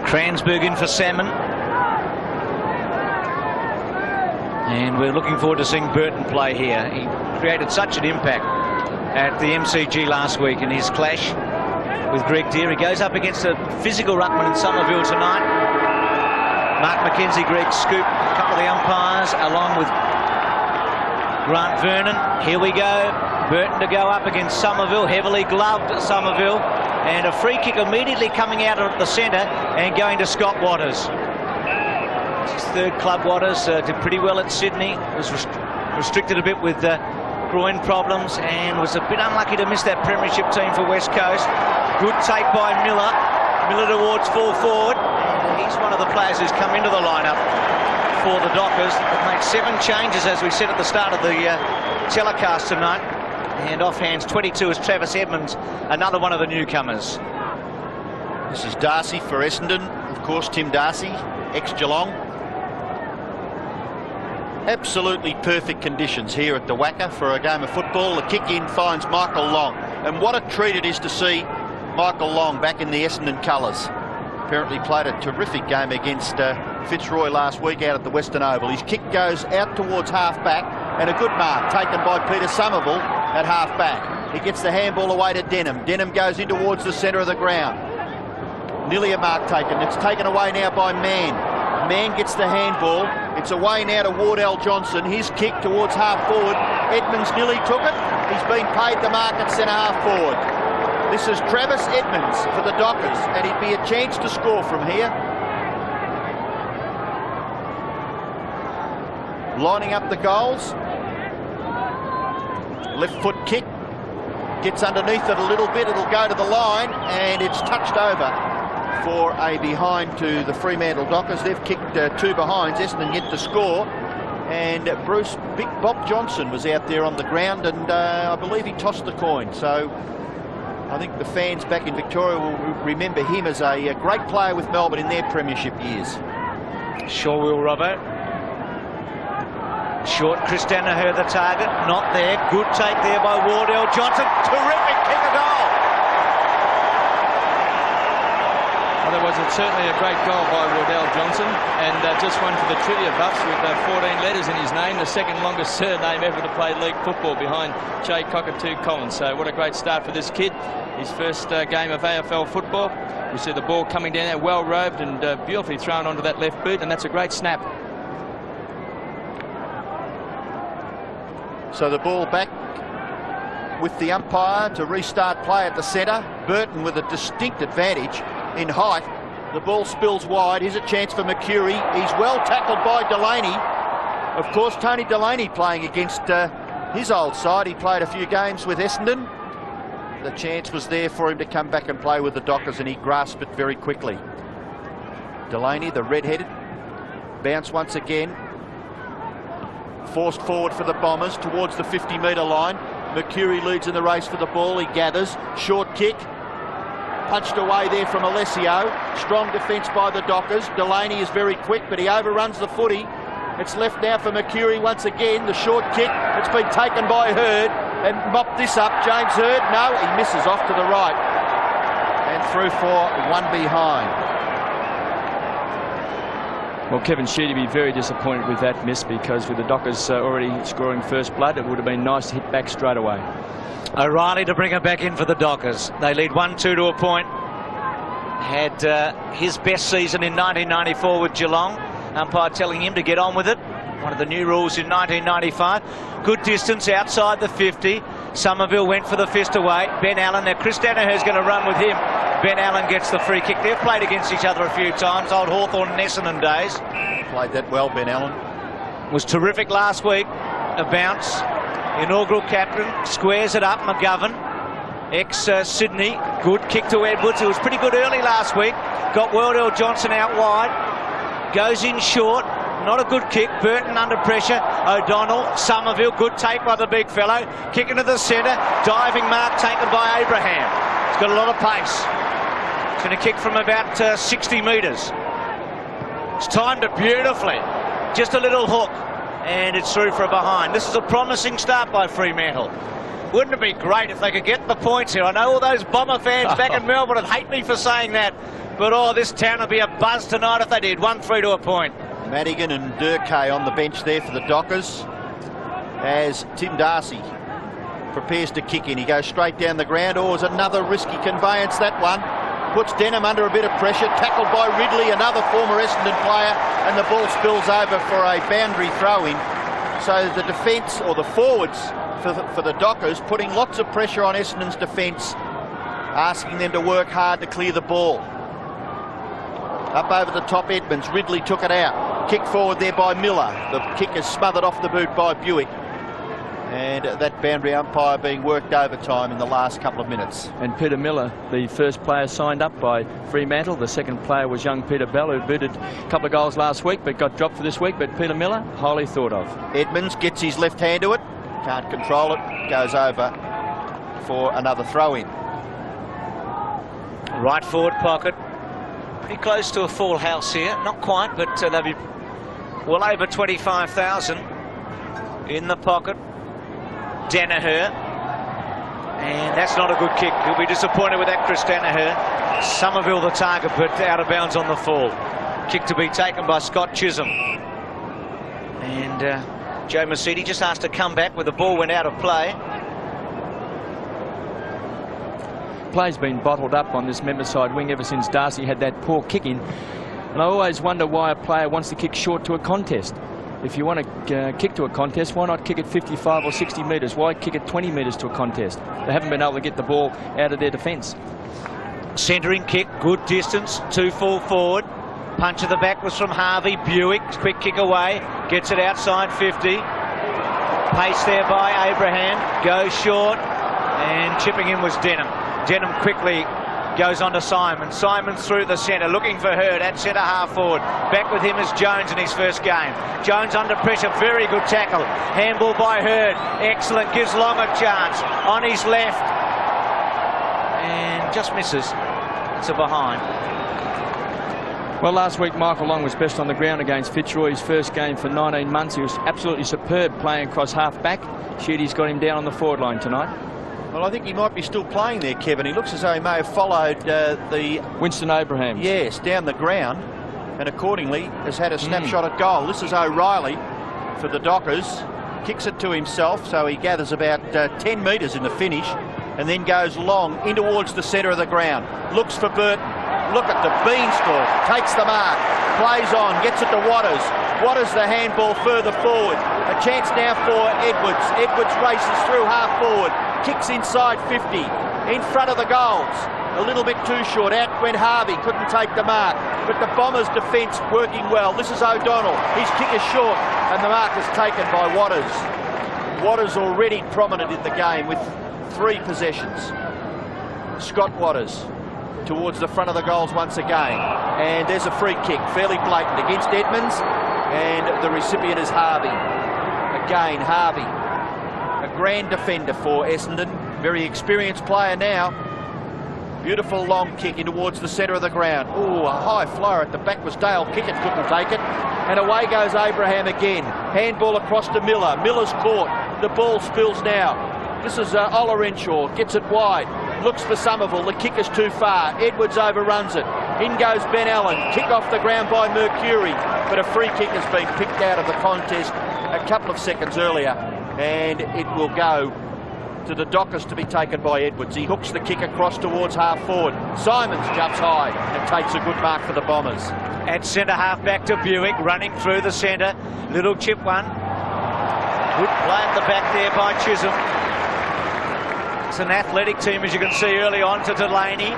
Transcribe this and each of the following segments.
Cransberg in for Salmon. And we're looking forward to seeing Burton play here. He created such an impact at the MCG last week in his clash with Greg Deere. He goes up against a physical ruckman in Somerville tonight. Mark McKenzie, Greg Scoop, a couple of the umpires, along with Grant Vernon. Here we go. Burton to go up against Somerville, heavily gloved Somerville, and a free kick immediately coming out at the centre and going to Scott Waters. It's his third club. Waters did pretty well at Sydney, was restricted a bit with groin problems and was a bit unlucky to miss that premiership team for West Coast. Good take by Miller. Miller towards full forward. And he's one of the players who's come into the lineup for the Dockers. They've made 7 changes, as we said at the start of the telecast tonight. And off hands 22 is Travis Edmonds, another one of the newcomers. This is Darcy for Essendon. Of course, Tim Darcy, ex-Geelong. Absolutely perfect conditions here at the Wacker for a game of football. The kick in finds Michael Long. And what a treat it is to see Michael Long back in the Essendon colours. Apparently played a terrific game against Fitzroy last week out at the Western Oval. His kick goes out towards half-back, and a good mark taken by Peter Somerville at half-back. He gets the handball away to Denham. Denham goes in towards the centre of the ground. Nearly a mark taken. It's taken away now by Mann. Mann gets the handball. It's away now to Wardell Johnson. His kick towards half-forward. Edmonds nearly took it. He's been paid the mark at centre half-forward. This is Travis Edmonds for the Dockers, and he'd be a chance to score from here. Lining up the goals. Left foot kick. Gets underneath it a little bit. It'll go to the line, and it's touched over for a behind to the Fremantle Dockers. They've kicked 2 behinds. Essendon yet to score. And Big Bob Johnson was out there on the ground, and I believe he tossed the coin. So I think the fans back in Victoria will remember him as a great player with Melbourne in their premiership years. Sure will, Robbo. Short, Chris Danaher the target, not there. Good take there by Wardell Johnson. Terrific kick of goal. Well, there was certainly a great goal by Wardell Johnson, and just one for the trivia buffs with 14 letters in his name, the second longest surname ever to play league football behind Jay Cockatoo Collins. So what a great start for this kid. His first game of AFL football. We see the ball coming down there, well robed and beautifully thrown onto that left boot, and that's a great snap. So the ball back with the umpire to restart play at the centre. Burton with a distinct advantage in height. The ball spills wide. Here's a chance for Mercury. He's well tackled by Delaney. Of course, Tony Delaney playing against his old side. He played a few games with Essendon. The chance was there for him to come back and play with the Dockers, and he grasped it very quickly. Delaney, the red-headed, bounce once again. Forced forward for the Bombers towards the 50-metre line. Mercury leads in the race for the ball. He gathers. Short kick. Punched away there from Alessio. Strong defence by the Dockers. Delaney is very quick, but he overruns the footy. It's left now for Mercury once again. The short kick. It's been taken by Hurd and mopped this up. James Hurd. No, he misses off to the right. And through for 1 behind. Well, Kevin Sheedy will be very disappointed with that miss, because with the Dockers already scoring first blood, it would have been nice to hit back straight away. O'Reilly to bring it back in for the Dockers. They lead 1-2 to a point. Had his best season in 1994 with Geelong. Umpire telling him to get on with it. One of the new rules in 1995. Good distance outside the 50. Somerville went for the fist away. Ben Allen. Now Chris Danaher's going to run with him. Ben Allen gets the free kick. They've played against each other a few times. Old Hawthorn and Essendon days. Played that well, Ben Allen. Was terrific last week. A bounce. Inaugural captain. Squares it up. McGovern. Ex-Sydney. Good kick to Edwards. It was pretty good early last week. Got Wardell Johnson out wide. Goes in short. Not a good kick. Burton under pressure. O'Donnell. Somerville. Good take by the big fellow. Kick into the centre. Diving mark taken by Abraham. He's got a lot of pace. He's going to kick from about 60 metres. It's timed it beautifully. Just a little hook. And it's through for a behind. This is a promising start by Fremantle. Wouldn't it be great if they could get the points here? I know all those Bomber fans back in Melbourne would hate me for saying that. But oh, this town will be a buzz tonight if they did. 1-3 to a point. Madigan and Durkay on the bench there for the Dockers, as Tim Darcy prepares to kick in. He goes straight down the ground. Oh, it's another risky conveyance, that one. Puts Denham under a bit of pressure. Tackled by Ridley, another former Essendon player, and the ball spills over for a boundary throw-in. So the defence, or the forwards for the Dockers, putting lots of pressure on Essendon's defence, asking them to work hard to clear the ball. Up over the top, Edmonds. Ridley took it out. Kick forward there by Miller. The kick is smothered off the boot by Buick. And that boundary umpire being worked overtime in the last couple of minutes. And Peter Miller, the first player signed up by Fremantle. The second player was young Peter Bell, who booted a couple of goals last week but got dropped for this week. But Peter Miller, highly thought of. Edmonds gets his left hand to it. Can't control it. Goes over for another throw-in. Right forward pocket. Pretty close to a full house here. Not quite, but they'll be well over 25,000 in the pocket. Danaher. And that's not a good kick. He'll be disappointed with that, Chris Danaher. Somerville the target, but out of bounds on the fall. Kick to be taken by Scott Chisholm. And Joe Mercedes just asked to come back where the ball went out of play. Play's been bottled up on this member side wing ever since Darcy had that poor kick in. And I always wonder why a player wants to kick short to a contest. If you want to kick to a contest, why not kick it 55 or 60 metres? Why kick it 20 metres to a contest? They haven't been able to get the ball out of their defence. Centering kick, good distance, 2 full forward. Punch at the back was from Harvey. Buick, quick kick away, gets it outside 50. Pace there by Abraham, goes short, and chipping in was Denham. Denham quickly goes on to Simon. Simon's through the centre, looking for Hurd at centre half forward. Back with him is Jones in his first game. Jones under pressure, very good tackle. Handball by Hurd, excellent, gives Long a chance. On his left, and just misses. It's a behind. Well, last week Michael Long was best on the ground against Fitzroy. His first game for 19 months. He was absolutely superb playing across half back. Sheedy's got him down on the forward line tonight. Well, I think he might be still playing there, Kevin. He looks as though he may have followed the Winston Abraham. Yes, down the ground, and accordingly has had a snapshot at goal. This is O'Reilly for the Dockers. Kicks it to himself, so he gathers about 10 metres in the finish, and then goes long in towards the centre of the ground. Looks for Burton. Look at the beanstalk. Takes the mark. Plays on. Gets it to Waters. Waters the handball further forward. A chance now for Edwards. Edwards races through half forward. Kicks inside 50. In front of the goals. A little bit too short. Out went Harvey. Couldn't take the mark. But the Bombers' defence working well. This is O'Donnell. His kick is short. And the mark is taken by Waters. Waters already prominent in the game with 3 possessions. Scott Waters towards the front of the goals once again. And there's a free kick. Fairly blatant against Edmonds. And the recipient is Harvey. Again, Harvey. A grand defender for Essendon. Very experienced player now. Beautiful long kick in towards the centre of the ground. Oh, a high flyer at the back was Dale Kickett, couldn't take it. And away goes Abraham again. Handball across to Miller. Miller's caught. The ball spills now. This is Ola Renshaw. Gets it wide. Looks for Somerville. The kick is too far. Edwards overruns it. In goes Ben Allen. Kick off the ground by Mercury. But a free kick has been picked out of the contest a couple of seconds earlier. And it will go to the Dockers to be taken by Edwards. He hooks the kick across towards half forward. Simons jumps high and takes a good mark for the Bombers. At centre half back to Buick, running through the centre. Little chip one. Good play at the back there by Chisholm. It's an athletic team, as you can see early on, to Delaney.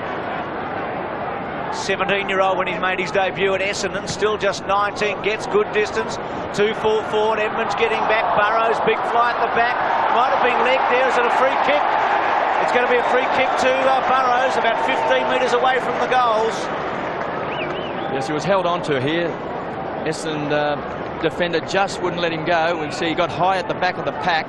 17-year-old when he made his debut at Essendon, still just 19, gets good distance. 2 full forward, Edmonds getting back, Burrows, big fly at the back. Might have been legged there. Is it a free kick? It's going to be a free kick to Burrows, about 15 metres away from the goals. Yes, he was held on to here. Essendon defender just wouldn't let him go. We can see he got high at the back of the pack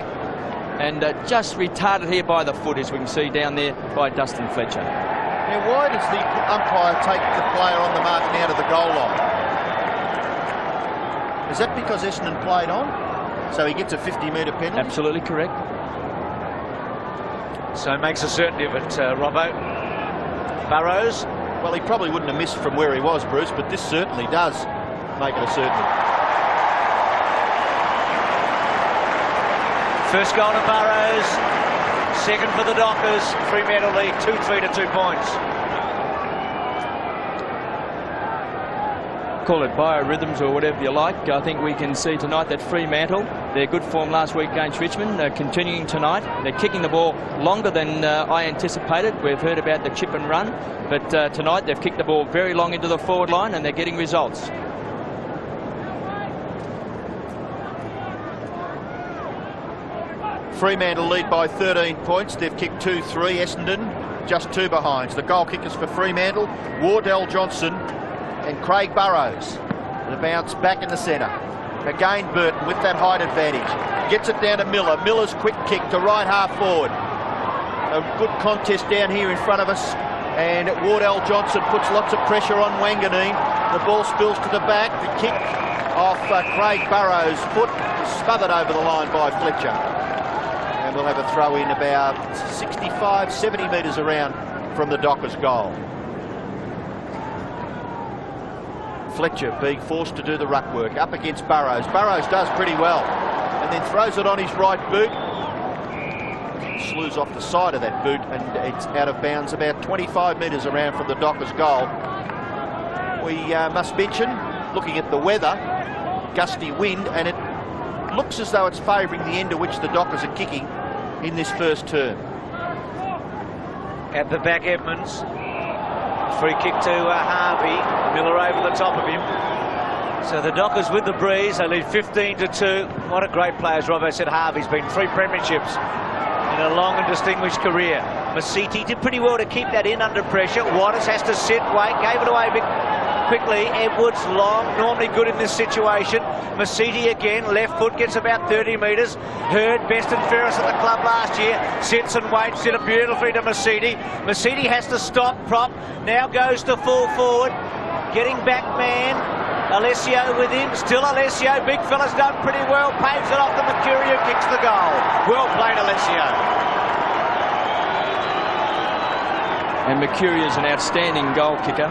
and just retarded here by the foot, as we can see down there by Dustin Fletcher. Now, why does the umpire take the player on the mark now to the goal line? Is that because Essendon played on? So he gets a 50-metre penalty? Absolutely correct. So makes a certainty of it, Robbo. Burrows Well, he probably wouldn't have missed from where he was, Bruce, but this certainly does make it a certainty. First goal to Burrows, second for the Dockers. Fremantle lead 2-3 to 2 points. Call it biorhythms or whatever you like. I think we can see tonight that Fremantle, their good form last week against Richmond, continuing tonight. They're kicking the ball longer than I anticipated. We've heard about the chip and run, but tonight they've kicked the ball very long into the forward line and they're getting results. Fremantle lead by 13 points. They've kicked 2-3. Essendon just 2 behinds. The goal kickers for Fremantle, Wardell Johnson and Craig Burrows. The bounce back in the centre. Again Burton with that height advantage. Gets it down to Miller. Miller's quick kick to right half forward. A good contest down here in front of us. And Wardell Johnson puts lots of pressure on Wanganeen. The ball spills to the back. The kick off Craig Burrows' foot is smothered over the line by Fletcher. And we'll have a throw in about 65, 70 metres around from the Dockers' goal. Fletcher being forced to do the ruck work up against Burrows. Burrows does pretty well and then throws it on his right boot. Slews off the side of that boot and it's out of bounds about 25 metres around from the Dockers' goal. We must mention, looking at the weather, gusty wind, and it looks as though it's favouring the end to which the Dockers are kicking in this first term. At the back, Edmonds. Free kick to Harvey. Miller over the top of him. So the Dockers with the breeze. They lead 15-2. What a great player, as Robbo said. Harvey's been 3 premierships in a long and distinguished career. Masiti did pretty well to keep that in under pressure. Waters has to sit, wait, gave it away a bit quickly. Edwards long, normally good in this situation. Masiti again, left foot, gets about 30 metres. Hurd, best and fairest at the club last year. Sits and waits, did it beautifully to Masiti. Masiti has to stop, prop, now goes to full forward. Getting back man. Alessio with him, still Alessio. Big fella's done pretty well, paves it off to Mercury who kicks the goal. Well played, Alessio. And Mercury is an outstanding goal kicker.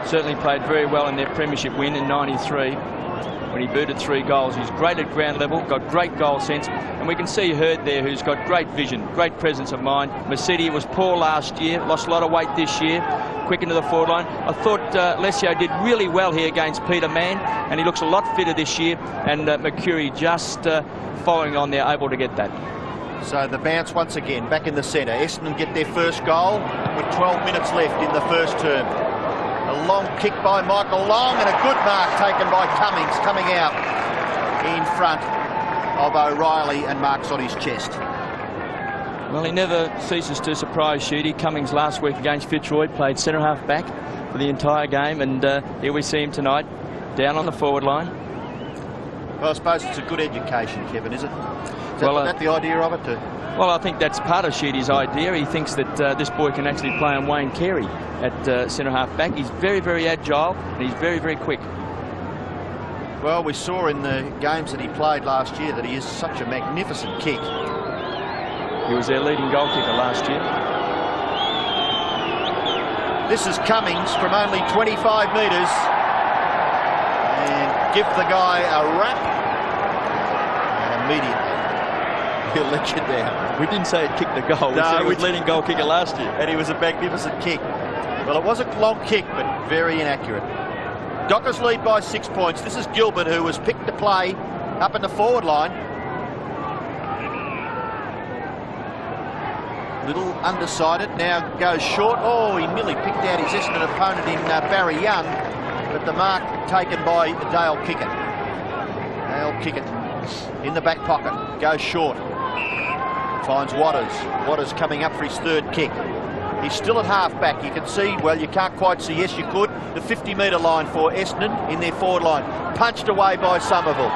Certainly played very well in their premiership win in '93 when he booted 3 goals. He's great at ground level, got great goal sense, and we can see Hurd there who's got great vision, great presence of mind. Masidi was poor last year, lost a lot of weight this year, quick into the forward line. I thought Alessio did really well here against Peter Mann, and he looks a lot fitter this year, and Mercury just following on there, able to get that. So the bounce once again back in the centre. Essendon get their first goal with 12 minutes left in the first term. A long kick by Michael Long and a good mark taken by Cummings coming out in front of O'Reilly and marks on his chest. Well, he never ceases to surprise Sheedy. Cummings last week against Fitzroy played centre half back for the entire game, and here we see him tonight down on the forward line. Well, I suppose it's a good education, Kevin, is it? Is that the idea of it too? Well, I think that's part of Sheedy's idea. He thinks that this boy can actually play on Wayne Carey at centre half back. He's very, very agile and he's very, very quick. Well, we saw in the games that he played last year that he is such a magnificent kick. He was their leading goal kicker last year. This is Cummings from only 25 metres. And give the guy a rap. And immediately he'll let you down. We didn't say he'd kick the goal. We said he was leading goal kicker last year. And he was a magnificent kick. Well, it was a long kick, but very inaccurate. Dockers lead by 6 points. This is Gilbert, who was picked to play up in the forward line. Little undecided, now goes short. Oh, he nearly picked out his Essendon opponent in Barry Young, but the mark taken by Dale Kickett. Dale Kickett in the back pocket, goes short. Finds Waters. Waters coming up for his 3rd kick. He's still at half-back. You can see, well, you can't quite see, yes, you could, the 50-metre line for Essendon in their forward line. Punched away by Somerville.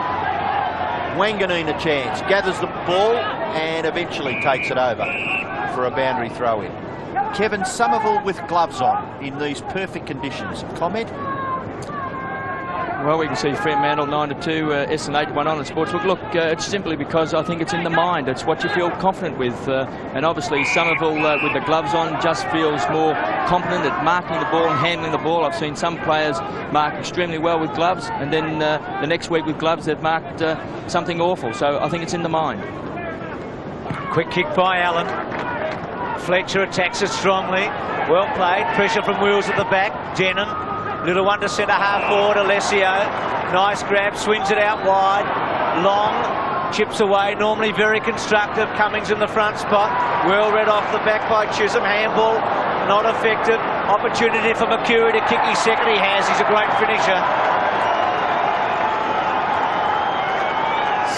Wanganeen a chance. Gathers the ball and eventually takes it over for a boundary throw-in. Kevin, Somerville with gloves on in these perfect conditions. Comment? Well, we can see Fremantle 9-2, Essendon 8-1 on the Sportsbook. Look, it's simply because I think it's in the mind. It's what you feel confident with. And obviously Somerville, with the gloves on, just feels more confident at marking the ball and handling the ball. I've seen some players mark extremely well with gloves, and then the next week with gloves they've marked something awful. So I think it's in the mind. Quick kick by Allen. Fletcher attacks it strongly. Well played. Pressure from Wills at the back. Denon. Little one to centre half forward. Alessio. Nice grab. Swings it out wide. Long. Chips away. Normally very constructive. Cummings in the front spot. Well read off the back by Chisholm. Handball. Not effective. Opportunity for Mercury to kick his second. He has. He's a great finisher.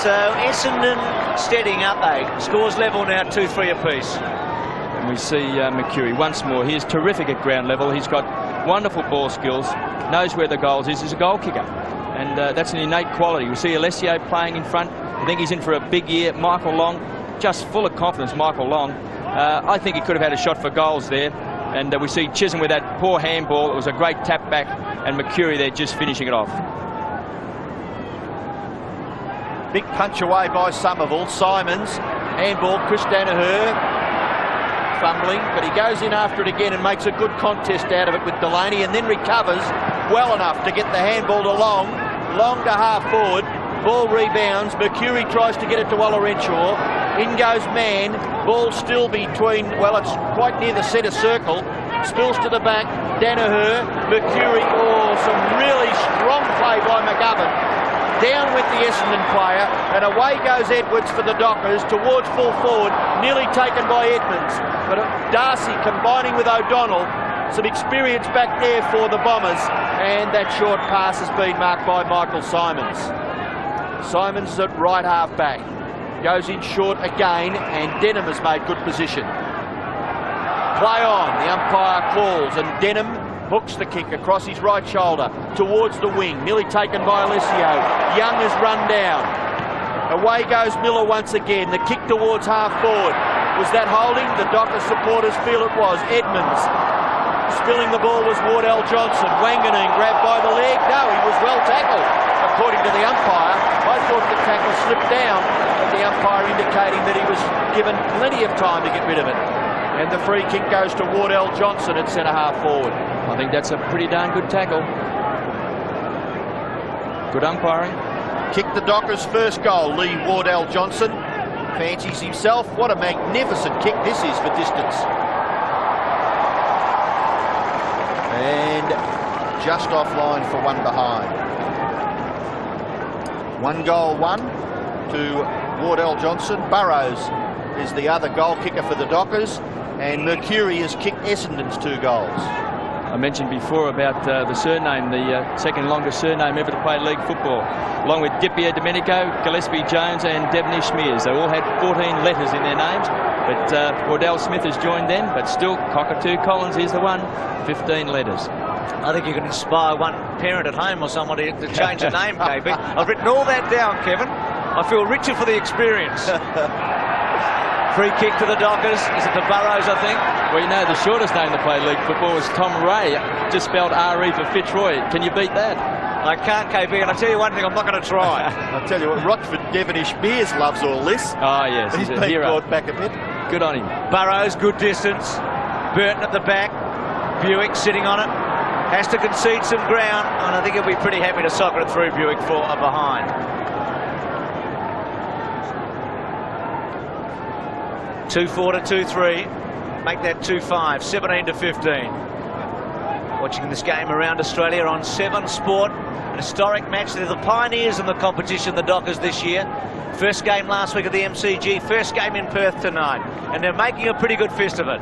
So Essendon steadying up, scores level now, 2-3 apiece. And we see Mercury once more. He is terrific at ground level. He's got wonderful ball skills, knows where the goals is. He's a goal kicker, and that's an innate quality. We see Alessio playing in front. I think he's in for a big year. Michael Long, just full of confidence. Michael Long. I think he could have had a shot for goals there. And we see Chisholm with that poor handball. It was a great tap back, and Mercury there just finishing it off. Big punch away by Somerville. Simons, handball, Chris Danaher, fumbling, but he goes in after it again and makes a good contest out of it with Delaney, and then recovers well enough to get the handball to Long to half forward. Ball rebounds. Mercury tries to get it to Wallerenshaw. In goes Mann. Ball still between, well, it's quite near the centre circle. Spills to the back. Danaher, Mercury. Oh, some really strong play by McGovern. Down with the Essendon player, and away goes Edwards for the Dockers towards full forward, nearly taken by Edmonds. But Darcy combining with O'Donnell, some experience back there for the Bombers, and that short pass has been marked by Michael Simons. Simons at right half back, goes in short again, and Denham has made good position. Play on, the umpire calls, and Denham hooks the kick across his right shoulder towards the wing, nearly taken by Alessio. Young has run down. Away goes Miller once again. The kick towards half forward. Was that holding? The Dockers supporters feel it was. Edmonds. Spilling the ball was Wardell Johnson. Wanganeen grabbed by the leg. No, he was well tackled, according to the umpire. I thought the tackle slipped down, but the umpire indicating that he was given plenty of time to get rid of it. And the free kick goes to Wardell Johnson at centre half forward. I think that's a pretty darn good tackle. Good umpiring. Kicked the Dockers' first goal. Lee Wardell Johnson fancies himself. What a magnificent kick this is for distance. And just offline for one behind. 1 goal, 1 to Wardell Johnson. Burrows is the other goal kicker for the Dockers, and Mercury has kicked Essendon's 2 goals. I mentioned before about the surname, the second longest surname ever to play league football, along with Dippier Domenico, Gillespie Jones and Devonish Mears. They all had 14 letters in their names, but Wardell Smith has joined them, but still Cockatoo Collins is the one, 15 letters. I think you can inspire one parent at home or somebody to change the name, KB. I've written all that down, Kevin. I feel richer for the experience. Free kick to the Dockers. Is it to Burrows, I think? Well, you know, the shortest name to play league football was Tom Ray, just spelled R-E for Fitzroy. Can you beat that? I can't, KB, and I'll tell you one thing, I'm not going to try. I'll tell you what, Rochford Devonish Mears loves all this. Oh, yes, he's a been hero. brought back a bit. Good on him. Burrows, good distance. Burton at the back. Buick sitting on it. Has to concede some ground, and I think he'll be pretty happy to soccer it through Buick for a behind. 2-4 to 2-3. Make that 2-5. 17 to 15. Watching this game around Australia on 7 Sport. An historic match. They're the pioneers in the competition, the Dockers, this year. First game last week at the MCG. First game in Perth tonight. And they're making a pretty good fist of it.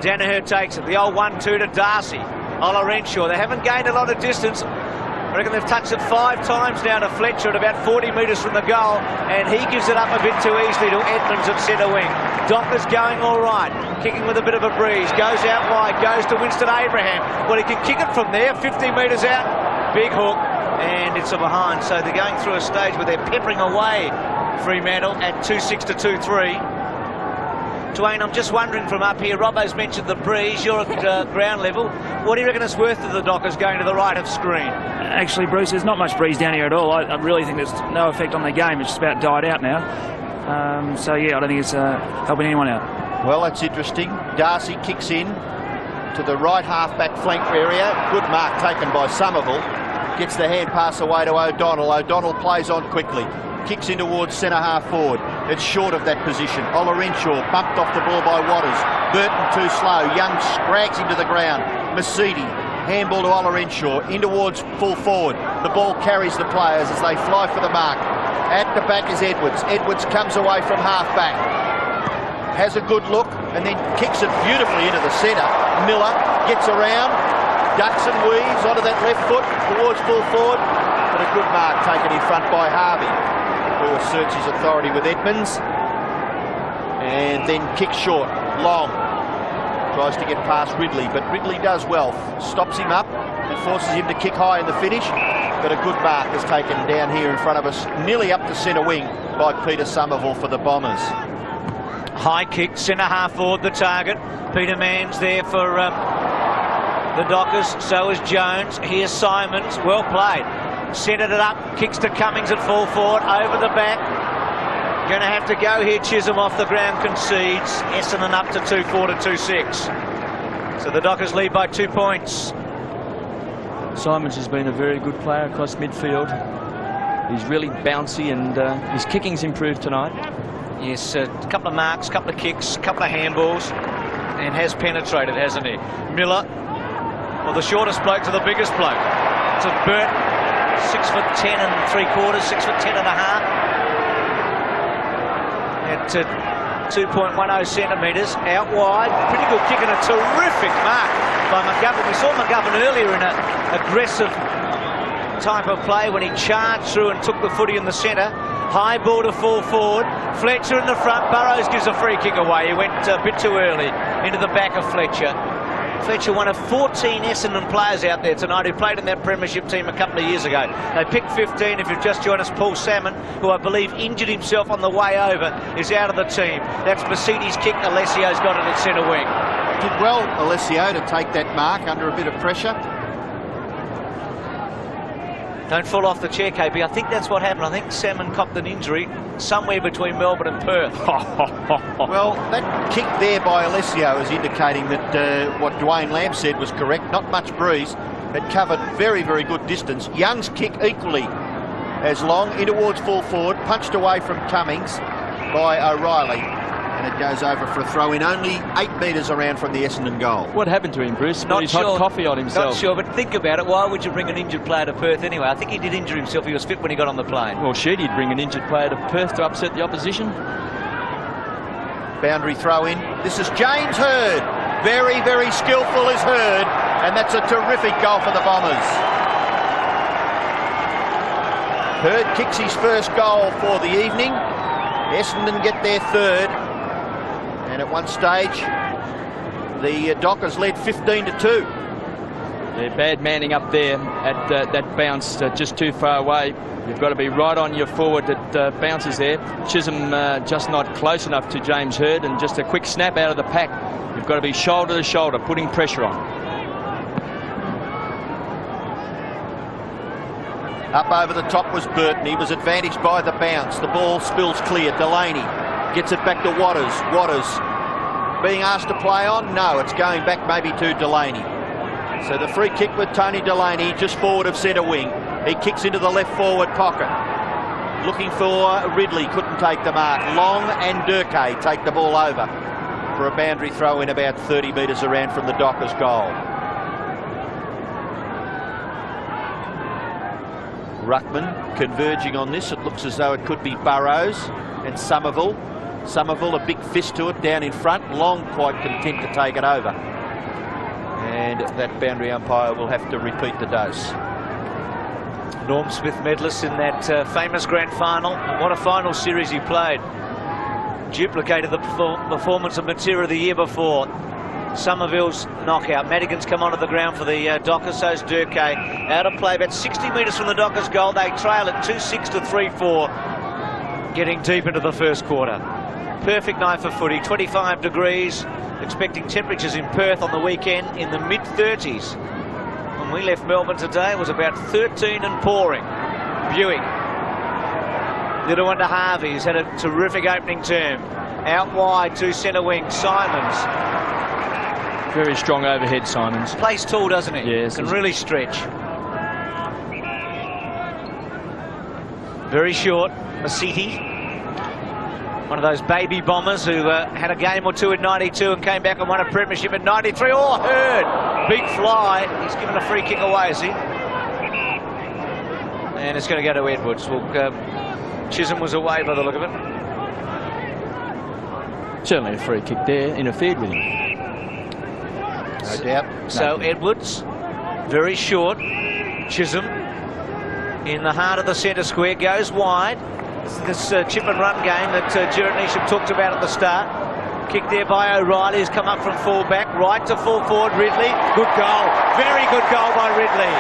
Danaher takes it. The old 1-2 to Darcy. Wallerenshaw. They haven't gained a lot of distance. I reckon they've touched it 5 times now to Fletcher at about 40 metres from the goal, and he gives it up a bit too easily to Edmonds at centre wing. Dockers going all right, kicking with a bit of a breeze, goes out wide, goes to Winston Abraham. Well, he can kick it from there, 50 metres out, big hook, and it's a behind. So they're going through a stage where they're peppering away Fremantle at 2-6 to 2-3. Dwayne, I'm just wondering from up here, Robbo's mentioned the breeze, you're at ground level. What do you reckon it's worth to the Dockers going to the right of screen? Actually, Bruce, there's not much breeze down here at all. I really think there's no effect on the game. It's just about died out now. So, yeah, I don't think it's helping anyone out. Well, that's interesting. Darcy kicks in to the right half-back flank area. Good mark taken by Somerville. Gets the hand pass away to O'Donnell. O'Donnell plays on quickly. Kicks in towards centre-half forward. It's short of that position. Ola Renshaw bumped off the ball by Waters. Burton too slow. Young scrags him to the ground. Mercedes, handball to Ola Renshaw. In towards full forward. The ball carries the players as they fly for the mark. At the back is Edwards. Edwards comes away from half-back. Has a good look and then kicks it beautifully into the centre. Miller gets around, ducks and weaves onto that left foot towards full forward, but a good mark taken in front by Harvey, who asserts his authority with Edmonds, and then kicks short. Long tries to get past Ridley, but Ridley does well, stops him up and forces him to kick high in the finish, but a good mark is taken down here in front of us, nearly up to centre wing by Peter Somerville for the Bombers. High kick, centre half forward, the target. Peter Mann's there for the Dockers, so is Jones. Here's Simons, well played. Centred it up, kicks to Cummings at full forward, over the back. Going to have to go here, Chisholm off the ground, concedes. Essendon up to 2-4 to 2-6. So the Dockers lead by 2 points. Simons has been a very good player across midfield. He's really bouncy and his kicking's improved tonight. Yes, a couple of marks, couple of kicks, couple of handballs, and has penetrated, hasn't he? Miller, well, the shortest bloke to the biggest bloke. To Burt, 6'10" and 3/4, 6'10" and a half. At 2.10 centimetres, out wide. Pretty good kick and a terrific mark by McGovern. We saw McGovern earlier in an aggressive type of play when he charged through and took the footy in the centre. High ball to full forward. Fletcher in the front. Burrows gives a free kick away. He went a bit too early into the back of Fletcher. Fletcher, one of 14 Essendon players out there tonight who played in that premiership team a couple of years ago. They picked 15. If you've just joined us, Paul Salmon, who I believe injured himself on the way over, is out of the team. That's Mercedes' kick. Alessio's got it at centre wing. Did well, Alessio, to take that mark under a bit of pressure. Don't fall off the chair, KP. I think that's what happened. I think Salmon copped an injury somewhere between Melbourne and Perth. Well, that kick there by Alessio is indicating that what Dwayne Lamb said was correct. Not much breeze. It covered very, very good distance. Young's kick equally as long, in towards full forward, punched away from Cummings by O'Reilly. And it goes over for a throw-in, only 8 metres around from the Essendon goal. What happened to him, Bruce? Not He's sure. hot coffee on himself. Not sure, but think about it. Why would you bring an injured player to Perth anyway? I think he did injure himself. He was fit when he got on the plane. Well, he'd bring an injured player to Perth to upset the opposition. Boundary throw-in. This is James Hurd. Very, very skillful is Hurd. And that's a terrific goal for the Bombers. Hurd kicks his first goal for the evening. Essendon get their third. And at one stage, the Dockers led 15-2. Yeah, bad manning up there at that bounce just too far away. You've got to be right on your forward that bounces there. Chisholm just not close enough to James Hurd, and just a quick snap out of the pack. You've got to be shoulder to shoulder, putting pressure on. Up over the top was Burton. He was advantaged by the bounce. The ball spills clear. Delaney gets it back to Waters. Waters being asked to play on? No, it's going back maybe to Delaney. So the free kick with Tony Delaney just forward of centre wing. He kicks into the left forward pocket. Looking for Ridley, couldn't take the mark. Long and Durkay take the ball over for a boundary throw in about 30 metres around from the Dockers goal. Ruckman converging on this. It looks as though it could be Burrows and Somerville. Somerville, a big fist to it down in front. Long quite content to take it over. And that boundary umpire will have to repeat the dose. Norm Smith medalist in that famous grand final. And what a final series he played. Duplicated the performance of Matera the year before. Somerville's knockout. Madigan's come onto the ground for the Dockers, so's Durkay. Out of play, about 60 metres from the Dockers goal. They trail at 2-6 to 3-4, getting deep into the first quarter. perfect night for footy. 25 degrees. Expecting temperatures in Perth on the weekend in the mid-30s. When we left Melbourne today, it was about 13 and pouring. Buick. Little one to Harvey, who's had a terrific opening term. Out wide to centre wing, Simons. Very strong overhead, Simons. Plays tall, doesn't he? Yes. Can really stretch. Very short, Masiti. One of those baby bombers who had a game or two in 92 and came back and won a premiership in 93. Oh, Hurd! Big fly. He's given a free kick away, is he? And it's going to go to Edwards. Well, Chisholm was away by the look of it. Certainly a free kick there, interfered with him. No doubt. So Edwards, very short. Chisholm in the heart of the centre square, goes wide. This chip and run game that Gerard Neesham talked about at the start. Kick there by O'Reilly, who's come up from full back, right to full forward. Ridley, good goal, very good goal by Ridley.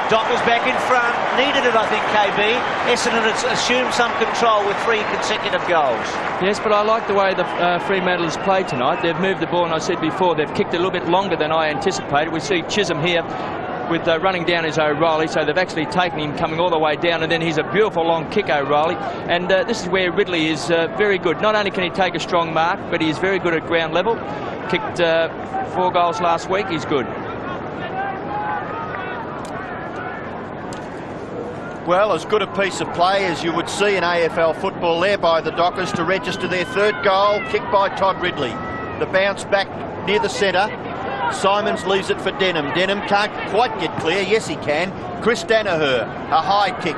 Dockers back in front, needed it, I think, KB. Essendon has assumed some control with 3 consecutive goals. Yes, but I like the way the Fremantle has played tonight. They've moved the ball, and I said before, they've kicked a little bit longer than I anticipated. We see Chisholm here with running down is O'Reilly, so they've actually taken him coming all the way down, and then he's a beautiful long kick, O'Reilly. And this is where Ridley is very good. Not only can he take a strong mark, but he's very good at ground level. Kicked 4 goals last week, he's good. Well, as good a piece of play as you would see in AFL football there by the Dockers to register their 3rd goal, kicked by Todd Ridley. The bounce back near the centre. Simons leaves it for Denham. Denham can't quite get clear. Yes, he can. Chris Danaher, a high kick,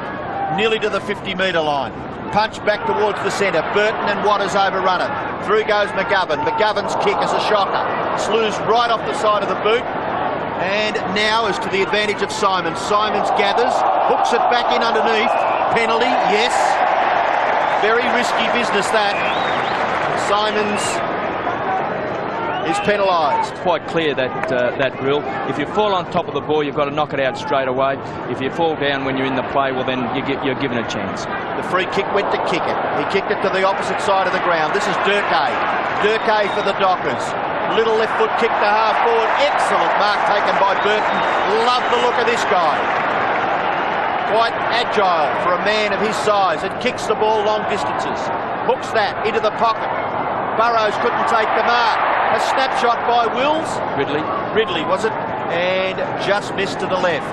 nearly to the 50-metre line. Punch back towards the centre. Burton and Waters overrun it. Through goes McGovern. McGovern's kick is a shocker. Slews right off the side of the boot. And now is to the advantage of Simons. Simons gathers, hooks it back in underneath. Penalty, yes. Very risky business that. Simons is penalised. Quite clear that rule. If you fall on top of the ball, you've got to knock it out straight away. If you fall down when you're in the play, well, then you're given a chance. The free kick went to Kickett. He kicked it to the opposite side of the ground. This is Durkay. Durkay for the Dockers. Little left foot kick to half forward. Excellent mark taken by Burton. Love the look of this guy. Quite agile for a man of his size. It kicks the ball long distances. Hooks that into the pocket. Burrows couldn't take the mark. A snapshot by Wills. Ridley, was it? And just missed to the left.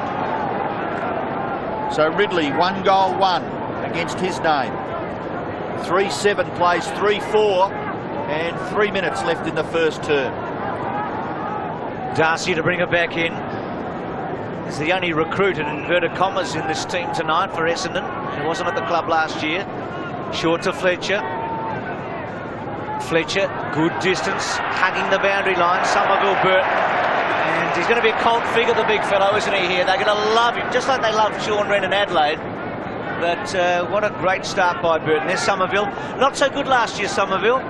So Ridley, 1 goal, 1 against his name. 3-7 plays 3-4 and 3 minutes left in the first term. Darcy to bring it back in. He's the only recruit in inverted commas in this team tonight for Essendon. He wasn't at the club last year. Short to Fletcher. Fletcher, good distance, hugging the boundary line. Somerville, Burton. And he's going to be a cold figure, the big fellow, isn't he, here? They're going to love him, just like they loved Sean Wren in Adelaide. But what a great start by Burton. There's Somerville. Not so good last year, Somerville.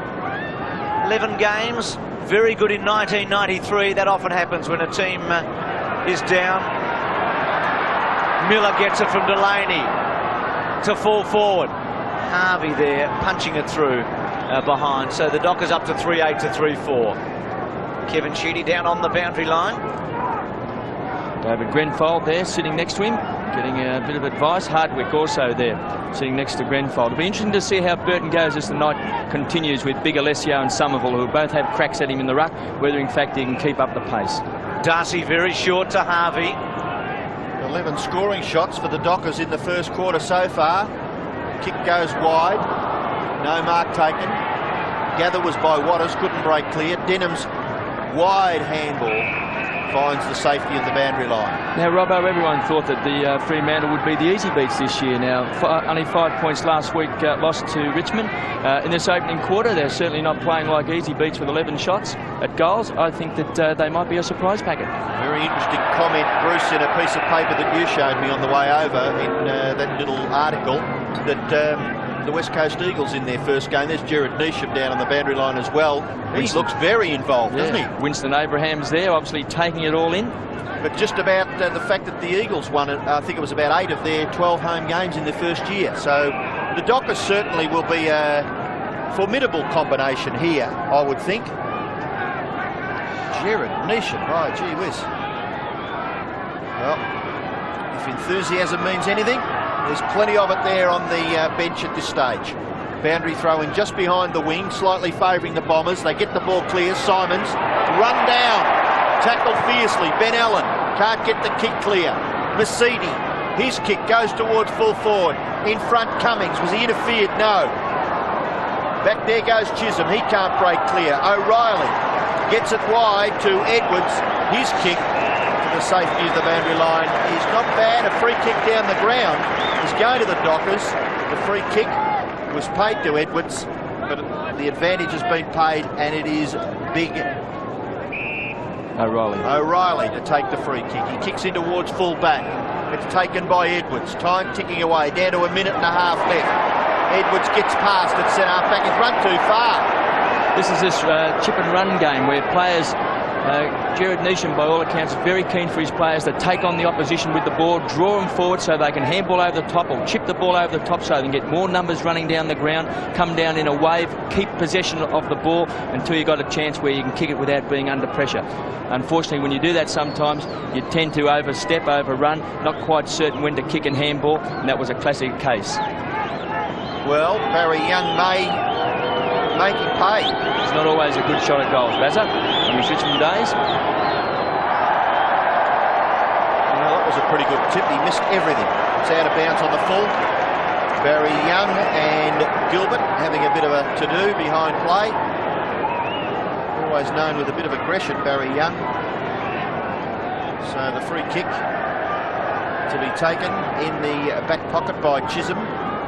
11 games. Very good in 1993. That often happens when a team is down. Miller gets it from Delaney to full forward. Harvey there, punching it through behind. So the Dockers up to 3-8 to 3-4. Kevin Sheedy down on the boundary line. David Grenfold there, sitting next to him, getting a bit of advice. Hardwick also there, sitting next to Grenfold. It'll be interesting to see how Burton goes as the night continues with Big Alessio and Somerville, who both have cracks at him in the ruck, whether in fact he can keep up the pace. Darcy very short to Harvey. 11 scoring shots for the Dockers in the first quarter so far. Kick goes wide. No mark taken. Gather was by Waters, couldn't break clear. Denham's wide handball finds the safety of the boundary line. Now, Robbo, everyone thought that the Fremantle would be the easy beats this year. Now, only 5 points last week, lost to Richmond. In this opening quarter, they're certainly not playing like easy beats with 11 shots at goals. I think that they might be a surprise packet. Very interesting comment, Bruce, in a piece of paper that you showed me on the way over in that little article, that the West Coast Eagles in their first game. There's Gerard Neesham down on the boundary line as well. He looks very involved, doesn't he? Winston Abraham's there, obviously taking it all in. But just about the fact that the Eagles won, I think it was about 8 of their 12 home games in their first year. So the Dockers certainly will be formidable combination here, I would think. Jared Neesham, right, gee whiz. Well, if enthusiasm means anything, there's plenty of it there on the bench at this stage. Boundary throw in just behind the wing, slightly favouring the Bombers. They get the ball clear. Simons run down, tackled fiercely. Ben Allen can't get the kick clear. Mercedes, his kick goes towards full forward. In front, Cummings. Was he interfered? No. Back there goes Chisholm. He can't break clear. O'Reilly gets it wide to Edwards. His kick to the safety of the boundary line is not bad. A free kick down the ground is going to the Dockers. The free kick was paid to Edwards, but the advantage has been paid, and it is big O'Reilly to take the free kick. He kicks in towards full back. It's taken by Edwards. Time ticking away, down to a minute and a half left. Edwards gets past at centre half back. He's run too far. This is this chip and run game where players, Jared Neesham by all accounts is very keen for his players to take on the opposition with the ball, draw them forward so they can handball over the top or chip the ball over the top so they can get more numbers running down the ground, come down in a wave, keep possession of the ball until you've got a chance where you can kick it without being under pressure. Unfortunately, when you do that sometimes, you tend to overstep, overrun, not quite certain when to kick and handball, and that was a classic case. Well, Barry Young may make him pay. It's not always a good shot at goals, Bazza. In Richmond days. Well, that was a pretty good tip. He missed everything. It's out of bounds on the full. Barry Young and Gilbert having a bit of a to-do behind play. Always known with a bit of aggression, Barry Young. So the free kick to be taken in the back pocket by Chisholm.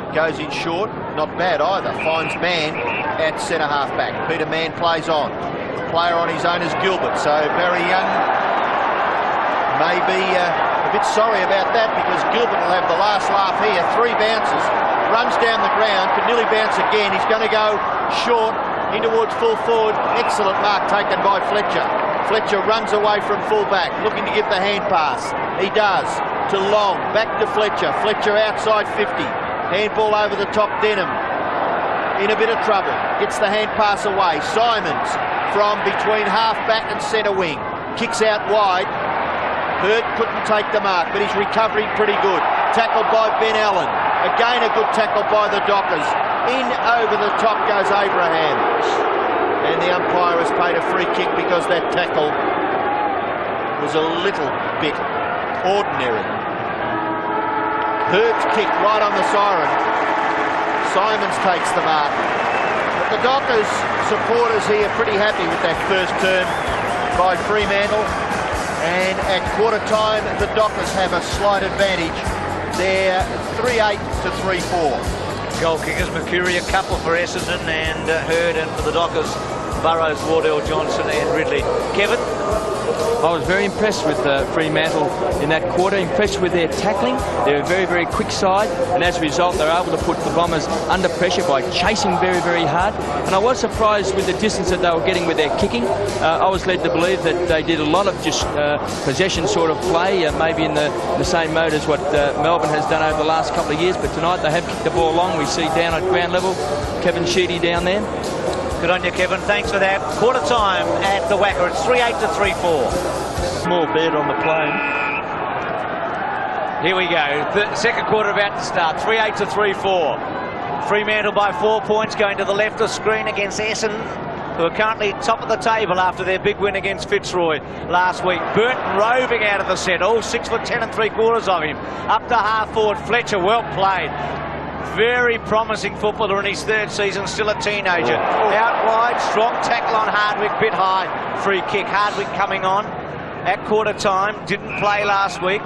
Goes in short, not bad either. Finds Mann at centre half back. Peter Mann plays on. The player on his own is Gilbert. So Barry Young may be a bit sorry about that, because Gilbert will have the last laugh here. 3 bounces, runs down the ground, can nearly bounce again. He's going to go short in towards full forward. Excellent mark taken by Fletcher. Fletcher runs away from full back, looking to give the hand pass. He does to Long, back to Fletcher. Fletcher outside 50. Handball over the top, Denham in a bit of trouble. Gets the hand pass away. Simons from between half back and centre wing. Kicks out wide. Hurt couldn't take the mark, but he's recovering pretty good. Tackled by Ben Allen. Again a good tackle by the Dockers. In over the top goes Abraham. And the umpire has paid a free kick because that tackle was a little bit ordinary. Hurt's kick right on the siren. Simons takes the mark. But the Dockers supporters here pretty happy with that first turn by Fremantle. And at quarter time, the Dockers have a slight advantage. They're 3-8 to 3-4. Goal kickers, Mercury, a couple for Essendon, and Hurd, and for the Dockers, Burrows, Wardell, Johnson and Ridley. Kevin? I was very impressed with Fremantle in that quarter, impressed with their tackling. They're a very, very quick side, and as a result they're able to put the Bombers under pressure by chasing very, very hard. And I was surprised with the distance that they were getting with their kicking. I was led to believe that they did a lot of just possession sort of play, maybe in the same mode as what Melbourne has done over the last couple of years, but tonight they have kicked the ball long. We see down at ground level Kevin Sheedy down there. Good on you, Kevin. Thanks for that. Quarter time at the Wacker. It's 3-8 to 3-4. Small bed on the plane. Here we go. The second quarter about to start. 3-8 to 3-4. Fremantle by 4 points, going to the left of screen against Essendon, who are currently top of the table after their big win against Fitzroy last week. Burton roving out of the set. All 6'10"3/4 of him. Up to half forward. Fletcher, well played. Very promising footballer in his 3rd season, still a teenager. Out wide, strong tackle on Hardwick, bit high. Free kick. Hardwick coming on at quarter time. Didn't play last week.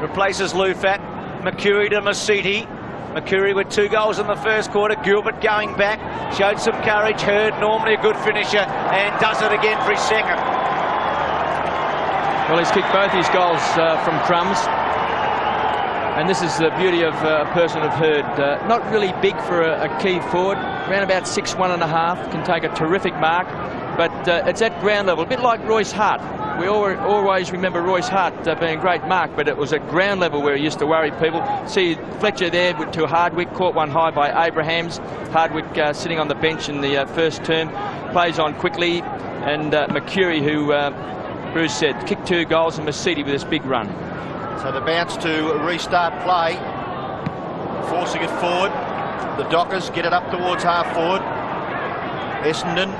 Replaces Lufat. Mercury to Masiti. Mercury with 2 goals in the first quarter. Gilbert going back. Showed some courage. Hurd, normally a good finisher, and does it again for his second. Well, he's kicked both his goals from crumbs. And this is the beauty of a person of Hurd. Not really big for a key forward, around about 6'1½", can take a terrific mark, but it's at ground level, a bit like Royce Hart. we always remember Royce Hart being a great mark, but it was at ground level where he used to worry people. See Fletcher there to Hardwick, caught one high by Abrahams. Hardwick sitting on the bench in the first term, plays on quickly, and McCurry, who Bruce said, kicked 2 goals, and Mercedes with this big run. So the bounce to restart play, forcing it forward. The Dockers get it up towards half forward. Essendon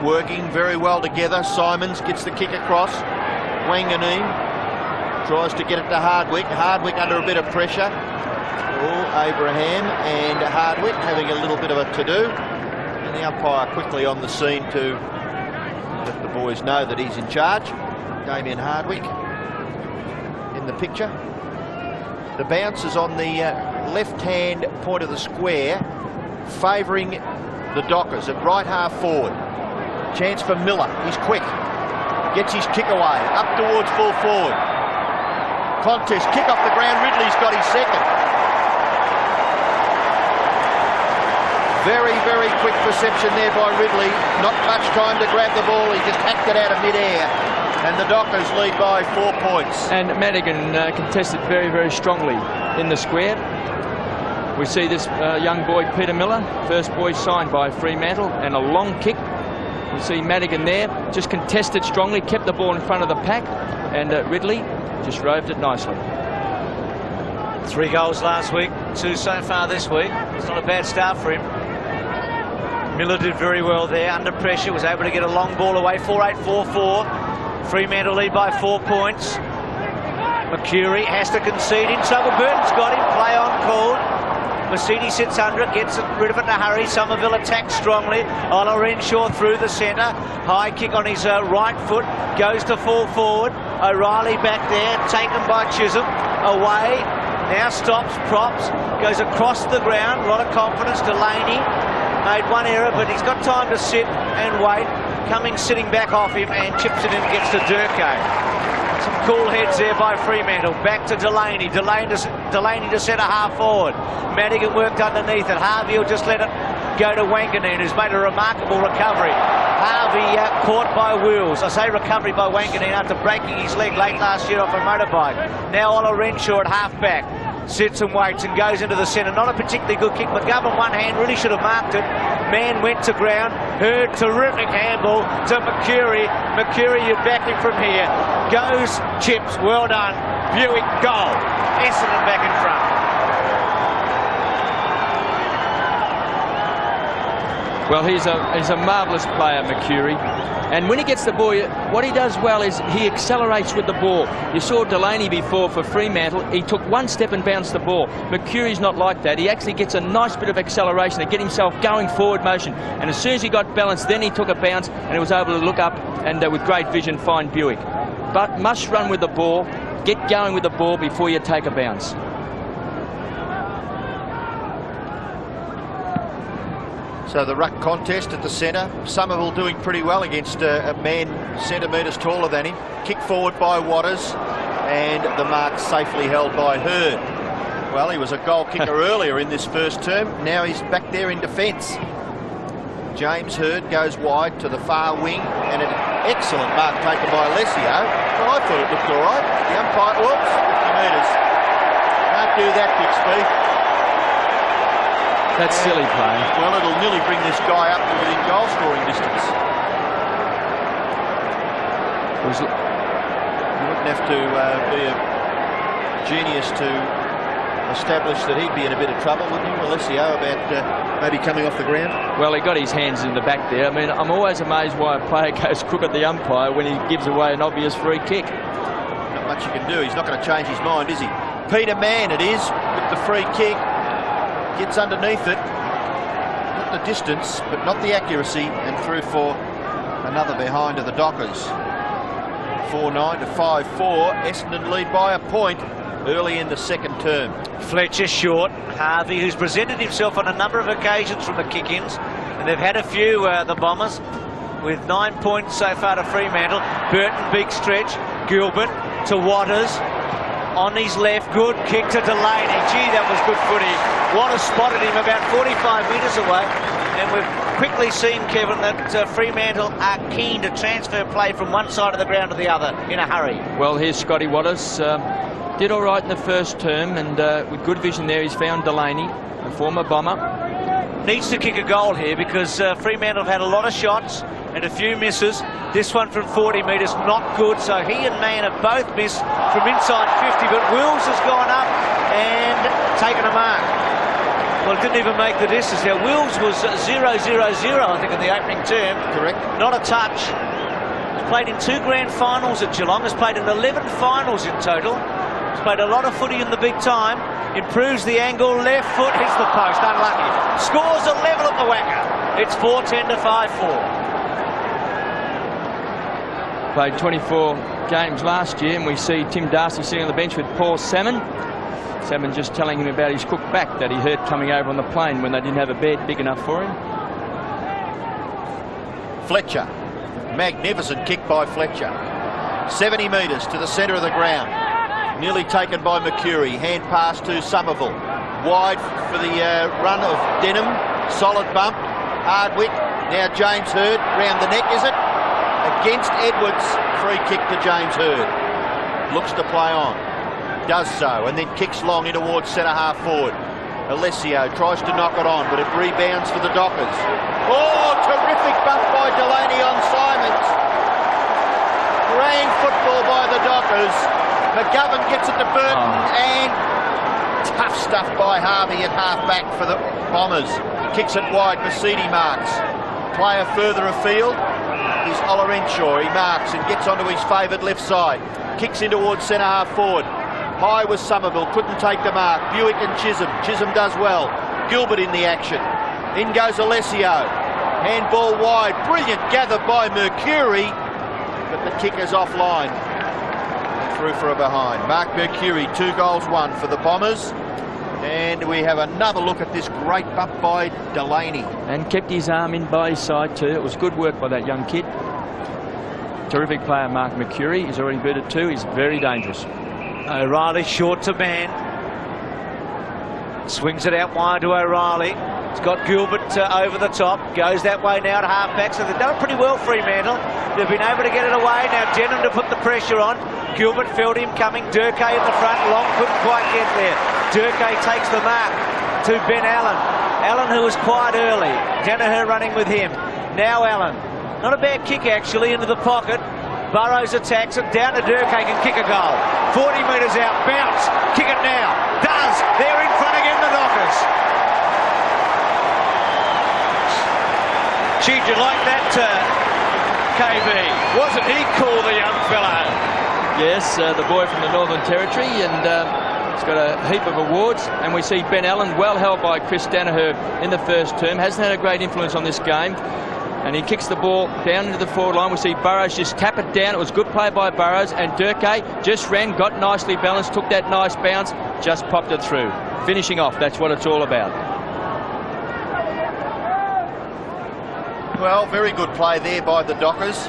working very well together. Simons gets the kick across. Wanganeen tries to get it to Hardwick. Hardwick under a bit of pressure. Oh, Abraham and Hardwick having a little bit of a to-do. And the umpire quickly on the scene to let the boys know that he's in charge. Damien Hardwick in the picture. The bounce is on the left-hand point of the square, favouring the Dockers at right half forward. Chance for Miller. He's quick. Gets his kick away. Up towards full forward. Contest. Kick off the ground. Ridley's got his second. Very, very quick perception there by Ridley. Not much time to grab the ball. He just hacked it out of mid-air. And the Dockers lead by 4 points. And Madigan contested very, very strongly in the square. We see this young boy, Peter Miller, first boy signed by Fremantle, and a long kick. We see Madigan there, just contested strongly, kept the ball in front of the pack, and Ridley just roved it nicely. 3 goals last week, 2 so far this week. It's not a bad start for him. Miller did very well there, under pressure, was able to get a long ball away, 4-8-4-4. Fremantle lead by 4 points. McCurry has to concede in trouble. Burton's got him, play on called. Mercedes sits under it, gets rid of it in a hurry. Somerville attacks strongly. Ola Renshaw through the centre. High kick on his right foot. Goes to fall forward. O'Reilly back there, taken by Chisholm. Away. Now stops, props. Goes across the ground. A lot of confidence. Delaney made one error, but he's got time to sit and wait. Cummings sitting back off him and chips it in and gets to Durko. Some cool heads there by Fremantle. Back to Delaney. Delaney to centre half forward. Madigan worked underneath it. Harvey will just let it go to Wanganeen, who's made a remarkable recovery. Harvey caught by wheels. I say recovery by Wanganeen after breaking his leg late last year off a motorbike. Now Ola Renshaw at half back. Sits and waits and goes into the centre. Not a particularly good kick. McGovern one hand, really should have marked it. Man went to ground. Heard terrific handball to McCurry. McCurry, you're backing from here. Goes, chips, well done. Buick, goal. Essendon back in front. Well, he's a marvellous player, McCurry. And when he gets the ball, what he does well is he accelerates with the ball. You saw Delaney before for Fremantle. He took 1 step and bounced the ball. McCurry's not like that. He actually gets a nice bit of acceleration to get himself going forward motion. And as soon as he got balanced, then he took a bounce and he was able to look up and with great vision find Buick. But must run with the ball. Get going with the ball before you take a bounce. So the ruck contest at the centre. Somerville doing pretty well against a man centimetres taller than him. Kick forward by Waters, and the mark safely held by Hurd. Well, he was a goal kicker earlier in this first term. Now he's back there in defence. James Hurd goes wide to the far wing, and an excellent mark taken by Alessio. Well, I thought it looked all right. The umpire, whoops, 50 metres. Can't do that, Bixby. That's silly play. Well, it'll nearly bring this guy up to within goal scoring distance. You wouldn't have to be a genius to establish that he'd be in a bit of trouble, wouldn't you, Alessio, about maybe coming off the ground? Well, he got his hands in the back there. I mean, I'm always amazed why a player goes crook at the umpire when he gives away an obvious free kick. Not much you can do. He's not going to change his mind, is he? Peter Mann it is with the free kick. Gets underneath it. Not the distance, but not the accuracy, and through for another behind of the Dockers. 4-9 to 5-4. Essendon lead by a point early in the second term. Fletcher short. Harvey, who's presented himself on a number of occasions from the kick-ins, and they've had a few, the Bombers, with 9 points so far to Fremantle. Burton, big stretch. Gilbert to Waters. On his left, good kick to Delaney. Gee, that was good footy. Waters spotted him about 45 metres away. And we've quickly seen, Kevin, that Fremantle are keen to transfer play from one side of the ground to the other in a hurry. Well, here's Scotty Waters. Did all right in the first term, and with good vision there, he's found Delaney, a former Bomber. Needs to kick a goal here because Fremantle have had a lot of shots and a few misses. This one from 40 metres, not good. So he and Mann have both missed from inside 50, but Wills has gone up and taken a mark. Well, it didn't even make the distance there. Wills was 0-0-0, I think, in the opening term. Correct. Not a touch. He's played in 2 grand finals at Geelong. Has played in 11 finals in total. He's played a lot of footy in the big time. Improves the angle, left foot, hits the post. Unlucky. Scores a level at the Wacker. It's 4-10 to 5-4. Played 24 games last year, and we see Tim Darcy sitting on the bench with Paul Salmon. Salmon just telling him about his crook back that he hurt coming over on the plane when they didn't have a bed big enough for him. Fletcher. Magnificent kick by Fletcher. 70 metres to the centre of the ground. Nearly taken by Mercury. Hand pass to Somerville. Wide for the run of Denham. Solid bump. Hardwick. Now James Hird. Round the neck, is it? Against Edwards. Free kick to James Hird. Looks to play on. Does so. And then kicks long in towards centre half forward. Alessio tries to knock it on, but it rebounds for the Dockers. Oh, terrific bump by Delaney on Simons. Grand football by the Dockers. McGovern gets it to Burton, and tough stuff by Harvey at half-back for the Bombers. Kicks it wide, Mercedes marks. Player further afield is Olorenshaw. He marks and gets onto his favoured left side. Kicks in towards centre half forward. High was Somerville, couldn't take the mark. Buick and Chisholm. Chisholm does well. Gilbert in the action. In goes Alessio. Handball wide. Brilliant gather by Mercury, but the kicker's offline. Through for a behind. Mark Mercury, 2 goals, 1 for the Bombers. And we have another look at this great bump by Delaney. And kept his arm in by his side too. It was good work by that young kid. Terrific player, Mark Mercury. He's already booted 2. He's very dangerous. O'Reilly short to Mann. Swings it out wide to O'Reilly. It's got Gilbert over the top. Goes that way now to half-back. So they've done it pretty well, Fremantle. They've been able to get it away. Now Denham to put the pressure on. Gilbert felt him coming. Durkee in the front. Long couldn't quite get there. Durkee takes the mark to Ben Allen. Allen, who was quite early. Danaher running with him. Now Allen. Not a bad kick, actually, into the pocket. Burrows attacks it. Down to Durkee, can kick a goal. 40 metres out. Bounce. Kick it now. Does. They're in front again, the Dockers. Gee, did you like that, KB? Wasn't he cool, the young fellow? Yes, the boy from the Northern Territory, and he's got a heap of awards. And we see Ben Allen, well held by Chris Danaher in the first term, hasn't had a great influence on this game. And he kicks the ball down into the forward line. We see Burrows just tap it down. It was good play by Burrows, and Durkee just ran, got nicely balanced, took that nice bounce, just popped it through. Finishing off, that's what it's all about. Well, very good play there by the Dockers.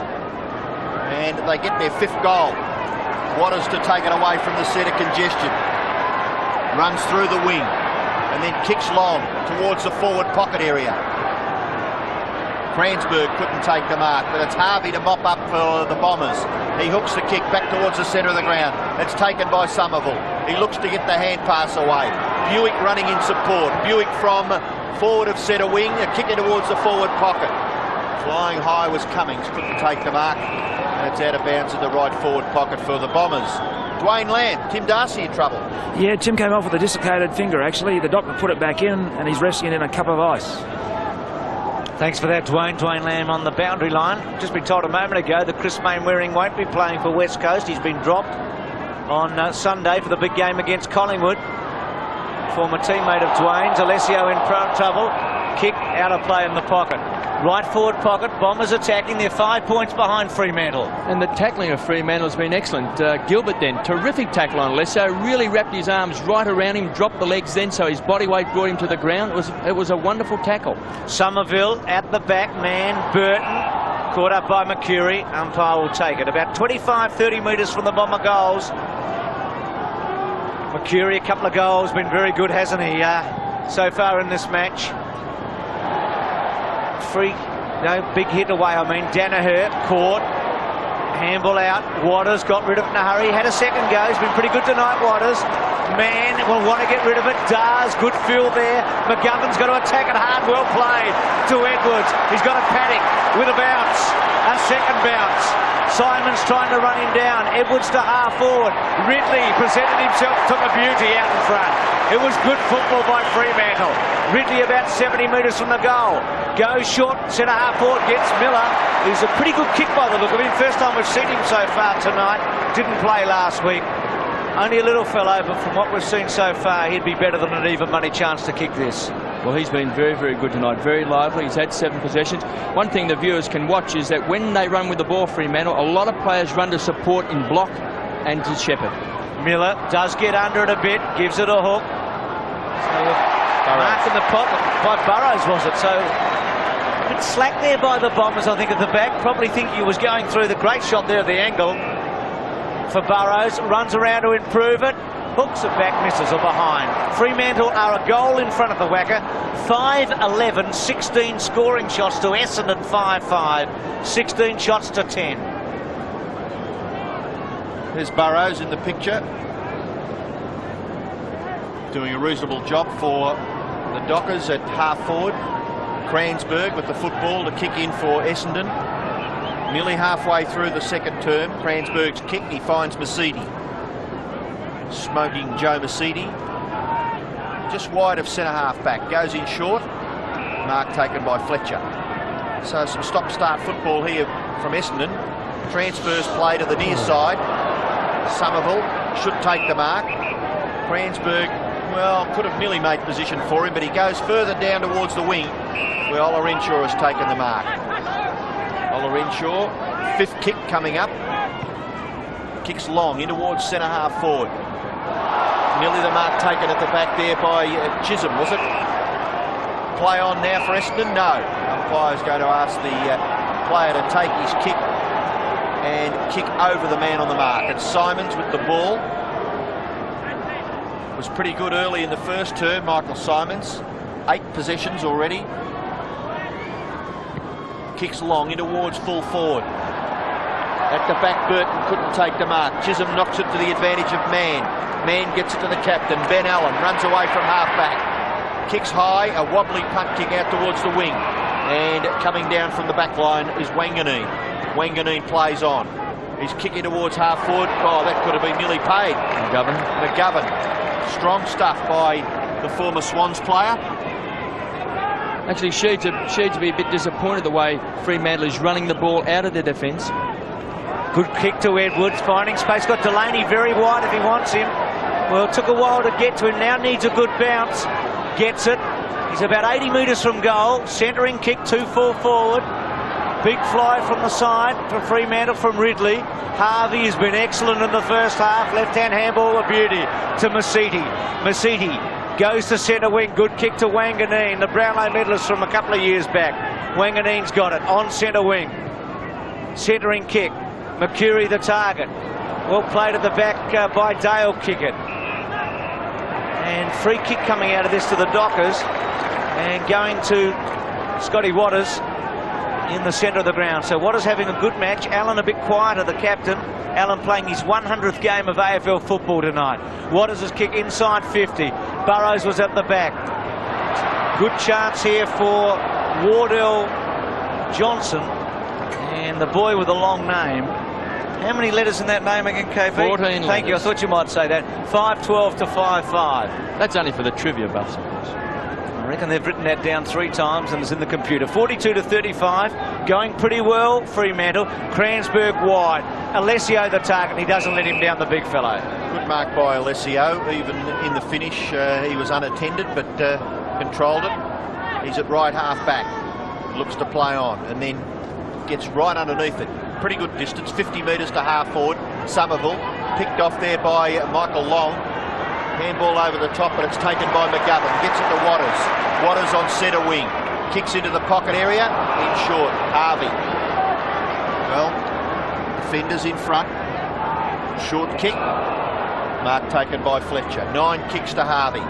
And they get their 5th goal. Waters to take it away from the set of congestion. Runs through the wing and then kicks long towards the forward pocket area. Kransberg couldn't take the mark, but it's Harvey to mop up for the Bombers. He hooks the kick back towards the centre of the ground. It's taken by Somerville. He looks to get the hand pass away. Buick running in support. Buick from forward of centre wing, a kick in towards the forward pocket. Flying high was Cummings, couldn't take the mark. And it's out of bounds in the right forward pocket for the Bombers. Dwayne Lamb, Tim Darcy in trouble. Yeah, Tim came off with a dislocated finger, actually. The doctor put it back in, and he's resting it in a cup of ice. Thanks for that, Dwayne. Dwayne Lamb on the boundary line. Just been told a moment ago that Chris Mainwaring won't be playing for West Coast. He's been dropped on Sunday for the big game against Collingwood. Former teammate of Dwayne's, Alessio in trouble. Kick out of play in the pocket. Right forward pocket, Bombers attacking. They're 5 points behind Fremantle. And the tackling of Fremantle has been excellent. Gilbert then, terrific tackle on Alessio, really wrapped his arms right around him, dropped the legs then, so his body weight brought him to the ground. It was a wonderful tackle. Somerville at the back, man, Burton, caught up by Mercury. Umpire will take it. About 25-30 metres from the Bomber goals. Mercury, a couple of goals, been very good, hasn't he, so far in this match? big hit away. Danaher caught. Handball out. Waters got rid of it in a hurry. Had a second go. He's been pretty good tonight, Waters. Man will want to get rid of it. Does. Good field there. McGovern's got to attack it hard. Well played to Edwards. He's got a Paddock with a bounce. A second bounce. Simon's trying to run him down. Edwards to half forward. Ridley presented himself, took a beauty out in front. It was good football by Fremantle. Ridley about 70 metres from the goal. Goes short, centre half forward, gets Miller. He's a pretty good kick by the look of him. First time we've seen him so far tonight. Didn't play last week. Only a little fellow, but from what we've seen so far, he'd be better than an even money chance to kick this. Well, he's been very, very good tonight. Very lively. He's had 7 possessions. One thing the viewers can watch is that when they run with the ball, Fremantle, a lot of players run to support in block and to shepherd. Miller does get under it a bit, gives it a hook. Mark in the pot by Burrows, was it? So a bit slack there by the Bombers, I think, at the back. Probably think he was going through. The great shot there at the angle for Burrows. Runs around to improve it. Hooks it back, misses or behind. Fremantle are a goal in front of the Wacker. 5-11, 16 scoring shots to Essendon 5-5, 16 shots to 10. There's Burrows in the picture. Doing a reasonable job for the Dockers at half forward. Cransberg with the football to kick in for Essendon. Nearly halfway through the second term. Cransberg's kick, he finds Masidi. Smoking Joe Masidi. Just wide of centre half back. Goes in short. Mark taken by Fletcher. So some stop-start football here from Essendon. Transfers play to the near side. Somerville should take the mark. Cransberg, well, could have nearly made position for him, but he goes further down towards the wing, where Ola Renshaw has taken the mark. Ola Renshaw, 5th kick coming up. Kicks long in towards centre half forward. Nearly the mark taken at the back there by Chisholm, was it? Play on now for Essendon? No. Umpire's going to ask the player to take his kick and kick over the man on the mark. It's Simons with the ball. Was pretty good early in the first term, Michael Simons. 8 possessions already. Kicks long in towards full forward. At the back, Burton couldn't take the mark. Chisholm knocks it to the advantage of Mann. Mann gets it to the captain. Ben Allen runs away from half-back. Kicks high, a wobbly punt kick out towards the wing. And coming down from the back line is Wanganeen. Wanganeen plays on. He's kicking towards half-forward. Oh, that could have been nearly paid. McGovern. Strong stuff by the former Swans player. Actually, Sheeds to be a bit disappointed the way Fremantle is running the ball out of their defence. Good kick to Edwards, finding space. Got Delaney very wide if he wants him. Well, it took a while to get to him. Now needs a good bounce. Gets it. He's about 80 metres from goal. Centering kick, 2-4 forward. Big fly from the side for Fremantle from Ridley. Harvey has been excellent in the first half. Left-hand handball, a beauty to Masidi. Masidi goes to centre wing. Good kick to Wanganeen, the Brownlow medalist from a couple of years back. Wanganeen's got it on centre wing. Centering kick. Mercury the target. Well played at the back by Dale Kickett. And free kick coming out of this to the Dockers. And going to Scotty Waters in the centre of the ground. So Waters having a good match. Allen a bit quieter, the captain. Allen playing his 100th game of AFL football tonight. Waters has kicked inside 50. Burrows was at the back. Good chance here for Wardell Johnson. And the boy with a long name. How many letters in that name again, KP? 14 letters. Thank you, I thought you might say that. 5-12 to 5-5. That's only for the trivia buffs, of course. I reckon they've written that down 3 times and it's in the computer. 42 to 35, going pretty well, Fremantle. Cransberg wide. Alessio the target, he doesn't let him down, the big fellow. Good mark by Alessio. Even in the finish, he was unattended, but controlled it. He's at right half back. Looks to play on and then gets right underneath it. Pretty good distance, 50 metres to half forward. Somerville picked off there by Michael Long. Handball over the top, but it's taken by McGovern. Gets it to Waters. Waters on centre wing. Kicks into the pocket area. In short, Harvey. Well, defenders in front. Short kick. Mark taken by Fletcher. 9 kicks to Harvey.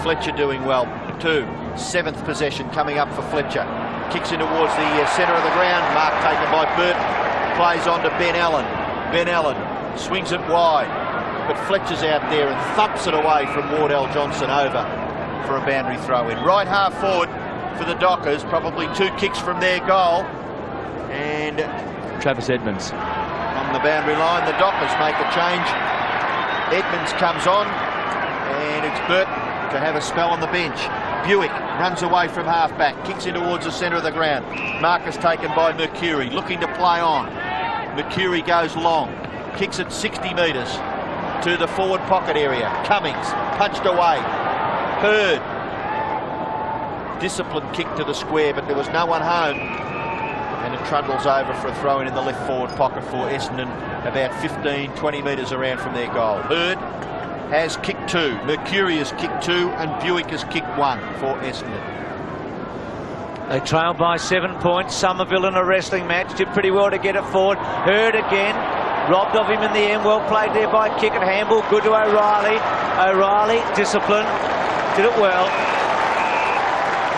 Fletcher doing well. 2. 7th possession coming up for Fletcher. kicks in towards the centre of the ground. Mark taken by Burton. Plays on to Ben Allen. Ben Allen swings it wide, but Fletcher's out there and thumps it away from Wardell Johnson over for a boundary throw in. Right half forward for the Dockers, probably 2 kicks from their goal. And Travis Edmonds on the boundary line, the Dockers make a change. Edmonds comes on, and it's Burton to have a spell on the bench. Buick runs away from half-back, kicks in towards the centre of the ground. Marcus taken by Mercury, looking to play on. Mercury goes long, kicks it 60 metres to the forward pocket area. Cummings punched away. Hurd, disciplined kick to the square, but there was no one home. And it trundles over for a throw-in in the left forward pocket for Essendon, about 15-20 metres around from their goal. Hurd has kicked 2, Mercury has kicked 2, and Buick has kicked 1 for Essendon. They trail by 7 points. Somerville in a wrestling match did pretty well to get it forward. Hurd again, robbed of him in the end. Well played there by Kick and Handball. Good to O'Reilly. O'Reilly, discipline, did it well.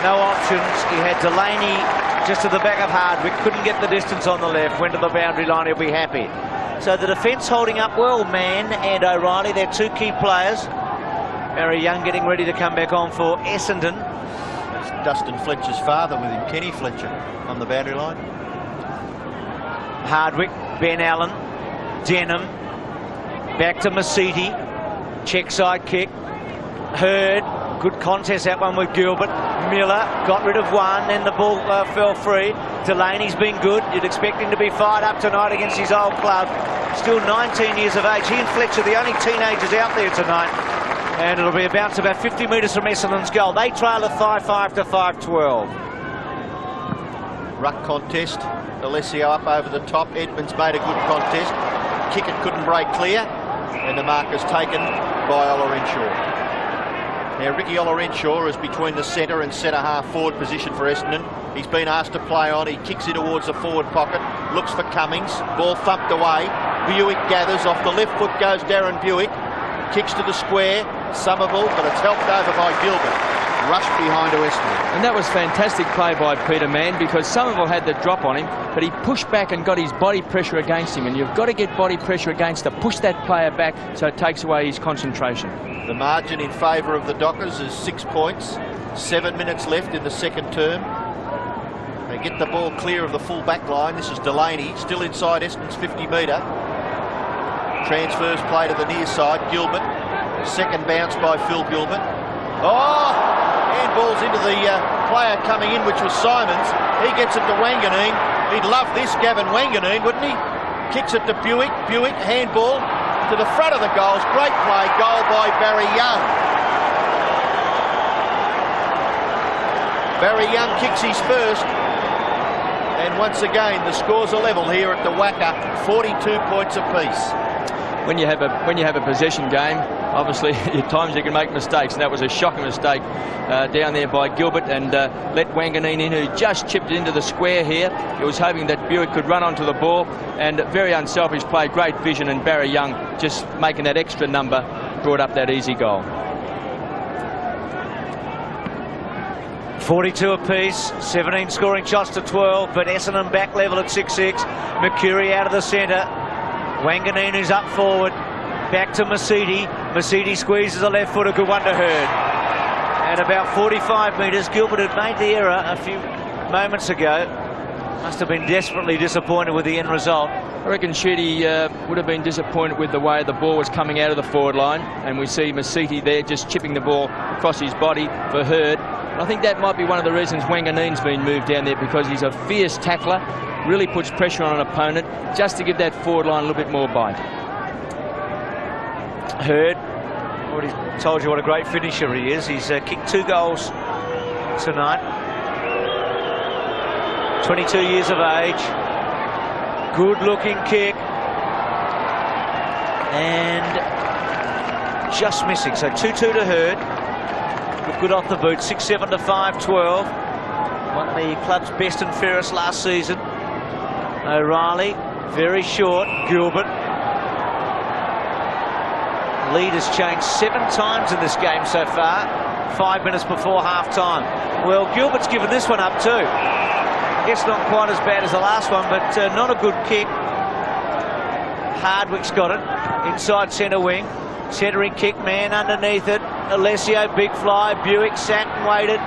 No options. He had Delaney just to the back of Hardwick. Couldn't get the distance on the left. Went to the boundary line. He'll be happy. So the defence holding up well. Mann and O'Reilly, they're 2 key players. Barry Young getting ready to come back on for Essendon. That's Dustin Fletcher's father with him, Kenny Fletcher, on the boundary line. Hardwick, Ben Allen, Denham, back to Masiti. Check side kick. Hurd, good contest that one with Gilbert. Miller got rid of one, then the ball fell free. Delaney's been good. You'd expect him to be fired up tonight against his old club. Still 19 years of age. He and Fletcher, the only teenagers out there tonight. And it'll be a bounce about 50 metres from Essendon's goal. They trail at 5-5 to 5-12. Ruck contest. Alessio up over the top. Edmonds made a good contest. Kickett couldn't break clear. And the mark is taken by Olorenshaw. Now, Ricky Olorenshaw is between the centre and centre-half forward position for Essendon. He's been asked to play on. He kicks in towards the forward pocket. Looks for Cummings. Ball thumped away. Buick gathers. Off the left foot goes Darren Buick. Kicks to the square. Somerville, but it's helped over by Gilbert. Rushed behind to Essendon. And that was fantastic play by Peter Mann, because Somerville had the drop on him, but he pushed back and got his body pressure against him. And you've got to get body pressure against to push that player back so it takes away his concentration. The margin in favour of the Dockers is 6 points. 7 minutes left in the second term. They get the ball clear of the full back line. This is Delaney, still inside Essendon's 50-metre. Transfers play to the near side. Gilbert. Second bounce by Phil Gilbert. Oh! Handballs into the player coming in, which was Simons. He gets it to Wanganeen. He'd love this, Gavin Wanganeen, wouldn't he? Kicks it to Buick. Buick, handball to the front of the goals. Great play. Goal by Barry Young. Barry Young kicks his first. And once again, the scores are level here at the Wacker. 42 points apiece. When you have a possession game, obviously at times you can make mistakes, and that was a shocking mistake down there by Gilbert, and let Wanganeen in, who just chipped it into the square here. He was hoping that Buick could run onto the ball, and very unselfish play, great vision, and Barry Young just making that extra number brought up that easy goal. 42 apiece, 17 scoring shots to 12, but Essendon back level at 6-6. Mercury out of the centre. Wanganeen is up forward, back to Masiti. Masiti squeezes the left foot, a good one to Hurd. And about 45 metres, Gilbert had made the error a few moments ago. Must have been desperately disappointed with the end result. I reckon Sheedy would have been disappointed with the way the ball was coming out of the forward line, and we see Masiti there just chipping the ball across his body for Hurd. I think that might be one of the reasons Wanganeen's been moved down there, because he's a fierce tackler, really puts pressure on an opponent just to give that forward line a little bit more bite. Hurd, already told you what a great finisher he is. He's kicked 2 goals tonight. 22 years of age. Good looking kick. And just missing. So 2-2 to Hurd. Looked good off the boot. 6-7 to 5-12. Won the club's best and fairest last season. O'Reilly, very short. Gilbert. Lead has changed 7 times in this game so far. 5 minutes before half-time. Well, Gilbert's given this one up too. It's not quite as bad as the last one, but not a good kick. Hardwick's got it inside centre wing. Centering kick, man underneath it. Alessio, big fly. Buick sat and waited.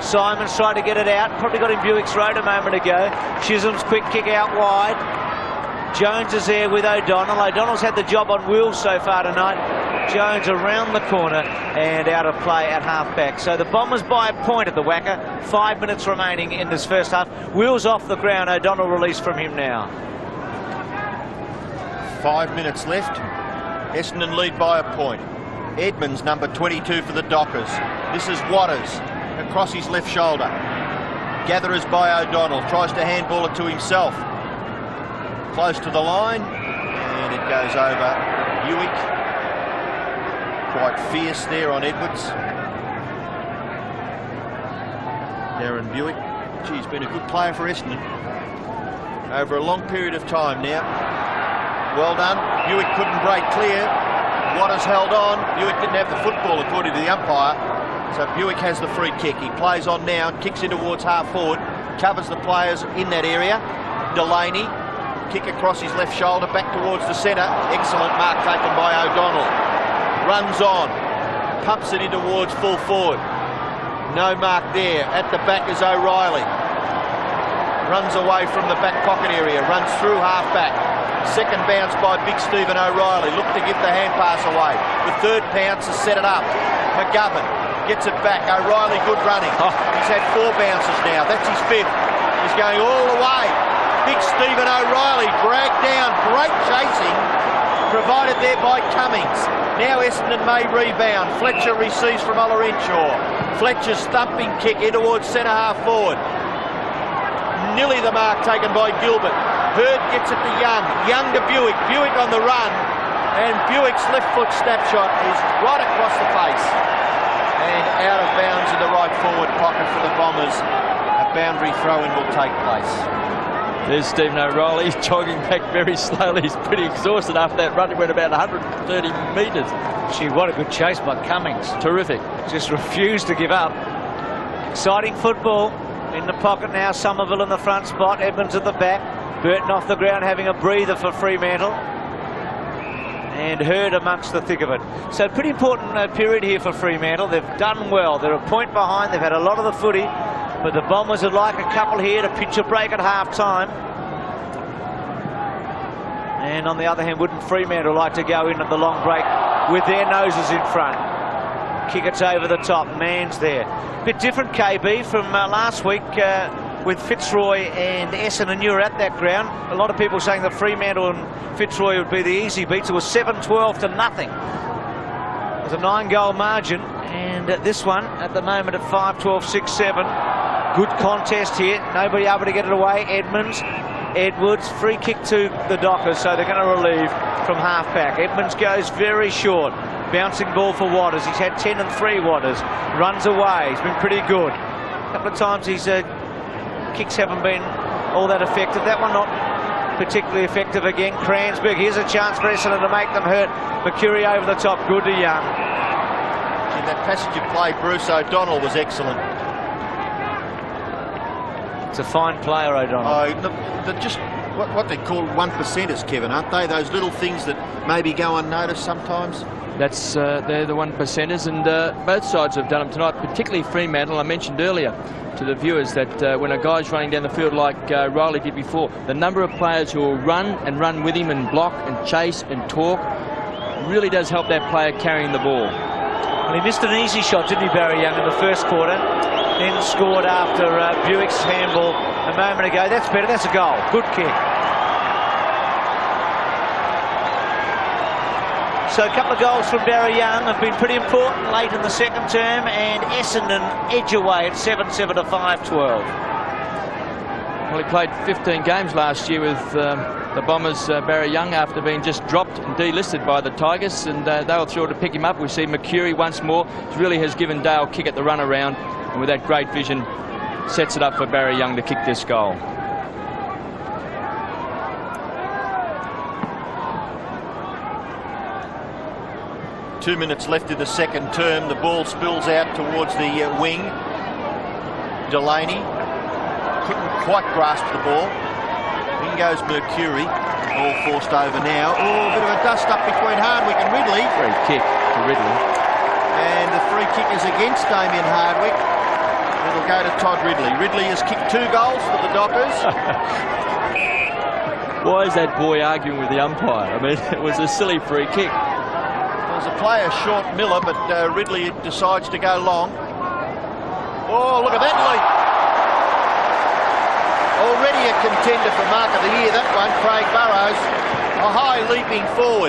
Simon's tried to get it out. Probably got in Buick's road a moment ago. Chisholm's quick kick out wide. Jones is there with O'Donnell. O'Donnell's had the job on Wills so far tonight. Jones around the corner and out of play at half-back. So the Bombers by a point at the Wacker. 5 minutes remaining in this first half. Wills off the ground. O'Donnell released from him now. 5 minutes left. Essendon lead by a point. Edmonds, number 22 for the Dockers. This is Waters across his left shoulder. Gatherers by O'Donnell. Tries to handball it to himself. Close to the line. And it goes over Buick. Quite fierce there on Edwards. Darren Buick. Gee, he's been a good player for Essendon over a long period of time now. Well done. Buick couldn't break clear. Waters held on. Buick didn't have the football according to the umpire. So Buick has the free kick. He plays on now and kicks in towards half forward. Covers the players in that area. Delaney. Kick across his left shoulder back towards the centre. Excellent mark taken by O'Donnell. Runs on. Pumps it in towards full forward. No mark there. At the back is O'Reilly. Runs away from the back pocket area. Runs through half back. Second bounce by big Stephen O'Reilly. Looked to give the hand pass away. The third bounce has set it up. McGovern gets it back. O'Reilly good running. He's had 4 bounces now. That's his 5th. He's going all the way. Big Stephen O'Reilly dragged down. Great chasing provided there by Cummings. Now Essendon may rebound. Fletcher receives from Olorenshaw. Fletcher's thumping kick in towards centre half forward. Nearly the mark taken by Gilbert. Hurd gets it to Young. Young to Buick. Buick on the run. And Buick's left foot snapshot is right across the face. And out of bounds in the right forward pocket for the Bombers. A boundary throw-in will take place. There's Stephen O'Reilly. He's jogging back very slowly. He's pretty exhausted after that run. He went about 130 metres. Gee, what a good chase by Cummings. Terrific. Just refused to give up. Exciting football. In the pocket now, Somerville in the front spot. Edmonds at the back. Burton off the ground having a breather for Fremantle. And Hurd amongst the thick of it. So pretty important period here for Fremantle. They've done well. They're a point behind. They've had a lot of the footy. But the Bombers would like a couple here to pitch a break at half-time. And on the other hand, wouldn't Fremantle like to go in at the long break with their noses in front? Kick it's over the top. Mann's there. Bit different, KB, from last week with Fitzroy and Essendon. You were at that ground. A lot of people saying that Fremantle and Fitzroy would be the easy beats. It was 7-12 to nothing. It was a 9-goal margin. And this one at the moment at 5-12, 6-7. Good contest here. Nobody able to get it away. Edwards, free kick to the Dockers, so they're going to relieve from half-back. Edmonds goes very short. Bouncing ball for Waters. He's had 10 and 3, Waters. Runs away. He's been pretty good. A couple of times his kicks haven't been all that effective. That one not particularly effective again. Cransberg, here's a chance for Essendon to make them hurt. Mercury over the top. Good to Young. In that passage of play, Bruce O'Donnell was excellent. It's a fine player, O'Donnell. They're just what they call 1%ers, Kevin, aren't they? Those little things that maybe go unnoticed sometimes. That's they're the 1%ers, and both sides have done them tonight, particularly Fremantle. I mentioned earlier to the viewers that when a guy's running down the field like Riley did before, the number of players who will run with him and block and chase and talk really does help that player carrying the ball. Well, he missed an easy shot, didn't he, Barry Young, in the first quarter? Then scored after Buick's handball a moment ago. That's better. That's a goal. Good kick. So a couple of goals from Barry Young have been pretty important late in the second term, and Essendon edge away at 7-7 to 5-12. Well, he played 15 games last year with the Bombers, Barry Young, after being just dropped and delisted by the Tigers, and they were thrilled to pick him up. We see Mercury once more. It really has given Dale a kick at the run around, and with that great vision, sets it up for Barry Young to kick this goal. 2 minutes left in the second term. The ball spills out towards the wing. Delaney couldn't quite grasp the ball. In goes Mercury. All forced over now. Oh, a bit of a dust-up between Hardwick and Ridley. Free kick to Ridley. And the free kick is against Damien Hardwick. It'll go to Todd Ridley. Ridley has kicked 2 goals for the Dockers. Why is that boy arguing with the umpire? I mean, it was a silly free kick. There's a player short Miller, but Ridley decides to go long. Oh, look at that leap. Already a contender for Mark of the Year, that one, Craig Burrows. A high leaping forward.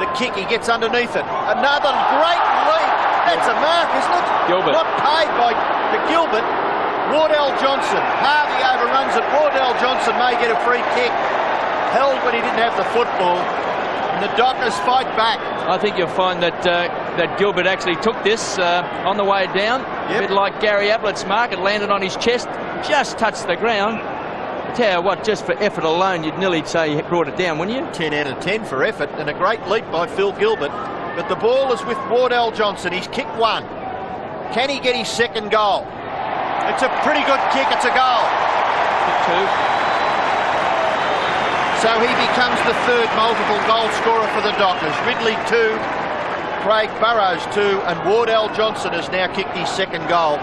The kick, he gets underneath it. Another great leap. That's a mark, isn't it? Gilbert. Not paid by Gilbert. Wardell Johnson. Harvey overruns it. Wardell Johnson may get a free kick. Held when he didn't have the football. And the Dockers fight back. I think you'll find that that Gilbert actually took this on the way down. Yep. A bit like Gary Ablett's mark. It landed on his chest, just touched the ground. I tell you what, just for effort alone, you'd nearly say he brought it down, wouldn't you? 10 out of 10 for effort, and a great leap by Phil Gilbert. But the ball is with Wardell Johnson. He's kicked 1. Can he get his second goal? It's a pretty good kick. It's a goal. 2. So he becomes the 3rd multiple goal scorer for the Dockers. Ridley 2, Craig Burrows 2, and Wardell Johnson has now kicked his second goal.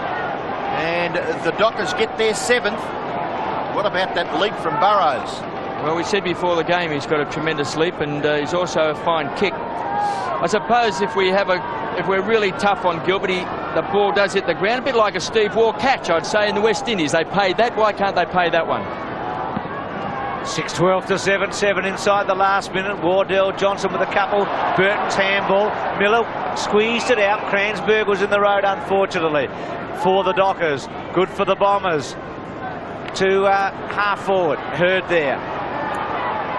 And the Dockers get their 7th. What about that leap from Burrows? Well, we said before the game he's got a tremendous leap, and he's also a fine kick. I suppose if we're really tough on Gilbert, the ball does hit the ground, a bit like a Steve Waugh catch, I'd say, in the West Indies. They paid that. Why can't they pay that one? 6-12 to 7-7 inside the last minute. Wardell Johnson with a couple. Burton's handball. Miller squeezed it out. Kransberg was in the road, unfortunately, for the Dockers. Good for the Bombers. To half forward. Hurd there.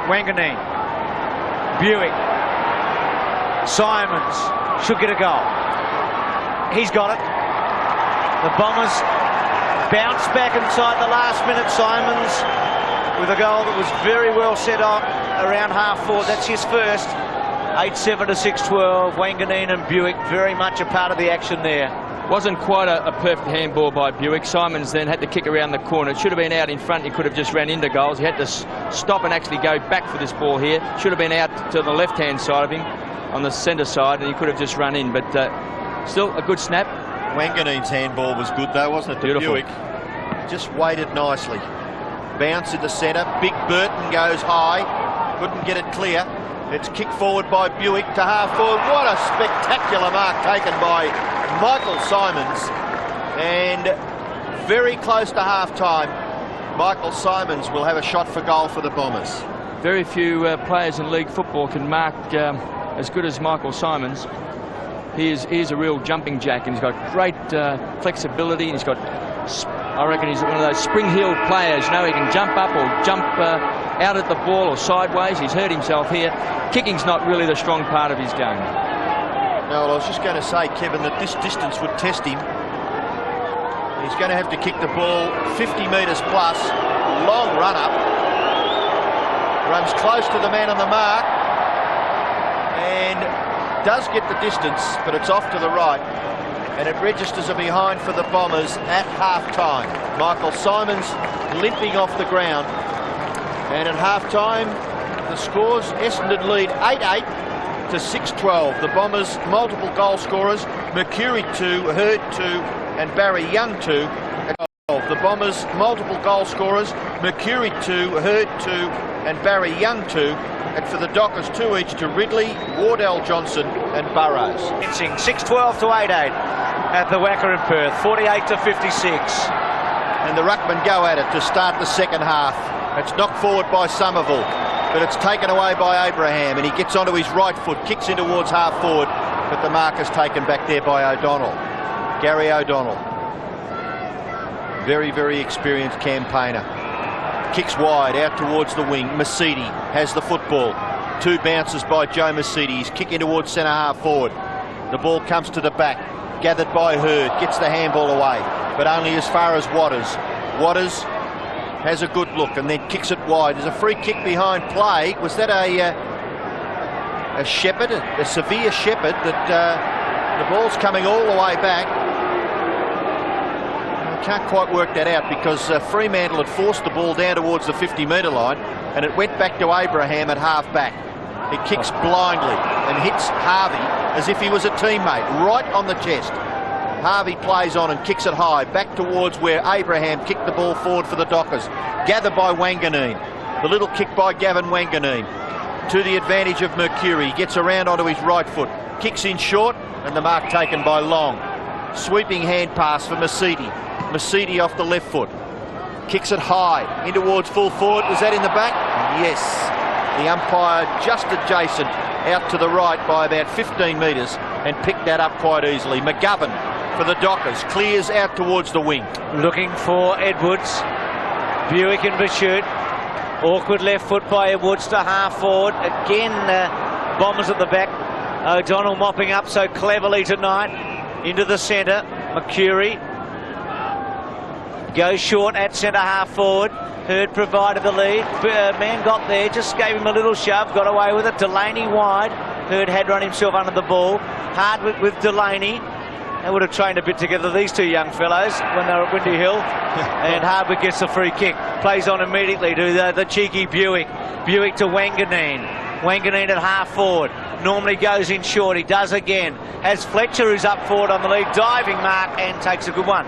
Wanganeen. Buick. Simons should get a goal. He's got it. The Bombers bounce back inside the last minute. Simons with a goal that was very well set up around half forward. That's his first. 8-7 to 6-12. Wanganeen and Buick very much a part of the action there. Wasn't quite a perfect handball by Buick. Simons then had to kick around the corner. It should have been out in front. He could have just ran into goals. He had to stop and actually go back for this ball here. Should have been out to the left-hand side of him, on the centre side, and he could have just run in. But still a good snap. Wanganeen's handball was good though, wasn't it? Beautiful. Buick just weighted nicely. Bounce in the centre. Big Burton goes high. Couldn't get it clear. It's kicked forward by Buick to half forward. What a spectacular mark taken by Michael Simons. And very close to half time, Michael Simons will have a shot for goal for the Bombers. Very few players in league football can mark as good as Michael Simons. He is a real jumping jack, and he's got great flexibility, and he's got, I reckon he's one of those spring-heeled players. You know, he can jump up or jump out at the ball or sideways. He's hurt himself here. Kicking's not really the strong part of his game. No, well, I was just going to say, Kevin, that this distance would test him. He's going to have to kick the ball 50 metres plus. Long run-up. Runs close to the man on the mark. And does get the distance, but it's off to the right. And it registers a behind for the Bombers at half-time. Michael Simons limping off the ground. And at half-time, the scores, Essendon lead 8-8 to 6-12. The Bombers, multiple goal scorers, Mercury 2, Hurd 2, and Barry Young 2. The Bombers, multiple goal scorers, Mercury 2, Hurd 2, and Barry Young 2. And for the Dockers, 2 each to Ridley, Wardell Johnson, and Burrows. 6-12 to 8-8 at the Wacker in Perth, 48 to 56. And the Ruckmen go at it to start the second half. It's knocked forward by Somerville, but it's taken away by Abraham, and he gets onto his right foot, kicks in towards half forward, but the mark is taken back there by O'Donnell. Gary O'Donnell. Very, very experienced campaigner. Kicks wide out towards the wing. Masidi has the football. 2 bounces by Joe Masidi. He's kicking towards centre half forward. The ball comes to the back. Gathered by Hurd. Gets the handball away, but only as far as Waters. Waters has a good look and then kicks it wide. There's a free kick behind play. Was that a a shepherd, a severe shepherd, that the ball's coming all the way back. I can't quite work that out because Fremantle had forced the ball down towards the 50-metre line, and it went back to Abraham at half-back. It kicks blindly and hits Harvey as if he was a teammate, right on the chest. Harvey plays on and kicks it high, back towards where Abraham kicked the ball forward for the Dockers. Gathered by Wanganeen. The little kick by Gavin Wanganeen to the advantage of Mercury. He gets around onto his right foot, kicks in short, and the mark taken by Long. Sweeping hand pass for Masidi. Masidi off the left foot. Kicks it high in towards full forward. Was that in the back? Yes. The umpire just adjacent out to the right by about 15 metres and picked that up quite easily. McGovern for the Dockers clears out towards the wing. Looking for Edwards. Buick and Bashut. Awkward left foot by Edwards to half forward. Again, Bombers at the back. O'Donnell mopping up so cleverly tonight. Into the centre. Mercury goes short at centre half forward. Hurd provided the lead. Man got there, just gave him a little shove, got away with it. Delaney wide. Hurd had run himself under the ball. Hardwick with Delaney. They would have trained a bit together, these two young fellows, when they were at Windy Hill. And Hardwick gets the free kick. Plays on immediately to the cheeky Buick. Buick to Wanganeen. Wanganeen at half forward. Normally goes in short. He does again. Has Fletcher, who's up forward on the lead. Diving mark and takes a good one.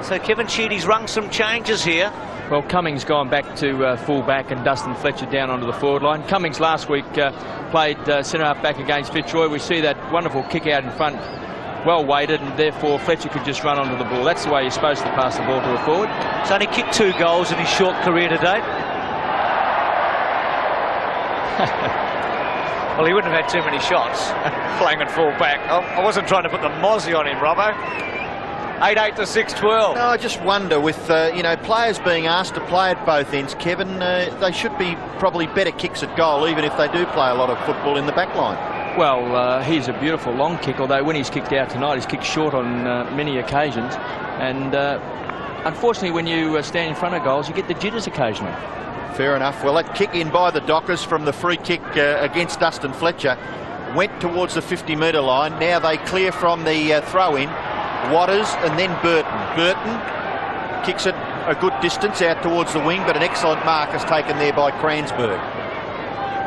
So Kevin Sheedy's rung some changes here. Well, Cummings gone back to full back and Dustin Fletcher down onto the forward line. Cummings last week played centre half back against Fitzroy. We see that wonderful kick out in front, well weighted, and therefore Fletcher could just run onto the ball. That's the way you're supposed to pass the ball to a forward. He's only kicked 2 goals in his short career to date. Well, he wouldn't have had too many shots playing at full back. I wasn't trying to put the mozzie on him, Robbo. 8-8 to 6-12. No, I just wonder with, players being asked to play at both ends, Kevin, they should be probably better kicks at goal, even if they do play a lot of football in the back line. Well, he's a beautiful long kick, although when he's kicked out tonight, he's kicked short on many occasions. And unfortunately, when you stand in front of goals, you get the jitters occasionally. Fair enough. Well, that kick in by the Dockers from the free kick against Dustin Fletcher went towards the 50-metre line. Now they clear from the throw-in. Waters and then Burton. Burton kicks it a good distance out towards the wing, but an excellent mark is taken there by Cransberg.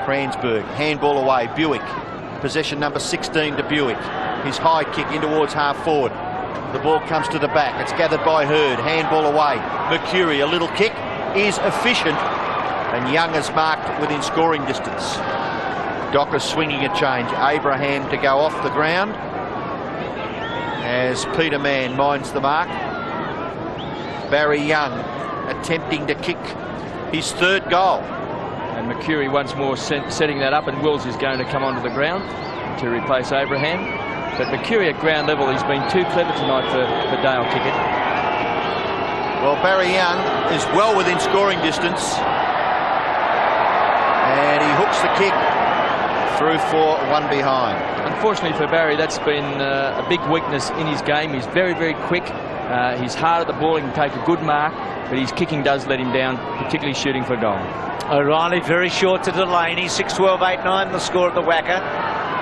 Cransberg, handball away. Buick, possession number 16 to Buick. His high kick in towards half forward. The ball comes to the back. It's gathered by Hurd. Handball away. Mercury, a little kick, is efficient, and Young is marked within scoring distance. Dockers swinging a change. Abraham to go off the ground as Peter Mann minds the mark. Barry Young attempting to kick his 3rd goal. And Mercury once more setting that up, and Wills is going to come onto the ground to replace Abraham. But Mercury at ground level, he's been too clever tonight for Dale Kickett. Well, Barry Young is well within scoring distance. And he hooks the kick through for one behind. Unfortunately for Barry, that's been a big weakness in his game. He's very, very quick. He's hard at the ball. He can take a good mark, but his kicking does let him down, particularly shooting for goal. O'Reilly very short to Delaney. 6-12, 8-9 the score at the Wacker.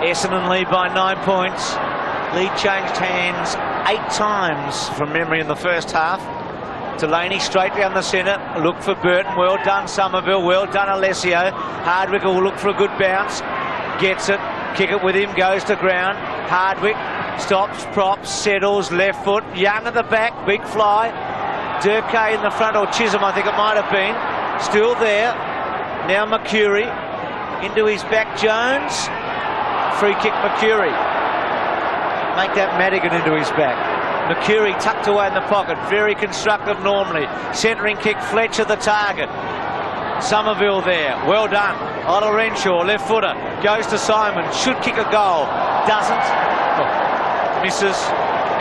Essendon lead by 9 points. Lead changed hands 8 times from memory in the first half. Delaney straight down the centre. Look for Burton. Well done, Somerville. Well done, Alessio. Hardwick will look for a good bounce. Gets it. Kick it with him. Goes to ground. Hardwick stops, props, settles, left foot. Young at the back. Big fly. Durkay in the front, or Chisholm, I think it might have been. Still there. Now Mercury. Into his back, Jones. Free kick, Mercury. Make that Madigan into his back. Mercury tucked away in the pocket. Very constructive normally. Centering kick, Fletcher the target. Somerville there. Well done. Otto Renshaw, left footer. Goes to Simon. Should kick a goal. Doesn't. Misses.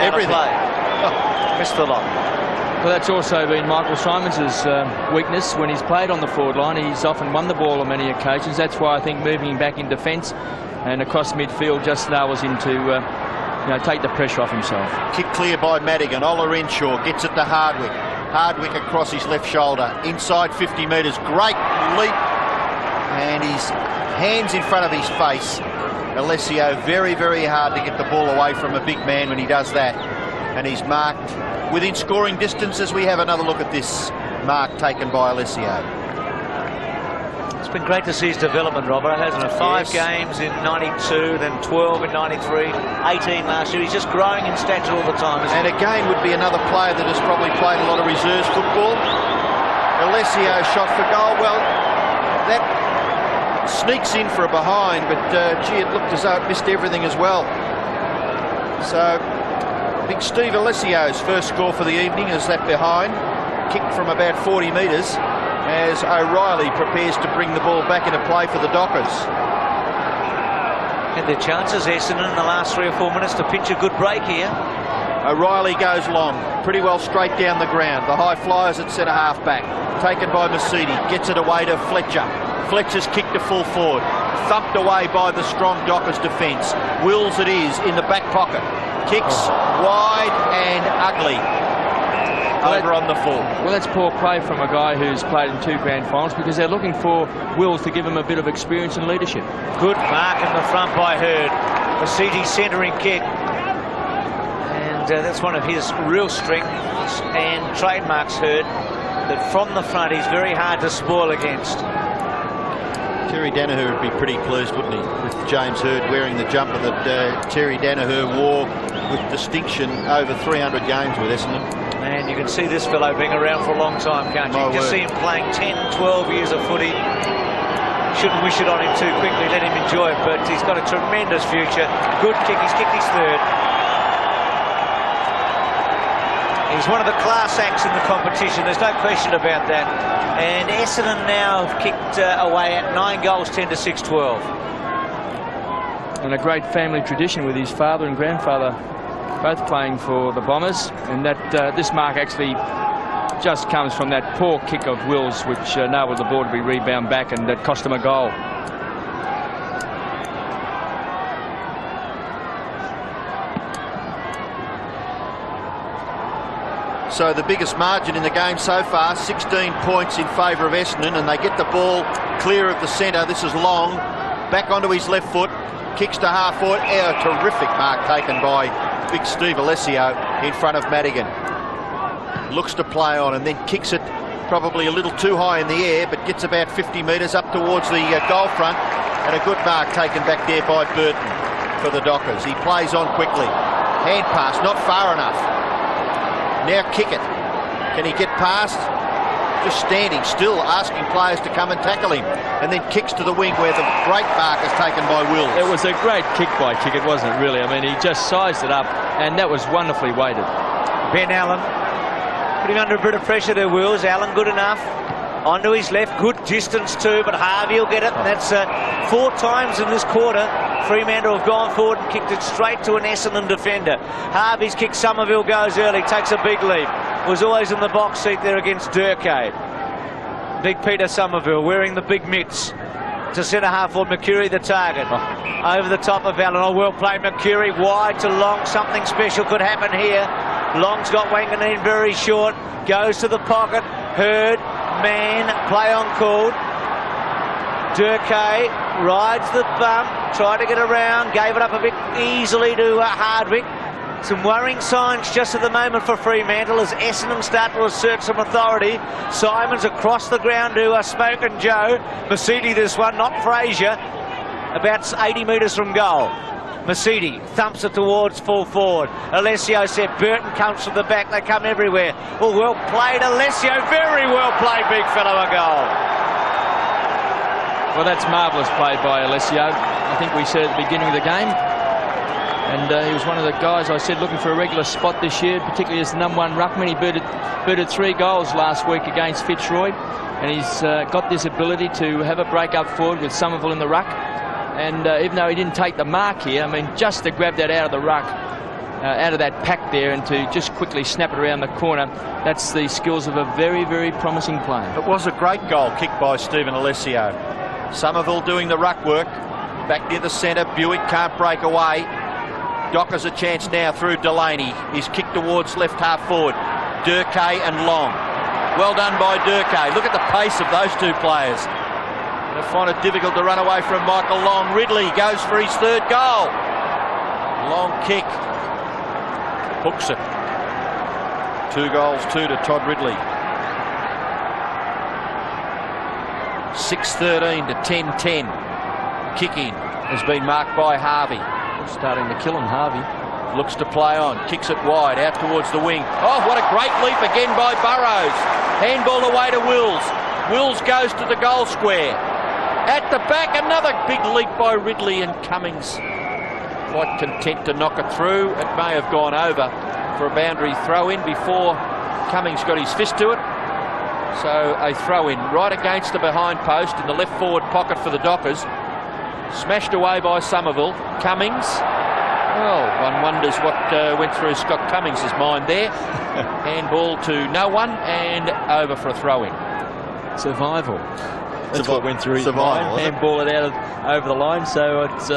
Everything. Missed the lot. Well, that's also been Michael Simons' weakness. When he's played on the forward line, he's often won the ball on many occasions. That's why I think moving him back in defence and across midfield just enables him to take the pressure off himself. Kick clear by Madigan. Ola Renshaw gets it to Hardwick. Hardwick across his left shoulder. Inside 50 metres. Great leap. And his hands in front of his face. Alessio very, very hard to get the ball away from a big man when he does that. And he's marked within scoring distance as we have another look at this mark taken by Alessio. It's been great to see his development, Robert, hasn't it? 5 games in 92, then 12 in 93, 18 last year. He's just growing in stature all the time. And again would be another player that has probably played a lot of reserves football. Alessio shot for goal. Well, that sneaks in for a behind, but gee, it looked as though it missed everything as well. So big Steve Alessio's first score for the evening is that behind, kicked from about 40 metres, as O'Reilly prepares to bring the ball back into play for the Dockers. Had their chances, Essendon, in the last 3 or 4 minutes to pitch a good break here. O'Reilly goes long, pretty well straight down the ground. The high flyers at centre half back, taken by Mercedes, gets it away to Fletcher. Fletcher's kicked to full forward, thumped away by the strong Dockers defence. Wills it is in the back pocket, kicks wide and ugly. Over on the full. Well, that's poor play from a guy who's played in 2 grand finals, because they're looking for Wills to give him a bit of experience and leadership. Good mark in the front by Hurd. Mercedes centering kick. And that's one of his real strengths and trademarks, Hurd, that from the front he's very hard to spoil against. Terry Danaher would be pretty pleased, wouldn't he, with James Hurd wearing the jumper that Terry Danaher wore with distinction over 300 games with Essendon. And you can see this fellow being around for a long time, can't you? You just see him playing 10, 12 years of footy. Shouldn't wish it on him too quickly, let him enjoy it, but he's got a tremendous future. Good kick, he's kicked his 3rd. He's one of the class acts in the competition, there's no question about that. And Essendon now have kicked away at 9 goals, 10 to 6, 12. And a great family tradition with his father and grandfather both playing for the Bombers, and that this mark actually just comes from that poor kick of Wills, which enabled the ball to be rebound back, and that cost him a goal. So the biggest margin in the game so far, 16 points in favour of Essendon, and they get the ball clear of the centre. This is Long, back onto his left foot, kicks to half forward. A terrific mark taken by big Steve Alessio in front of Madigan. Looks to play on and then kicks it probably a little too high in the air, but gets about 50 metres up towards the goal front, and a good mark taken back there by Burton for the Dockers. He plays on quickly. Hand pass, not far enough. Now kick it. Can he get past? Just standing still, asking players to come and tackle him, and then kicks to the wing where the great mark is taken by Wills. It was a great kick by Kickett, wasn't it, really? I mean, he just sized it up, and that was wonderfully weighted. Ben Allen putting under a bit of pressure there, Wills. Allen good enough. Onto his left, good distance too, but Harvey will get it. And that's 4 times in this quarter Fremantle have gone forward and kicked it straight to an Essendon defender. Harvey's kick, Somerville goes early, takes a big leap. Was always in the box seat there against Durkay. Big Peter Somerville wearing the big mitts to centre half forward. Mercury the target. Over the top of Allen. Oh, well played Mercury, wide to Long. Something special could happen here. Long's got Wanganeen very short. Goes to the pocket. Hurd, man, play on called. Durkay rides the bump, tried to get around, gave it up a bit easily to Hardwick. Some worrying signs just at the moment for Fremantle as Essendon start to assert some authority. Simon's across the ground to Smoke and Joe. Mercedes this one, not Frazier. About 80 metres from goal. Mercedes thumps it towards full forward. Alessio said Burton comes from the back. They come everywhere. Well played, Alessio. Very well played, big fellow, a goal. Well, that's marvellous play by Alessio. I think we said at the beginning of the game. And he was one of the guys I said looking for a regular spot this year, particularly as the #1 ruckman. He booted 3 goals last week against Fitzroy. And he's got this ability to have a break up forward with Somerville in the ruck. And even though he didn't take the mark here, I mean, just to grab that out of the ruck, out of that pack there, and to just quickly snap it around the corner, that's the skills of a very, very promising player. It was a great goal kicked by Stephen Alessio. Somerville doing the ruck work. Back near the centre, Buick can't break away. Dockers a chance now through Delaney. He's kicked towards left half forward. Durkay and Long. Well done by Durkay. Look at the pace of those 2 players. They find it difficult to run away from Michael Long. Ridley goes for his third goal. Long kick. Hooks it. 2 goals, 2 to Todd Ridley. 6-13 to 10-10. Kick in has been marked by Harvey. Starting to kill him, Harvey. Looks to play on, kicks it wide, out towards the wing. Oh, what a great leap again by Burrows. Handball away to Wills. Wills goes to the goal square. At the back, another big leap by Ridley, and Cummings quite content to knock it through. It may have gone over for a boundary throw-in before Cummings got his fist to it. So a throw-in right against the behind post in the left forward pocket for the Dockers. Smashed away by Somerville. Cummings. Well, one wonders what went through Scott Cummings' mind there. Handball to no one and over for a throw-in. Survival. That's what went through his Survival, mind. Handball it out over the line, so it's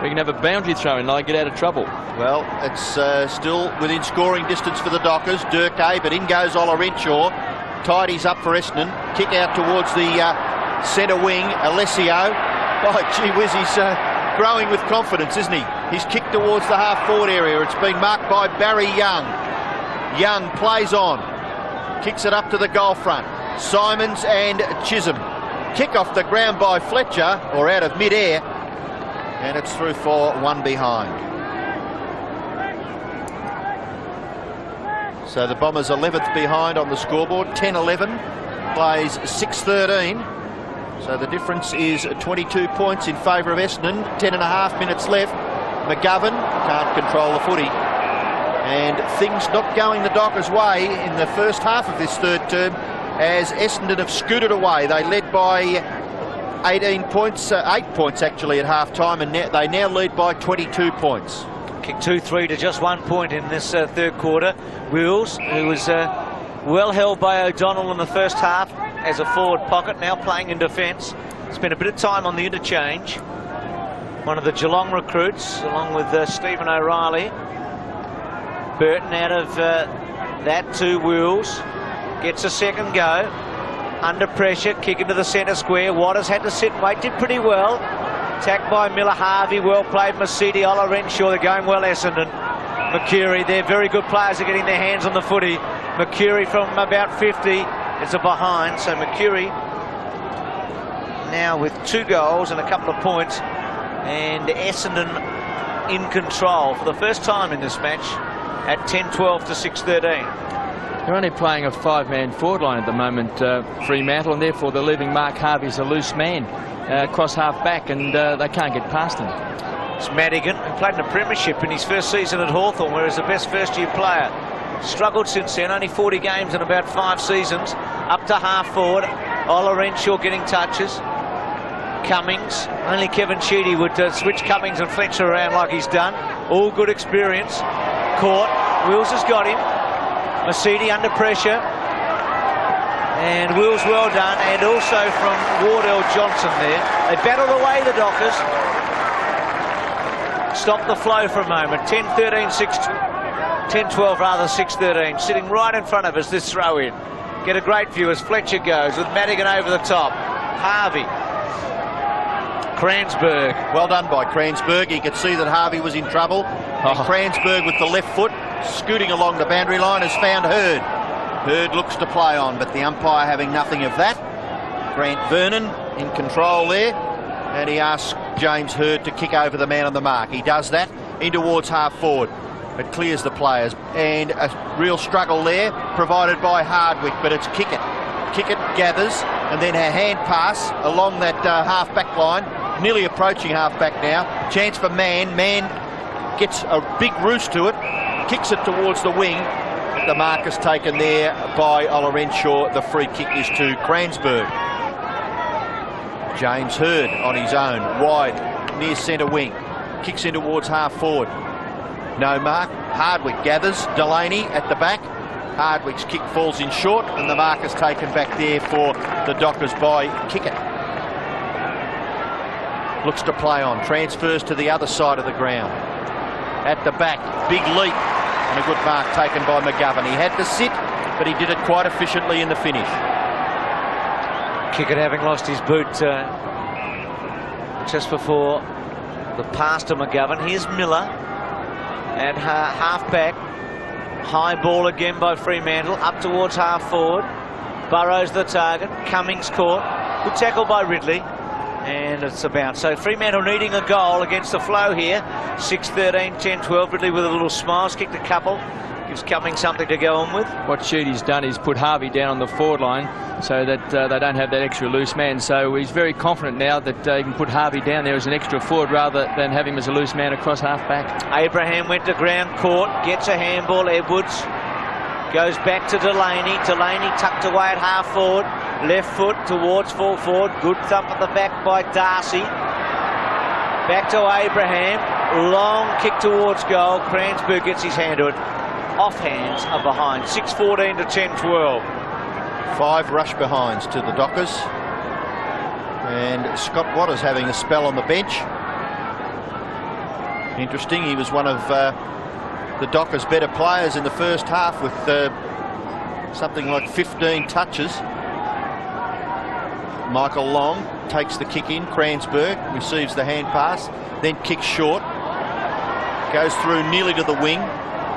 we can have a boundary throw-in, like get out of trouble. Well, it's still within scoring distance for the Dockers. Durkay, but in goes Ola Renshaw. Tidies up for Essendon. Kick out towards the centre wing. Alessio. Oh, gee whiz, he's growing with confidence, isn't he? He's kicked towards the half-forward area. It's been marked by Barry Young. Young plays on. Kicks it up to the goal front. Simons and Chisholm. Kick off the ground by Fletcher, or out of mid-air. And it's through for one behind. So the Bombers 11th behind on the scoreboard. 10-11. Plays 6-13. So the difference is 22 points in favour of Essendon. 10.5 minutes left. McGovern can't control the footy. And things not going the Dockers' way in the first half of this third term as Essendon have scooted away. They led by 18 points, 8 points actually at half-time, and they now lead by 22 points. Kicked 2-3 to just 1 point in this third quarter. Wills, who was well held by O'Donnell in the first half as a forward pocket, now playing in defence. Spent a bit of time on the interchange. One of the Geelong recruits, along with Stephen O'Reilly. Burton out of that to Wills. Gets a second go. Under pressure, kick into the centre square. Waters had to sit and wait, did pretty well. Attacked by Miller Harvey, well played Masidi, Ola Renshaw, they're going well Essendon. Mercury, they're very good players, are getting their hands on the footy. Mercury from about 50, it's a behind, so Mercury now with 2 goals and a couple of points, and Essendon in control for the first time in this match at 10-12 to 6-13. They're only playing a 5-man forward line at the moment, Fremantle, and therefore they're leaving Mark Harvey as a loose man across half back, and they can't get past him. It's Madigan, who played in the premiership in his first season at Hawthorn, where he's the best first-year player. Struggled since then, only 40 games in about 5 seasons. Up to half forward, Ola Renshaw getting touches. Cummings, only Kevin Sheedy would switch Cummings and Fletcher around like he's done. All good experience. Caught, Wills has got him. Masidi under pressure. And Wills well done, and also from Wardell Johnson there. They battled away the Dockers. Stop the flow for a moment. 10-13, 10-12 rather, 6-13. Sitting right in front of us, this throw in. Get a great view as Fletcher goes with Madigan over the top. Harvey. Kransberg. Well done by Kransberg. He could see that Harvey was in trouble. And Kransberg with the left foot, scooting along the boundary line, has found Hurd. Hurd looks to play on, but the umpire having nothing of that. Grant Vernon in control there, and he asks James Hurd to kick over the man on the mark. He does that in towards half forward. It clears the players, and a real struggle there provided by Hardwick, but it's Kickett. Kickett gathers, and then a hand pass along that half back line, nearly approaching half back now. Chance for Mann. Mann gets a big roost to it, kicks it towards the wing. The mark is taken there by Ola Renshaw. The free kick is to Kransberg. James Hurd on his own, wide, near centre wing. Kicks in towards half forward. No mark. Hardwick gathers. Delaney at the back. Hardwick's kick falls in short, and the mark is taken back there for the Dockers by Kickett. Looks to play on. Transfers to the other side of the ground. At the back, big leap. And a good mark taken by McGovern. He had to sit, but he did it quite efficiently in the finish. Kickett having lost his boot just before the pass to McGovern. Here's Miller at half-back. High ball again by Fremantle, up towards half-forward. Burrows the target. Cummings caught. Good tackle by Ridley. And it's a bounce. So Fremantle needing a goal against the flow here. 6-13, 10-12. Ridley with a little smile. Kicked a couple. Gives Cummings something to go on with. What Sheedy's done is put Harvey down on the forward line so that they don't have that extra loose man. So he's very confident now that he can put Harvey down there as an extra forward rather than have him as a loose man across half-back. Abraham went to ground, caught, gets a handball. Edwards goes back to Delaney. Delaney tucked away at half-forward. Left foot towards full forward. Good thump at the back by Darcy. Back to Abraham. Long kick towards goal. Cransburg gets his hand to it. Off hands are behind. 6-14 to 10-12. 5 rush behinds to the Dockers. And Scott Waters having a spell on the bench. Interesting, he was one of the Dockers' better players in the first half with something like 15 touches. Michael Long takes the kick in. Cransburg receives the hand pass, then kicks short. Goes through nearly to the wing.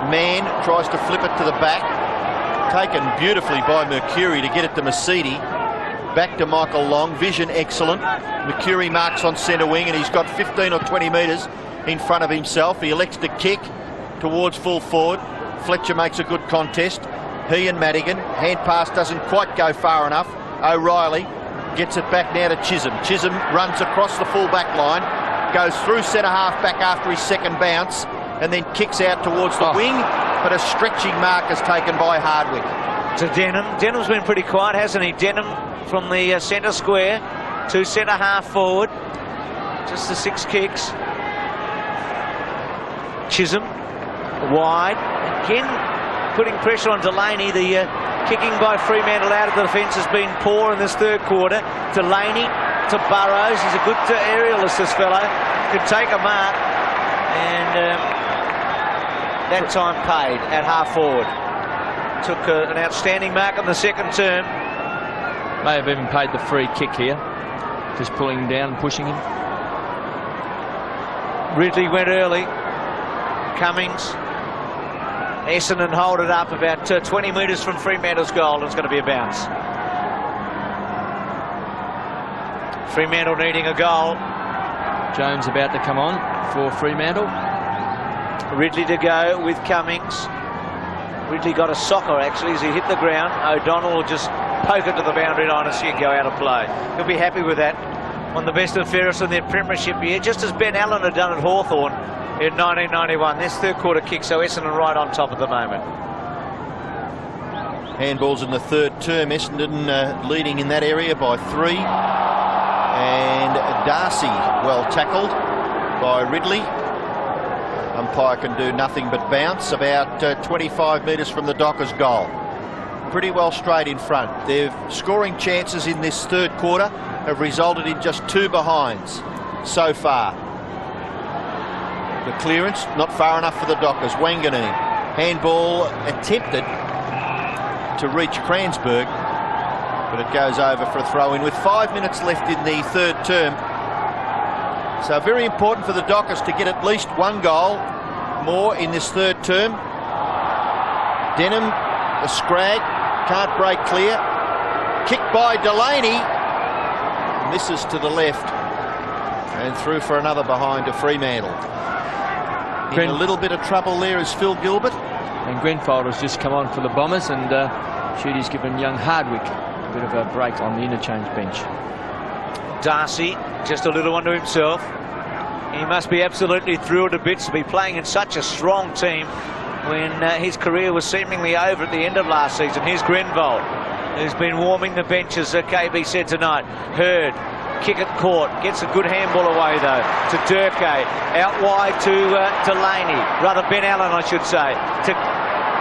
Mann tries to flip it to the back. Taken beautifully by Mercuri to get it to Masidi. Back to Michael Long. Vision excellent. Mercuri marks on centre wing and he's got 15 or 20 metres in front of himself. He elects to kick towards full forward. Fletcher makes a good contest. He and Madigan. Hand pass doesn't quite go far enough. O'Reilly gets it back now to Chisholm. Chisholm runs across the full back line. Goes through centre half back after his second bounce. And then kicks out towards the wing, but a stretching mark is taken by Hardwick. To Denham. Denham's been pretty quiet, hasn't he? Denham from the centre square to centre half forward. Just the 6 kicks. Chisholm wide. Again, putting pressure on Delaney. The kicking by Fremantle out of the defence has been poor in this third quarter. Delaney to Burrows. He's a good aerialist, this fellow. Could take a mark. And that time paid at half forward. Took an outstanding mark on the second term. May have even paid the free kick here. Just pulling him down and pushing him. Ridley went early. Cummings. Essendon hold it up about 20 metres from Fremantle's goal. And it's going to be a bounce. Fremantle needing a goal. Jones about to come on for Fremantle. Ridley to go with Cummings. Ridley got a socker actually as he hit the ground. O'Donnell will just poke it to the boundary line and see it go out of play. He'll be happy with that. One of the best and fairest in their premiership year, just as Ben Allen had done at Hawthorn in 1991. This third quarter kick, so Essendon right on top at the moment. Handballs in the third term. Essendon leading in that area by 3. And Darcy well tackled by Ridley. Umpire can do nothing but bounce about 25 metres from the Dockers' goal. Pretty well straight in front. Their scoring chances in this third quarter have resulted in just 2 behinds so far. The clearance not far enough for the Dockers. Wanganeen. Handball attempted to reach Cransburg, but it goes over for a throw-in with 5 minutes left in the third term. So very important for the Dockers to get at least 1 goal more in this third term. Denham, the scrag, can't break clear. Kick by Delaney. Misses to the left. And through for another behind to Fremantle. In a little bit of trouble there is Phil Gilbert. And Grenfold has just come on for the Bombers, and Sheedy's given young Hardwick a bit of a break on the interchange bench. Darcy, just a little one to himself. He must be absolutely thrilled to bits to be playing in such a strong team when his career was seemingly over at the end of last season. Here's Grenfold, who's been warming the benches, KB said tonight. Hurd, kick it caught, gets a good handball away though to Durkay, out wide to Delaney, rather Ben Allen I should say, to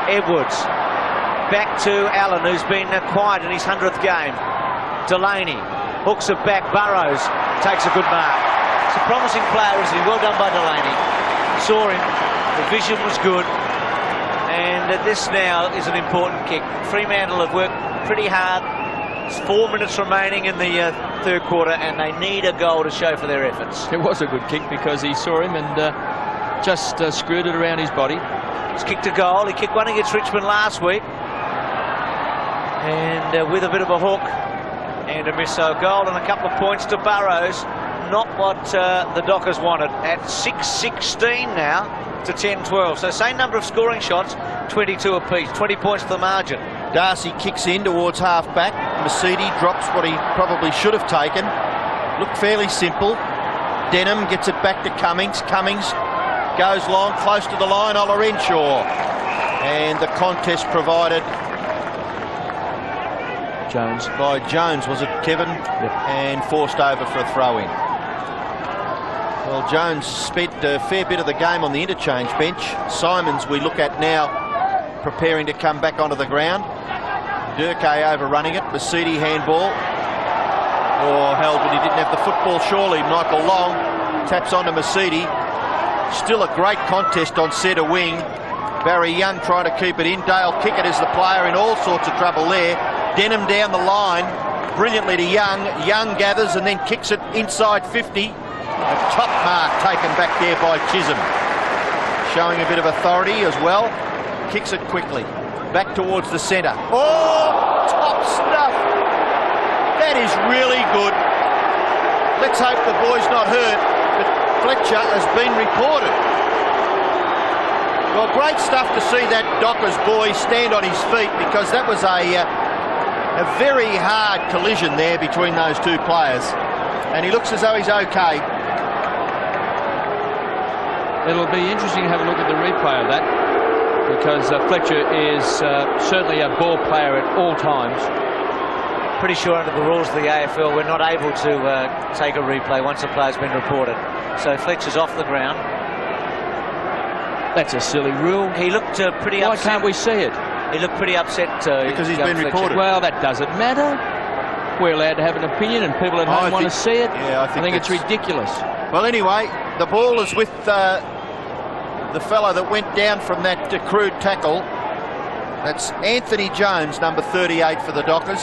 Edwards, back to Allen who's been quiet in his 100th game. Delaney hooks it back, Burrows takes a good mark. It's a promising player, isn't he? Well done by Delaney. Saw him, the vision was good, and this now is an important kick. Fremantle have worked pretty hard It's 4 minutes remaining in the third quarter, and they need a goal to show for their efforts. It was a good kick because he saw him and just screwed it around his body. He's kicked a goal. He kicked one against Richmond last week, and with a bit of a hook and a miss. So a goal and a couple of points to Burrows. Not what the Dockers wanted. At 6-16 now to 10-12. So same number of scoring shots, 22 apiece. 20 points to the margin. Darcy kicks in towards half-back. Mercedes drops what he probably should have taken. Looked fairly simple. Denham gets it back to Cummings. Cummings goes long, close to the line. Olorenshaw. And the contest provided by Jones, was it, Kevin? Yep. And forced over for a throw-in. Well, Jones spent a fair bit of the game on the interchange bench. Simons we look at now, preparing to come back onto the ground. Durkee overrunning it. Mercedes handball. Oh, hell, but he didn't have the football, surely. Michael Long taps onto Mercedes. Still a great contest on centre wing. Barry Young trying to keep it in. Dale Kickett is the player in all sorts of trouble there. Denham down the line, brilliantly to Young. Young gathers and then kicks it inside 50. A top mark taken back there by Chisholm. Showing a bit of authority as well. Kicks it quickly. Back towards the centre. Oh, top stuff. That is really good. Let's hope the boy's not hurt, but Fletcher has been reported. Well, great stuff to see that Dockers boy stand on his feet, because that was a very hard collision there between those two players. And he looks as though he's okay. It'll be interesting to have a look at the replay of that, because Fletcher is certainly a ball player at all times. Pretty sure under the rules of the AFL we're not able to take a replay once a player's been reported. So Fletcher's off the ground. That's a silly rule. He looked pretty upset. Why can't we see it? He looked pretty upset. Because he's been reported. Well, that doesn't matter. We're allowed to have an opinion, and people at home want to see it. Yeah, I think it's ridiculous. Well, anyway, the ball is with the fellow that went down from that crude tackle. That's Anthony Jones, number 38 for the Dockers.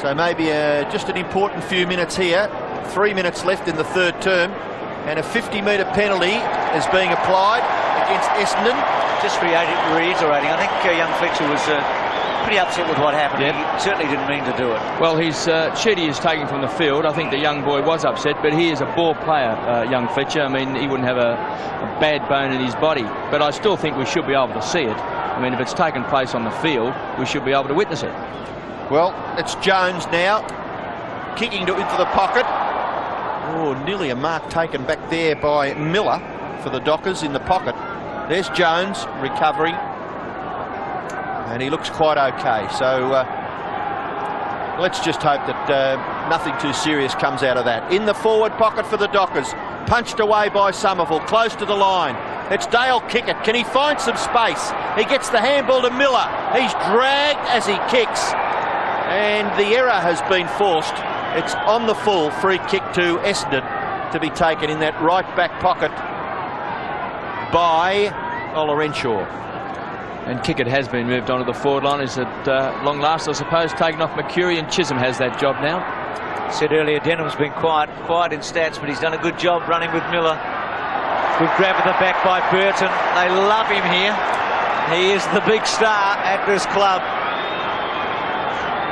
So maybe just an important few minutes here. 3 minutes left in the third term, and a 50-metre penalty is being applied against Essendon. Just reiterating, I think young Fletcher was pretty upset with what happened. Yep. He certainly didn't mean to do it. Well, his Sheedy is taken from the field. I think the young boy was upset, but he is a ball player, young Fletcher. I mean, he wouldn't have a bad bone in his body. But I still think we should be able to see it. I mean, if it's taken place on the field, we should be able to witness it. Well, it's Jones now, kicking into the pocket. Oh, nearly a mark taken back there by Miller for the Dockers in the pocket. There's Jones recovering, and he looks quite okay. So let's just hope that nothing too serious comes out of that. In the forward pocket for the Dockers, punched away by Somerville, close to the line. It's Dale Kickett. Can he find some space? He gets the handball to Miller. He's dragged as he kicks, and the error has been forced. It's on the full. Free kick to Essendon to be taken in that right back pocket by Olorenshaw. And Kickett has been moved onto the forward line. Is at long last, I suppose, taken off Mercury, and Chisholm has that job now. Said earlier, Denham's been quiet in stats, but he's done a good job running with Miller. Good grab at the back by Burton. They love him here. He is the big star at this club.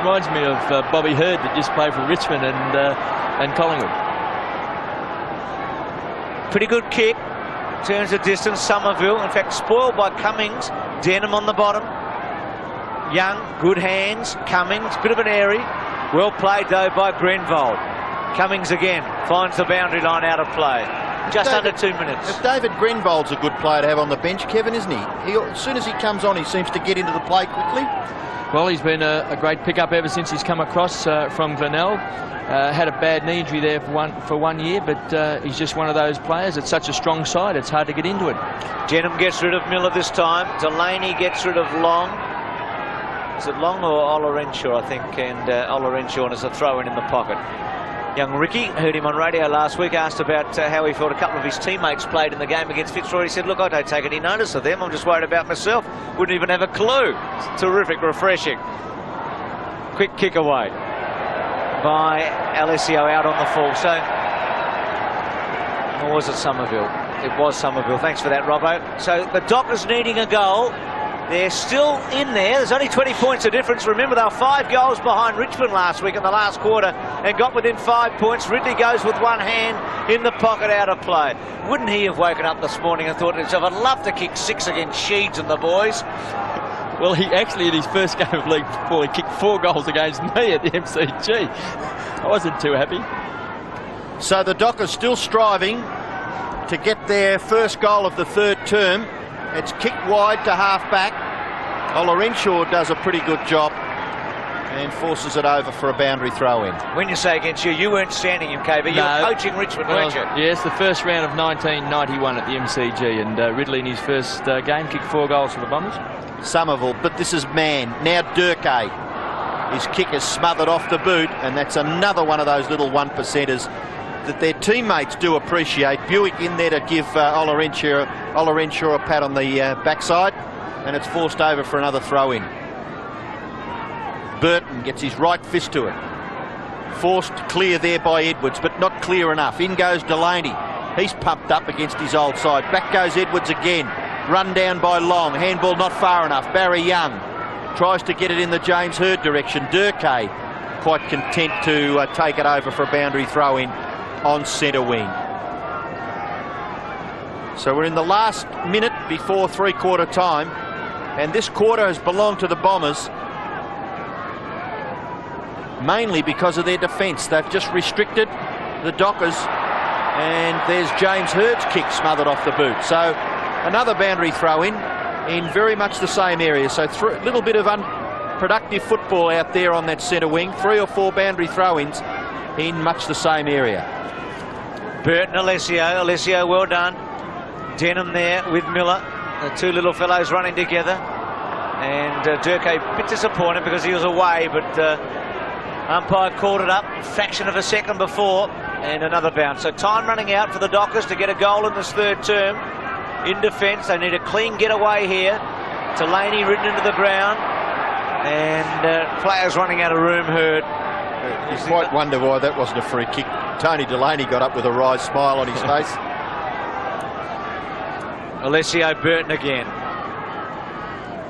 Reminds me of Bobby Hurd that just played for Richmond and Collingwood. Pretty good kick. Turns the distance. Somerville, in fact, spoiled by Cummings. Denham on the bottom. Young, good hands. Cummings, bit of an airy. Well played, though, by Grenvold. Cummings again finds the boundary line out of play. Just under 2 minutes. If David Grenvold's a good player to have on the bench, Kevin, isn't he? As soon as he comes on, he seems to get into the play quickly. Well, he's been a great pickup ever since he's come across from Glenelg. Had a bad knee injury there for one year, but he's just one of those players. It's such a strong side, it's hard to get into it. Denham gets rid of Miller this time. Delaney gets rid of Long. Is it Long or Olorenshaw, I think? And Olorenshaw is a throw-in the pocket. Young Ricky, heard him on radio last week, asked about how he felt a couple of his teammates played in the game against Fitzroy. He said, look, I don't take any notice of them. I'm just worried about myself. Wouldn't even have a clue. It's terrific, refreshing. Quick kick away by Alessio out on the full. So, or was it Somerville? It was Somerville. Thanks for that, Robbo. So the Dockers needing a goal. They're still in there. There's only 20 points of difference. Remember, they were 5 goals behind Richmond last week in the last quarter and got within 5 points. Ridley goes with one hand in the pocket out of play. Wouldn't he have woken up this morning and thought to himself, I'd love to kick 6 against Sheeds and the boys? Well, he actually, in his first game of league football, he kicked 4 goals against me at the MCG. I wasn't too happy. So the Dockers still striving to get their first goal of the third term. It's kicked wide to half-back. Olorenshaw does a pretty good job and forces it over for a boundary throw-in. When you say against you, you weren't standing him, KB. You were coaching Richmond, weren't you? Yes, the first round of 1991 at the MCG, and Ridley in his first game kicked 4 goals for the Bombers. Somerville, but this is Mann. Now Durkay. His kick is smothered off the boot, and that's another one of those little 1%ers that their teammates do appreciate. Buick in there to give Olorenshaw a pat on the backside, and it's forced over for another throw-in. Burton gets his right fist to it. Forced clear there by Edwards, but not clear enough. In goes Delaney. He's pumped up against his old side. Back goes Edwards again. Run down by Long. Handball not far enough. Barry Young tries to get it in the James Hird direction. Durkay quite content to take it over for a boundary throw-in on centre wing. So we're in the last minute before three-quarter time, and this quarter has belonged to the Bombers mainly because of their defence. They've just restricted the Dockers, and there's James Hird's kick smothered off the boot. So another boundary throw-in very much the same area. So a little bit of unproductive football out there on that centre wing. 3 or 4 boundary throw-ins in much the same area. Burton, Alessio, well done. Denham there with Miller. The 2 little fellows running together. And Durkay a bit disappointed because he was away, but umpire called it up a fraction of a second before, and another bounce. So time running out for the Dockers to get a goal in this third term. In defence, they need a clean getaway here. Delaney ridden into the ground, and players running out of room. Hird. You quite wonder why that wasn't a free kick. Tony Delaney got up with a wry smile on his face. Alessio Burton again.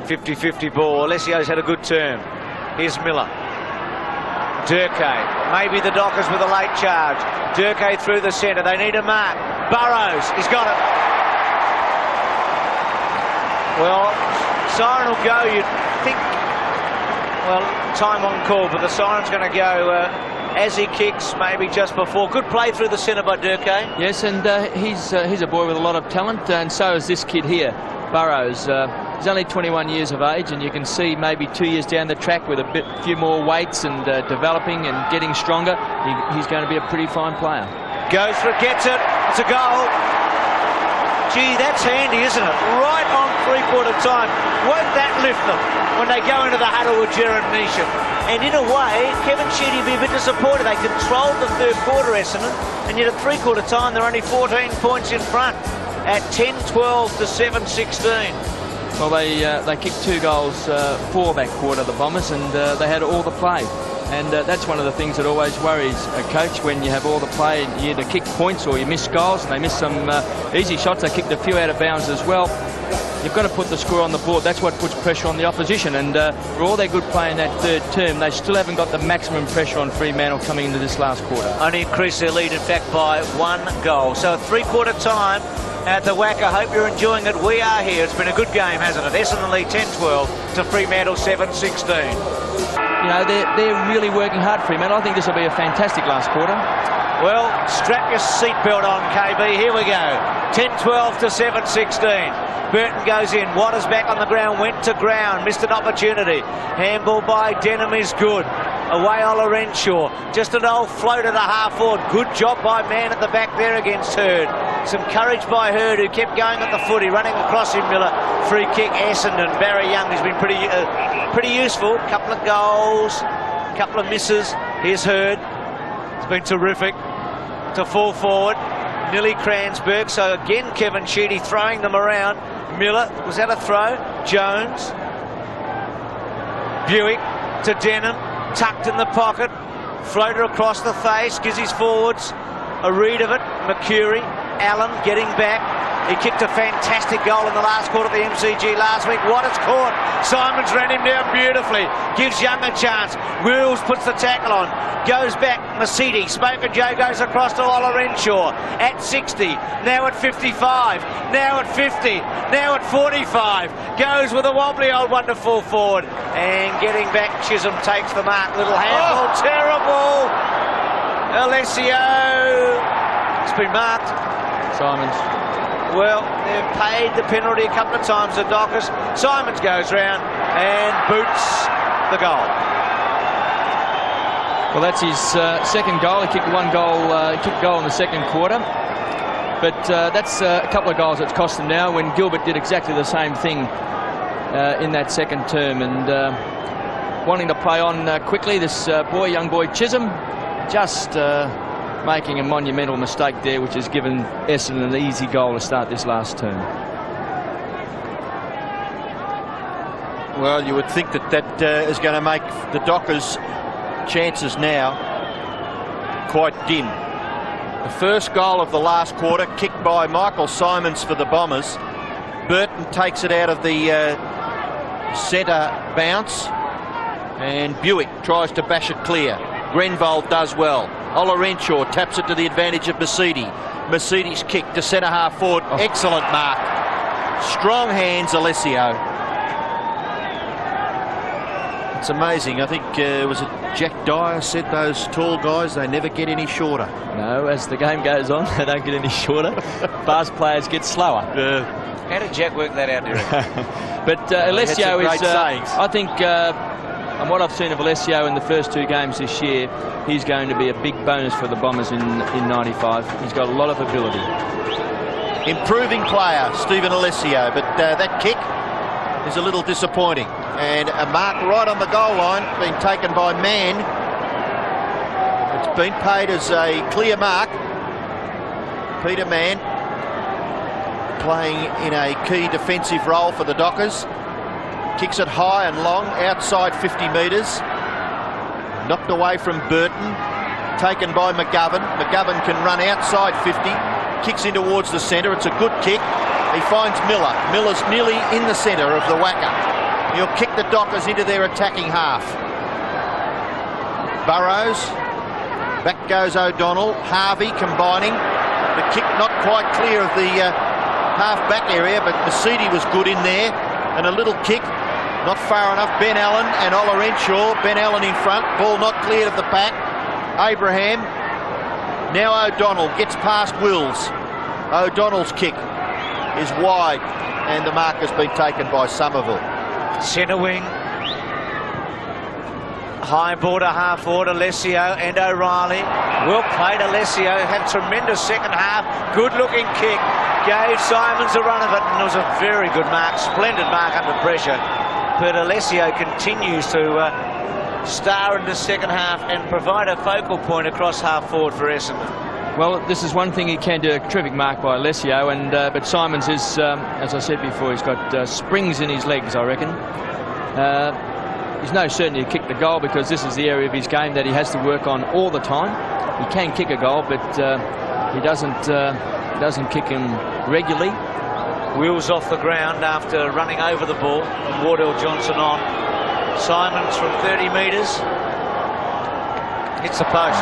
50-50 ball. Alessio's had a good term. Here's Miller. Durkay. Maybe the Dockers with a late charge. Durkay through the centre. They need a mark. Burrows. He's got it. Well, siren will go, you'd think. Well, time on call, but the siren's going to go as he kicks, maybe just before. Good play through the centre by Durkay. Yes, and he's a boy with a lot of talent, and so is this kid here, Burrows. He's only 21 years of age, and you can see maybe 2 years down the track with a few more weights and developing and getting stronger, he's going to be a pretty fine player. Goes for it, gets it. It's a goal. Gee, that's handy, isn't it? Right on three-quarter time. Won't that lift them when they go into the huddle with Gerard Neesham? And in a way, Kevin Sheedy will be a bit disappointed. They controlled the third quarter, Essendon, and yet at three-quarter time, they're only 14 points in front at 10-12 to 7-16. Well, they kicked 2 goals for that quarter, the Bombers, and they had all the play. And that's one of the things that always worries a coach when you have all the play and you either kick points or you miss goals. And they missed some easy shots. They kicked a few out of bounds as well. You've got to put the score on the board. That's what puts pressure on the opposition. And for all their good play in that third term, they still haven't got the maximum pressure on Fremantle coming into this last quarter. Only increased their lead, in fact, by 1 goal. So at three-quarter time at the WACA. Hope you're enjoying it. We are here. It's been a good game, hasn't it? Essendon lead 10-12 to Fremantle 7-16. You know, they're really working hard, Fremantle. I think this will be a fantastic last quarter. Well, strap your seatbelt on, KB. Here we go. 10-12 to 7-16. Burton goes in. Waters back on the ground. Went to ground. Missed an opportunity. Handball by Denham is good. Away Olorenshaw. Just an old float at the half-forward. Good job by Mann at the back there against Hird. Some courage by Hird, who kept going at the footy. Running across him, Miller. Free kick, Essendon. Barry Young has been pretty useful. Couple of goals. Couple of misses. Here's Hird. It's been terrific to fall forward. Nearly Kransberg. So again, Kevin Sheedy throwing them around. Miller, was that a throw? Jones. Buick to Denham. tucked in the pocket, floater across the face, gives his forwards a read of it. Mercury, Allen getting back. He kicked a fantastic goal in the last quarter of the MCG last week. What it's caught. Simons ran him down beautifully. Gives Young a chance. Wills puts the tackle on. Goes back. Masidi. Smoke and Joe goes across to Ola Renshaw. At 60. Now at 55. Now at 50. Now at 45. Goes with a wobbly old one to full forward. And getting back, Chisholm takes the mark. Little handball. Oh. Terrible. Alessio. It's been marked. Simons. Well, they've paid the penalty a couple of times, the Dockers. Simons goes round and boots the goal. Well, that's his second goal. He kicked one goal. Kicked a goal in the second quarter. But that's a couple of goals that's cost him now, when Gilbert did exactly the same thing in that second term. And wanting to play on quickly, this young boy Chisholm, just making a monumental mistake there, which has given Essendon an easy goal to start this last term. Well, you would think that is going to make the Dockers' chances now quite dim. The first goal of the last quarter, kicked by Michael Simons for the Bombers. Burton takes it out of the centre bounce, and Buick tries to bash it clear. Grenvold does well. Ola Renshaw taps it to the advantage of Masidi. Masidi's kick to centre half forward. Oh. Excellent mark. Strong hands, Alessio. It's amazing. I think was it Jack Dyer said those tall guys, they never get any shorter. No, as the game goes on, they don't get any shorter. Fast players get slower. How did Jack work that out, Derek? But Alessio is, I think, and what I've seen of Alessio in the first two games this year, he's going to be a big bonus for the Bombers in 95. He's got a lot of ability. Improving player, Stephen Alessio, but that kick is a little disappointing. And a mark right on the goal line, being taken by Mann. It's been paid as a clear mark. Peter Mann playing in a key defensive role for the Dockers. Kicks it high and long, outside 50 metres. Knocked away from Burton. Taken by McGovern. McGovern can run outside 50. Kicks in towards the centre. It's a good kick. He finds Miller. Miller's nearly in the centre of the whacker. He'll kick the Dockers into their attacking half. Burrows. Back goes O'Donnell. Harvey combining. The kick not quite clear of the half-back area, but Masidi was good in there. And a little kick. Not far enough. Ben Allen and Ola Renshaw. Ben Allen in front. Ball not cleared of the pack. Abraham. Now O'Donnell gets past Wills. O'Donnell's kick is wide, and the mark has been taken by Somerville. Centre wing. High border, half forward, Alessio and O'Reilly. Well played, Alessio. Had tremendous second half. Good looking kick. Gave Simons a run of it, and it was a very good mark. Splendid mark under pressure. But Alessio continues to star in the second half and provide a focal point across half forward for Essendon. Well, this is one thing he can do, a terrific mark by Alessio, and but Simons is, as I said before, he's got springs in his legs, I reckon. He's no certainty to kick the goal, because this is the area of his game that he has to work on all the time. He can kick a goal, but he doesn't kick him regularly. Wheels off the ground after running over the ball. Wardell Johnson on. Simons from 30 metres. Hits the post.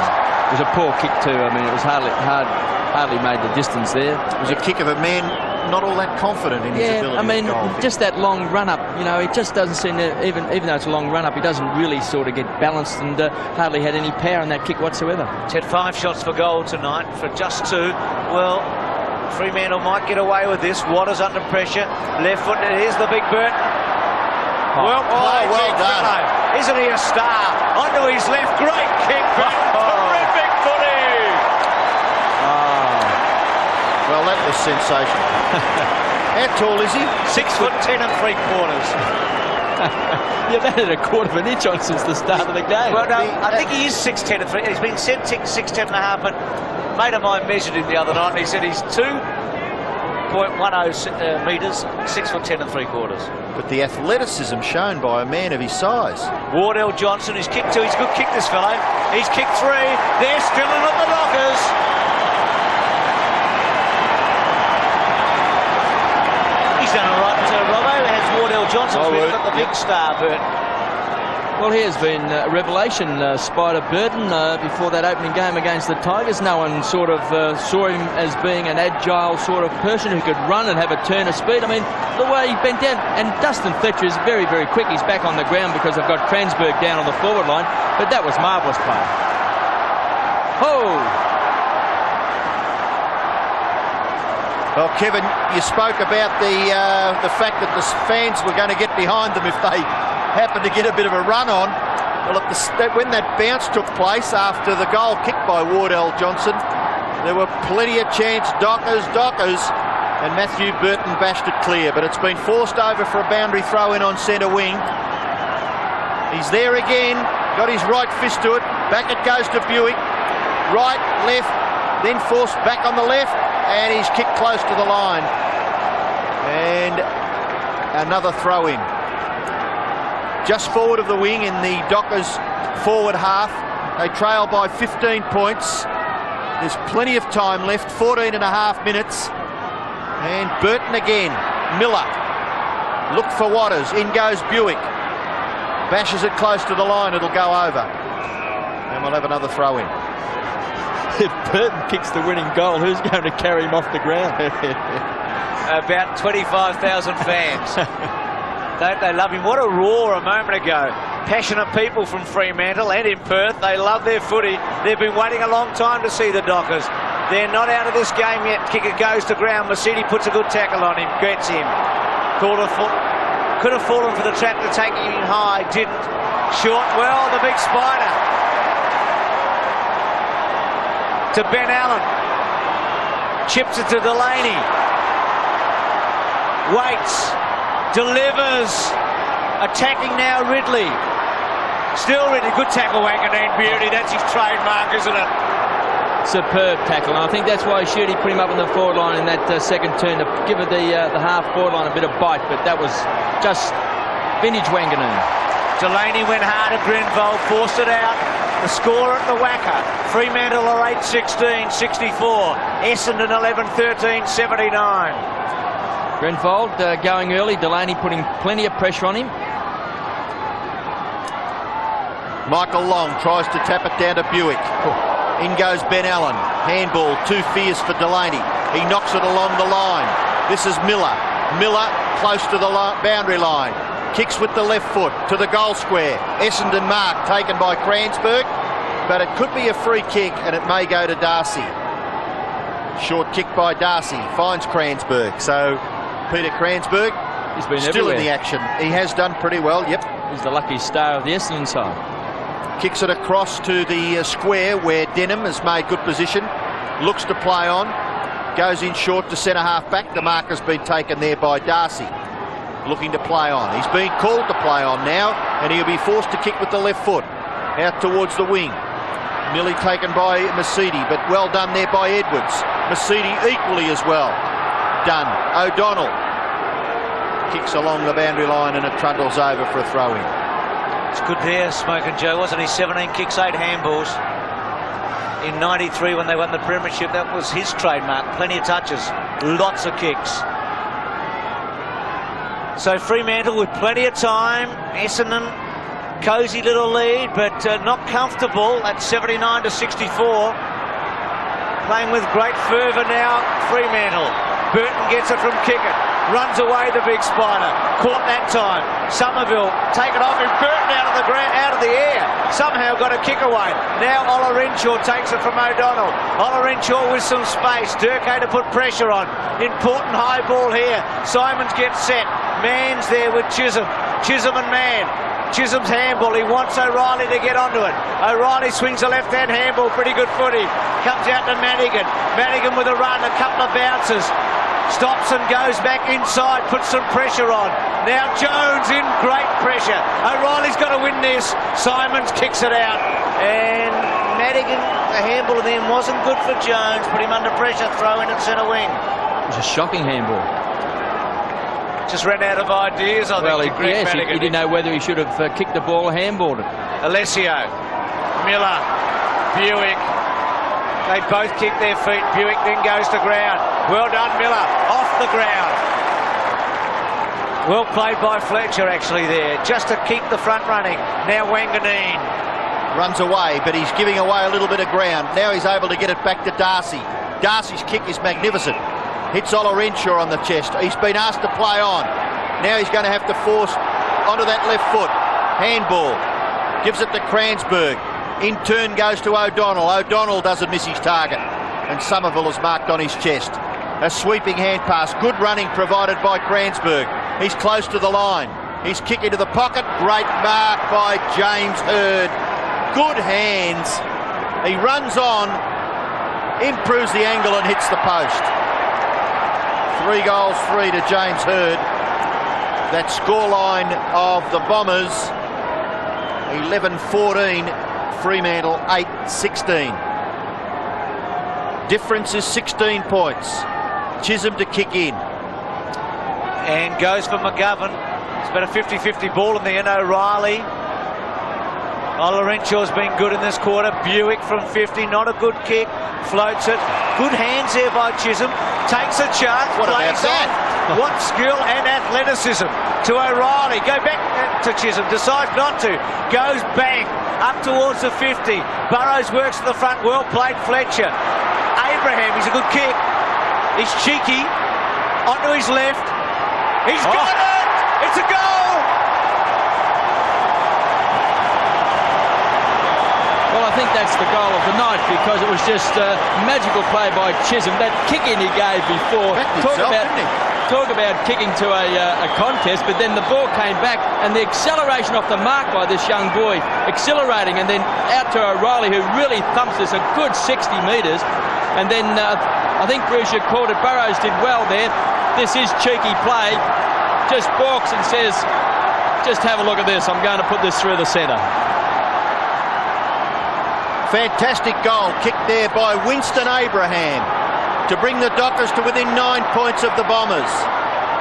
It was a poor kick too. I mean, it was hardly made the distance there. It was a kick of a man not all that confident in his ability. I mean, to goal. Just that long run up. You know, it just doesn't seem to, even though it's a long run up, he doesn't really sort of get balanced, and hardly had any power in that kick whatsoever. He's had 5 shots for goal tonight for just 2. Well, Fremantle might get away with this. Waters under pressure. Left foot. Here's the big Burton. Well played. Well done. Fellow. Isn't he a star? Onto his left. Great kick. Terrific footy. Well, that was sensational. How tall is he? 6'10" and 3/4. You've added a quarter of an inch on since the start of the game. Well, no, I think he is 6'10" and 3. He's been said 6'10" and a half, but a mate of mine measured him the other night, and he said he's 2 3.10 metres, 6'10" 3/4. But the athleticism shown by a man of his size. Wardell Johnson is kicked 2. He's a good kick, this fellow. He's kicked 3. They're still in at the Dockers. He's done all right, Robbo. Has Wardell Johnson's been got the big star, Bert. Well, he has been a revelation, Spider Burton, before that opening game against the Tigers. No one sort of saw him as being an agile sort of person who could run and have a turn of speed. I mean, the way he bent down, and Dustin Fletcher is very, very quick. He's back on the ground because they've got Kransberg down on the forward line, but that was marvellous play. Oh! Well, Kevin, you spoke about the fact that the fans were going to get behind them if they happened to get a bit of a run on. Well, when that bounce took place after the goal kicked by Wardell Johnson, there were plenty of chance, Dockers, and Matthew Burton bashed it clear, but it's been forced over for a boundary throw in on centre wing. He's there again, got his right fist to it, back it goes to Buick, right, left, then forced back on the left, and he's kicked close to the line. And another throw in. Just forward of the wing in the Dockers forward half. They trail by 15 points. There's plenty of time left, 14 and a half minutes. And Burton again. Miller. Look for Waters. In goes Buick. Bashes it close to the line. It'll go over. And we'll have another throw in. If Burton kicks the winning goal, who's going to carry him off the ground? About 25,000 fans. Don't they love him? What a roar a moment ago. Passionate people from Fremantle and in Perth. They love their footy. They've been waiting a long time to see the Dockers. They're not out of this game yet. Kicker goes to ground. Mercedes puts a good tackle on him. Gets him. Could have fallen for the trap to take him high. Didn't. Short. Well, the big spider. To Ben Allen. Chips it to Delaney. Waits. Delivers. Attacking now Ridley. Still Ridley. Good tackle, Wanganeen Beauty. That's his trademark, isn't it? Superb tackle. And I think that's why Shooty put him up on the forward line in that second turn to give it the half forward line a bit of bite. But that was just vintage Wanganeen. Delaney went hard at Grenville. Forced it out. The score at the Wacker. Fremantle are 8-16, 64. Essendon 11-13, 79. Grenfold going early, Delaney putting plenty of pressure on him. Michael Long tries to tap it down to Buick. In goes Ben Allen. Handball, too fierce for Delaney. He knocks it along the line. This is Miller. Miller close to the boundary line. Kicks with the left foot to the goal square. Essendon mark taken by Kransberg, but it could be a free kick and it may go to Darcy. Short kick by Darcy, finds Kransberg. So Peter Kransberg He's been still everywhere. in the action. He has done pretty well, yep. He's the lucky star of the Essendon side. Kicks it across to the square where Denham has made good position. Looks to play on. Goes in short to centre half back. The mark has been taken there by Darcy. Looking to play on. He's being called to play on now, and he'll be forced to kick with the left foot out towards the wing. Nearly taken by Mercedes, but well done there by Edwards. Mercedes equally as well done. O'Donnell kicks along the boundary line and it trundles over for a throw-in. It's good there, Smoking Joe, wasn't he? 17 kicks, 8 handballs. In 93 when they won the premiership, that was his trademark. Plenty of touches, lots of kicks. So Fremantle with plenty of time. Essendon, cosy little lead, but not comfortable at 79-64. Playing with great fervour now, Fremantle. Burton gets it from Kickett. Runs away the big spider. Caught that time. Somerville taken off him. Burton out of the ground, out of the air. Somehow got a kick away. Now Ola Renshaw takes it from O'Donnell. Ola Renshaw with some space. Durkay to put pressure on. Important high ball here. Simons gets set. Mann's there with Chisholm. Chisholm and Mann. Chisholm's handball. He wants O'Reilly to get onto it. O'Reilly swings a left-hand handball. Pretty good footy. Comes out to Madigan. Madigan with a run. A couple of bounces. Stops and goes back inside. Puts some pressure on. Now Jones in great pressure. O'Reilly's got to win this. Simons kicks it out. And Madigan, the handball of them wasn't good for Jones. Put him under pressure. Throw in at centre wing. was a shocking handball. Just ran out of ideas, I think. He didn't know whether he should have kicked the ball or handballed it. Alessio, Miller, Buick. They both kick their feet. Buick then goes to ground. Well done, Miller. Off the ground. Well played by Fletcher, actually, there. Just to keep the front running. Now Wanganeen runs away, but he's giving away a little bit of ground. Now he's able to get it back to Darcy. Darcy's kick is magnificent. Hits Ola Renshaw on the chest. He's been asked to play on. Now he's going to have to force onto that left foot. Handball. Gives it to Cransberg. In turn goes to O'Donnell. O'Donnell doesn't miss his target. And Somerville is marked on his chest. A sweeping hand pass. Good running provided by Cransberg. He's close to the line. He's kicking to the pocket. Great mark by James Hurd. Good hands. He runs on. Improves the angle and hits the post. 3 goals, 3 to James Hurd. That scoreline of the Bombers, 11-14. Fremantle 8-16. Difference is 16 points. Chisholm to kick in. And goes for McGovern. It's been a 50-50 ball in the end. O'Reilly. Ola Renshaw's been good in this quarter. Buick from 50, not a good kick. Floats it. Good hands there by Chisholm. Takes a chance. What plays about that? What skill and athleticism to O'Reilly. Go back to Chisholm. Decides not to. Goes bang. Up towards the 50. Burrows works to the front. Well played, Fletcher. Abraham, he's a good kick. He's cheeky. Onto his left. He's got it! It's a goal! Well, I think that's the goal of the night because it was just magical play by Chisholm. That kick in he gave before. Talk about kicking to a contest, but then the ball came back and the acceleration off the mark by this young boy, accelerating and then out to O'Reilly, who really thumps this a good 60 metres. And then I think Bruce called it. Burrows did well there. This is cheeky play. Just balks and says, just have a look at this. I'm going to put this through the centre. Fantastic goal kicked there by Winston Abraham to bring the Dockers to within 9 points of the Bombers.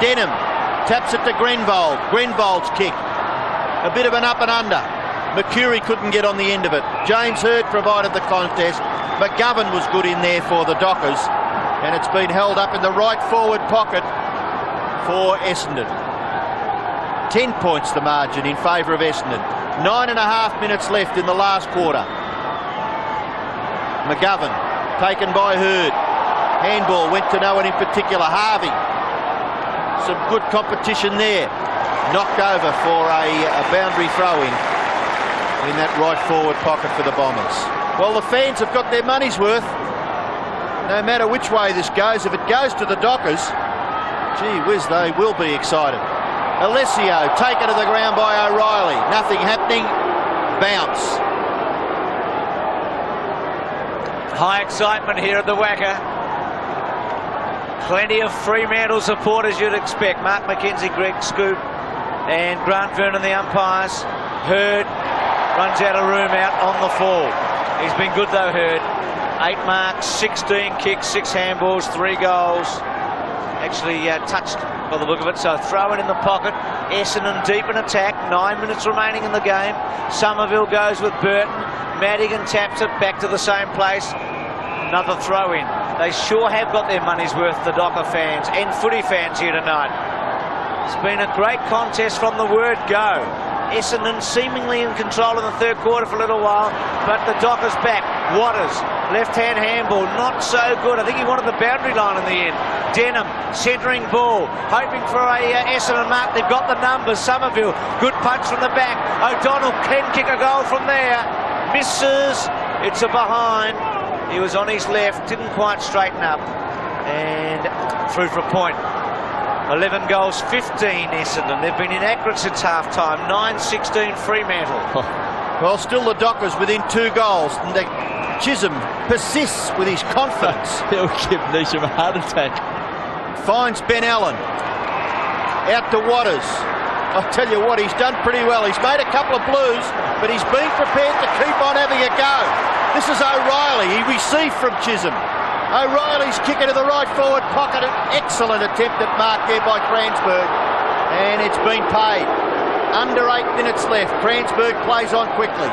Denham taps it to Grenvold. Grenvold's kick. A bit of an up and under. McCurry couldn't get on the end of it. James Hurd provided the contest. McGovern was good in there for the Dockers. And it's been held up in the right forward pocket for Essendon. 10 points the margin in favour of Essendon. 9.5 minutes left in the last quarter. McGovern taken by Hurd. Handball went to no one in particular. Harvey. Some good competition there. Knocked over for a boundary throw-in that right forward pocket for the Bombers. Well, the fans have got their money's worth. No matter which way this goes, if it goes to the Dockers, gee whiz, they will be excited. Alessio taken to the ground by O'Reilly. Nothing happening. Bounce. High excitement here at the Wacker. Plenty of Fremantle supporters you'd expect. Mark McKenzie, Greg Scoop and Grant Vernon, the umpires. Hurd runs out of room out on the fall. He's been good though, Hurd. 8 marks, 16 kicks, 6 handballs, 3 goals. Actually touched by the look of it, so throw it in the pocket. Essendon deep in attack, 9 minutes remaining in the game. Somerville goes with Burton. Madigan taps it back to the same place. Another throw in. They sure have got their money's worth, the Docker fans and footy fans here tonight. It's been a great contest from the word go. Essendon seemingly in control in the third quarter for a little while, but the Dockers back. Waters, left-hand handball, not so good. I think he wanted the boundary line in the end. Denham, centering ball, hoping for a Essendon mark. They've got the numbers. Somerville, good punch from the back. O'Donnell can kick a goal from there. Misses. It's a behind. He was on his left, didn't quite straighten up, and through for a point. 11 goals, 15 Essendon. They've been inaccurate since half-time. 9-16 Fremantle. Well, still the Dockers within 2 goals. And Chisholm persists with his confidence. He'll give Neesham a heart attack. Finds Ben Allen. Out to Waters. I'll tell you what, he's done pretty well. He's made a couple of blues, but he's been prepared to keep on having a go. This is O'Reilly. He received from Chisholm. O'Reilly's kick into the right forward pocket. An excellent attempt at mark there by Cransburg. And it's been paid. Under 8 minutes left. Cransburg plays on quickly.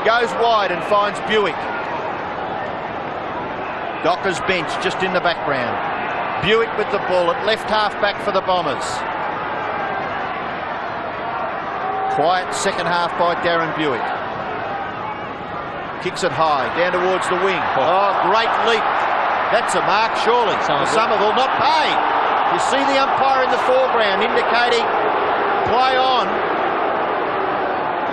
Goes wide and finds Buick. Docker's bench just in the background. Buick with the ball at left half back for the Bombers. Quiet second half by Darren Buick. Kicks it high, down towards the wing. Oh, great leap. That's a mark, surely. Somerville not paid. You see the umpire in the foreground indicating play on.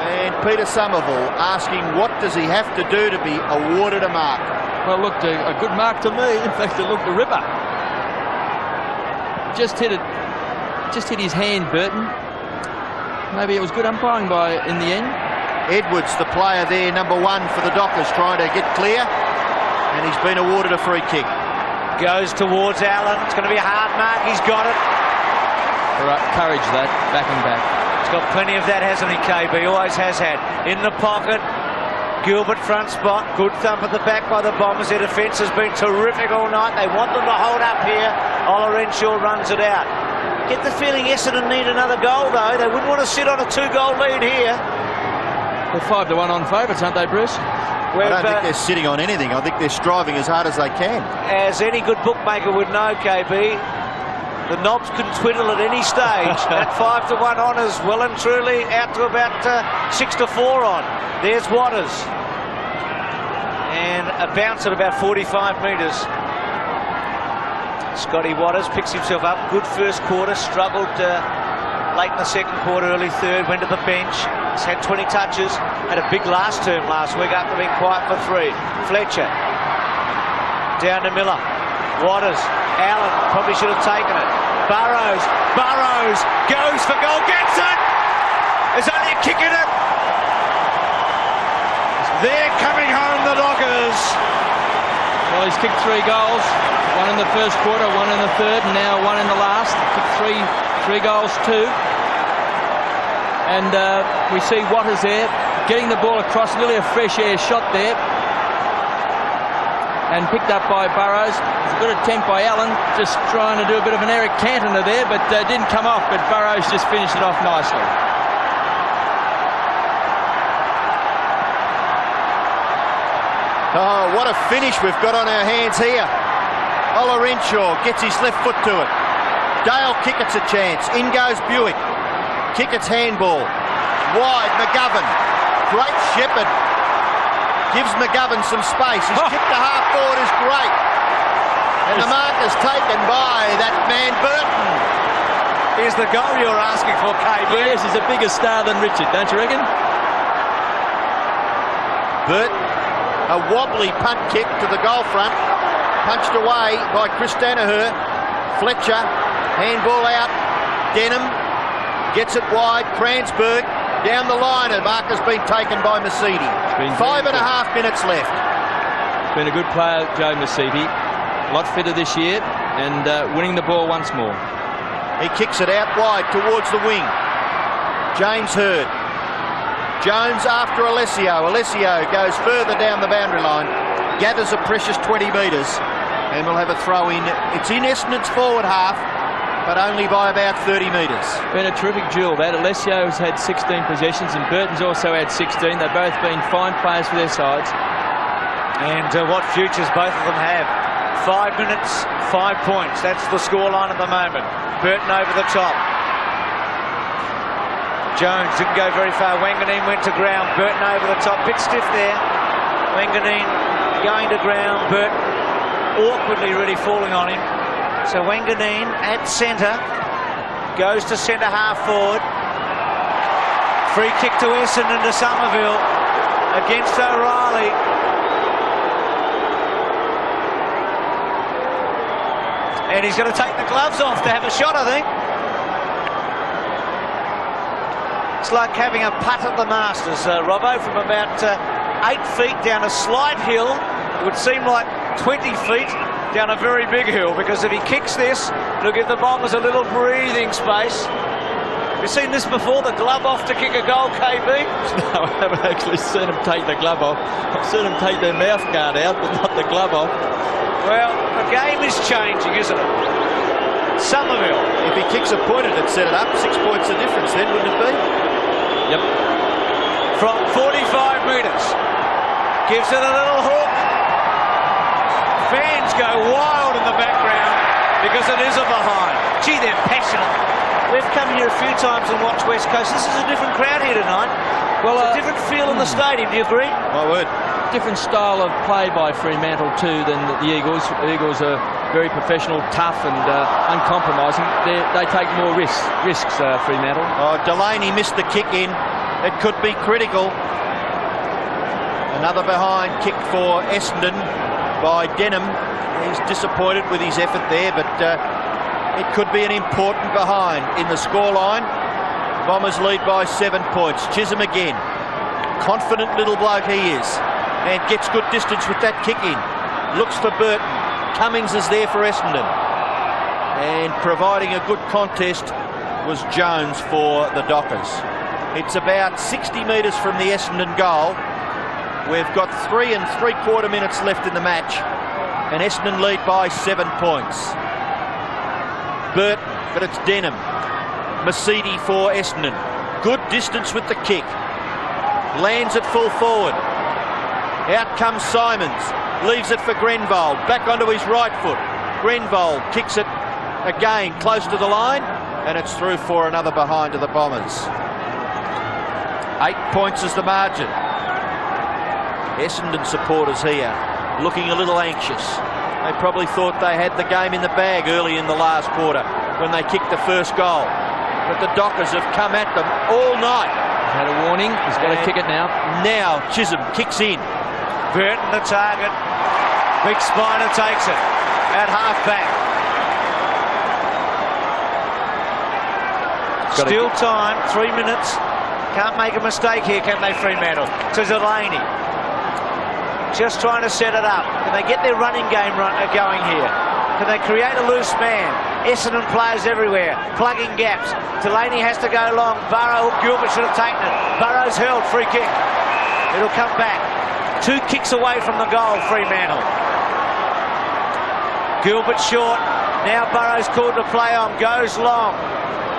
And Peter Somerville asking what does he have to do to be awarded a mark. Well, it looked a good mark to me. In fact, it looked a ripper. Just hit his hand, Burton. Maybe it was good umpiring in the end. Edwards, the player there, number 1 for the Dockers, trying to get clear. And he's been awarded a free kick. Goes towards Allen. It's going to be a hard mark. He's got it. Courage that, backing back. He's got plenty of that, hasn't he, KB? Always has had. In the pocket. Gilbert front spot. Good thump at the back by the Bombers. Their defence has been terrific all night. They want them to hold up here. Ola Renshaw runs it out. Get the feeling Essendon need another goal, though. They wouldn't want to sit on a 2-goal lead here. They're 5-1 on favourites, aren't they, Bruce? I don't think they're sitting on anything. I think they're striving as hard as they can. As any good bookmaker would know, KB, the knobs can twiddle at any stage. That 5-1 on is well and truly out to about 6-4 on. There's Waters. And a bounce at about 45 metres. Scotty Waters picks himself up. Good first quarter. Struggled late in the second quarter, early third. Went to the bench. He's had 20 touches. Had a big last term last week after being quiet for 3. Fletcher. Down to Miller. Waters. Allen probably should have taken it. Burrows. Burrows goes for goal. Gets it! There's only a kick in it. They're coming home, the Dockers. Well, he's kicked 3 goals. 1 in the first quarter, 1 in the third, and now 1 in the last. Kicked 3 goals too. And we see Waters there getting the ball across. Nearly a fresh air shot there. And picked up by Burrows. It's a good attempt by Allen, just trying to do a bit of an Eric Cantona there, but didn't come off. But Burrows just finished it off nicely. Oh, what a finish we've got on our hands here. Ola Renshaw gets his left foot to it. Dale Kickett's a chance. In goes Buick. Kickett's handball. Wide, McGovern. Great Shepherd. Gives McGovern some space. His kick to half forward is great. And the mark is taken by that man Burton. Here's the goal you're asking for, KB. Yes, he's a bigger star than Richard, don't you reckon? Burton, a wobbly punt kick to the goal front. Punched away by Chris Danaher. Fletcher, handball out. Denham gets it wide. Cransburg down the line. A mark has been taken by Mercedes. 5.5 minutes left. Been a good player, Joe Mercedes. A lot fitter this year and winning the ball once more. He kicks it out wide towards the wing. James Hurd. Jones after Alessio. Alessio goes further down the boundary line. Gathers a precious 20 metres. And we'll have a throw in. It's in Essendon's forward half, but only by about 30 metres. Been a terrific duel that. Alessio's had 16 possessions and Burton's also had 16. They've both been fine players for their sides. And what futures both of them have. 5 minutes, 5 points. That's the scoreline at the moment. Burton over the top. Jones didn't go very far. Wanganeen went to ground. Burton over the top. Bit stiff there. Wanganeen going to ground. Burton awkwardly really falling on him. So Wanganeen at centre. Goes to centre half forward. Free kick to Essendon to Somerville. Against O'Reilly. And he's going to take the gloves off to have a shot, I think. It's like having a putt at the Masters, Robbo, from about 8 feet down a slight hill. It would seem like 20 feet down a very big hill, because if he kicks this, it'll give the Bombers a little breathing space You've seen this before, the glove off to kick a goal, KB? No, I haven't actually seen them take the glove off. I've seen them take their mouth guard out, but not the glove off. Well, the game is changing, isn't it? Somerville. If he kicks a point, it'd set it up. 6 points the difference then, wouldn't it be? Yep. From 45 metres. Gives it a little hook. Fans go wild in the background because it is a behind. Gee, they're passionate. We've come here a few times and watched West Coast. This is a different crowd here tonight. Well, it's a different feel in the stadium. Do you agree? My word. Different style of play by Fremantle too than the Eagles. The Eagles are very professional, tough and uncompromising. They take more risks, Fremantle. Oh, Delaney missed the kick in. It could be critical. Another behind kick for Essendon by Denham. He's disappointed with his effort there, but it could be an important behind in the scoreline. Bombers lead by 7 points. Chisholm again. Confident little bloke he is. And gets good distance with that kick in. Looks for Burton. Cummings is there for Essendon. And providing a good contest was Jones for the Dockers. It's about 60 metres from the Essendon goal. We've got 3 3/4 minutes left in the match. And Essendon lead by 7 points. Burton, but it's Denham. Mercedes for Essendon. Good distance with the kick. Lands it full forward. Out comes Simons. Leaves it for Grenvold. Back onto his right foot. Grenvold kicks it again close to the line. And it's through for another behind to the Bombers. 8 points is the margin. Essendon supporters here looking a little anxious. They probably thought they had the game in the bag early in the last quarter when they kicked the first goal. But the Dockers have come at them all night. Had a warning. He's got to kick it now. Now Chisholm kicks in. Burton the target. Big Spiner takes it at half back. Still time, 3 minutes. Can't make a mistake here, can they, Fremantle? To Delaney. Just trying to set it up. Can they get their running game going here? Can they create a loose man? Essendon players everywhere, plugging gaps. Delaney has to go long. Burrow, Gilbert should have taken it. Burrow's held, free kick. It'll come back. 2 kicks away from the goal, Fremantle. Gilbert short. Now Burrow's called to play on. Goes long.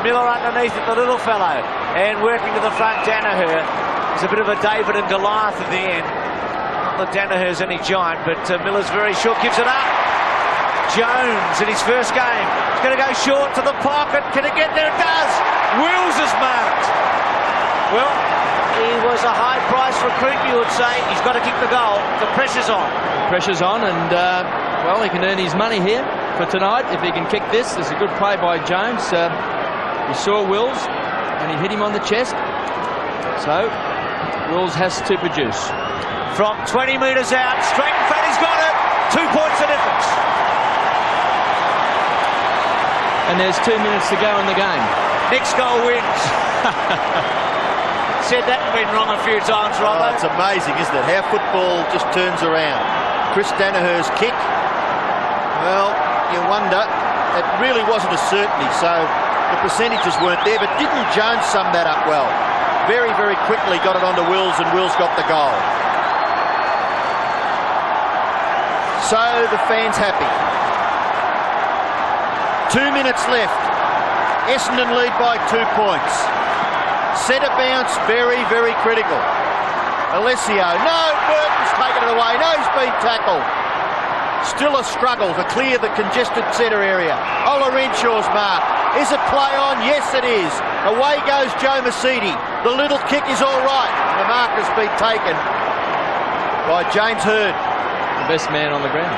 Miller underneath it, the little fellow. And working to the front, Danaher. It's a bit of a David and Goliath at the end. Not that Danaher's any giant, but Miller's very short. Gives it up. Jones in his first game. He's going to go short to the pocket. Can it get there? It does. Wills is marked. Well, he was a high-priced recruit, you would say. He's got to kick the goal. The pressure's on. The pressure's on, and, well, he can earn his money here for tonight if he can kick this. There's a good play by Jones. He saw Wills, and he hit him on the chest. So, Wills has to produce. From 20 metres out, straight in front, he's got it. 2 points the difference. And there's 2 minutes to go in the game. Next goal wins. Said that and been wrong a few times, Robbo. Oh, it's amazing, isn't it? How football just turns around. Chris Danaher's kick. Well, you wonder. It really wasn't a certainty, so the percentages weren't there. But didn't Jones sum that up well? Very, very quickly got it onto Wills, and Wills got the goal. So the fans happy. 2 minutes left. Essendon lead by 2 points. Centre bounce, very, very critical. Alessio, no, Burton's taken it away. No, he's been tackled. Still a struggle to clear the congested centre area. Olarenshaws mark. Is it play on? Yes, it is. Away goes Joe Mercedes. The little kick is all right. The mark has been taken by James Hird. The best man on the ground.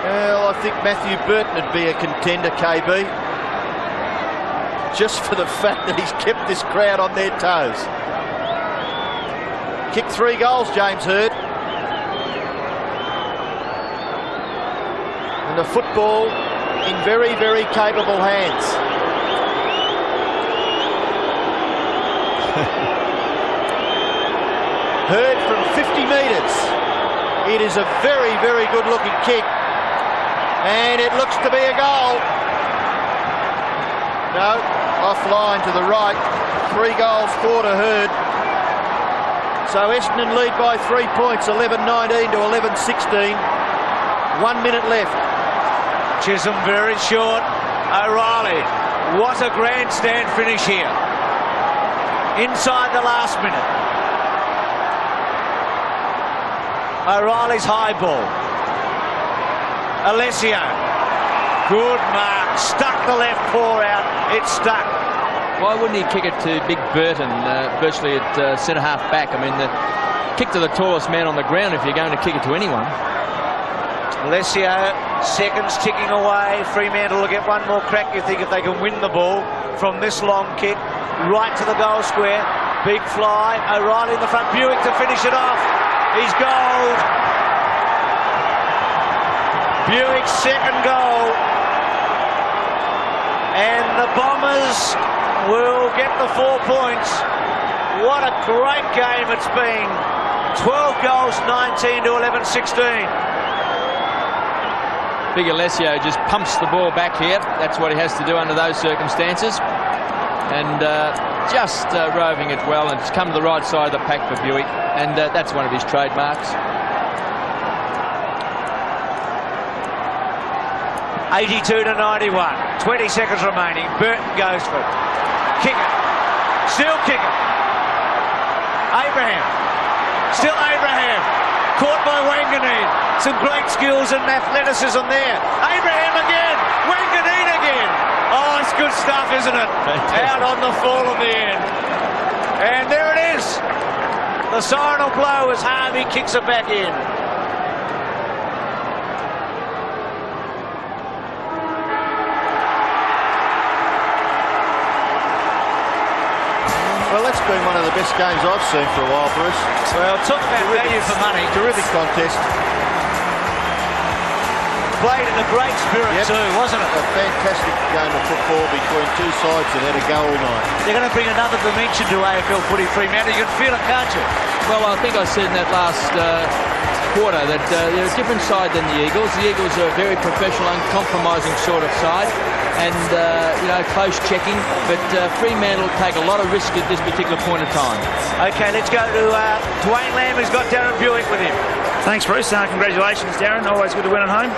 Well, I think Matthew Burton would be a contender, KB. Just for the fact that he's kept this crowd on their toes. Kicked 3 goals, James Hird. And the football in very, very capable hands. Hird from 50 metres. It is a very, very good looking kick. And it looks to be a goal. No, offline to the right. 3 goals, 4 to Hurd. So Essendon lead by 3 points, 11-19 to 11-16. 1 minute left. Chisholm very short. O'Reilly, what a grandstand finish here. Inside the last minute. O'Reilly's high ball. Alessio, good mark, stuck the left paw out, it's stuck. Why wouldn't he kick it to Big Burton, virtually at centre-half back? I mean, the kick to the tallest man on the ground if you're going to kick it to anyone. Alessio, seconds ticking away. Fremantle will get one more crack, you think, if they can win the ball from this long kick. Right to the goal square. Big fly. O'Reilly in the front. Buick to finish it off. He's gold. Buick's second goal. And the Bombers will get the 4 points. What a great game it's been. 12 goals, 19 to 11-16. Big Alessio just pumps the ball back here. That's what he has to do under those circumstances. And just roving it well, and it's come to the right side of the pack for Buick. And that's one of his trademarks. 82 to 91. 20 seconds remaining. Burton goes for it. Kick it. Still kick it. Abraham. Still Abraham. Caught by Wanganeen. Some great skills and athleticism there. Abraham again. Wanganeen again. Oh, it's good stuff, isn't it? Fantastic. Out on the fall of the end. And there it is. The siren will blow as Harvey kicks it back in. Well, that's been one of the best games I've seen for a while, Bruce. Well, talk about value for money. Terrific contest. Played in a great spirit too, wasn't it? A fantastic game of football between two sides that had a go all night. They're going to bring another dimension to AFL footy, Fremantle. You can feel it, can't you? Well, I think I said in that last quarter that they're a different side than the Eagles. The Eagles are a very professional, uncompromising sort of side, and you know, close checking. But Fremantle take a lot of risk at this particular point of time. Okay, let's go to Dwayne Lamb, who's got Darren Buick with him. Thanks, Bruce. Congratulations, Darren. Always good to win at home.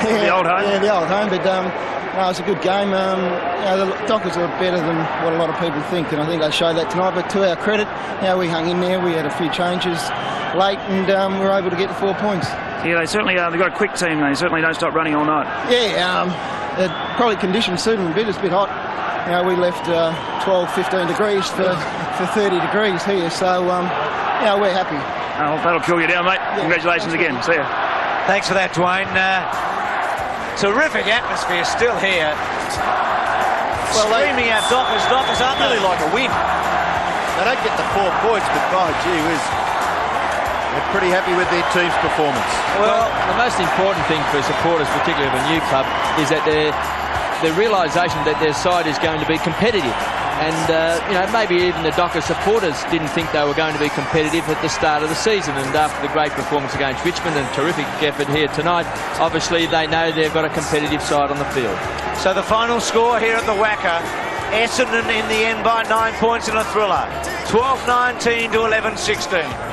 Yeah, the old home. Yeah, the old home. But no, it was a good game. You know, the Dockers were better than what a lot of people think, and I think they showed that tonight. But to our credit, we hung in there. We had a few changes late, and we were able to get the 4 points. Yeah, they certainly they've got a quick team. They certainly don't stop running all night. Yeah, probably conditions suited them a bit. It's a bit hot. You know, we left 12, 15 degrees for 30 degrees here. So, we're happy. Oh, that'll cool you down, mate. Yeah. Congratulations again. See ya. Thanks for that, Dwayne. Terrific atmosphere still here. Well, screaming out Dockers, aren't they? Really like a win. They don't get the 4 points, but by gee whiz, they're pretty happy with their team's performance. Well, the most important thing for supporters, particularly of a new club, is that the realisation that their side is going to be competitive. And, maybe even the Docker supporters didn't think they were going to be competitive at the start of the season. And after the great performance against Richmond and terrific effort here tonight, obviously they know they've got a competitive side on the field. So the final score here at the Wacker, Essendon in the end by 9 points in a thriller. 12-19 to 11-16.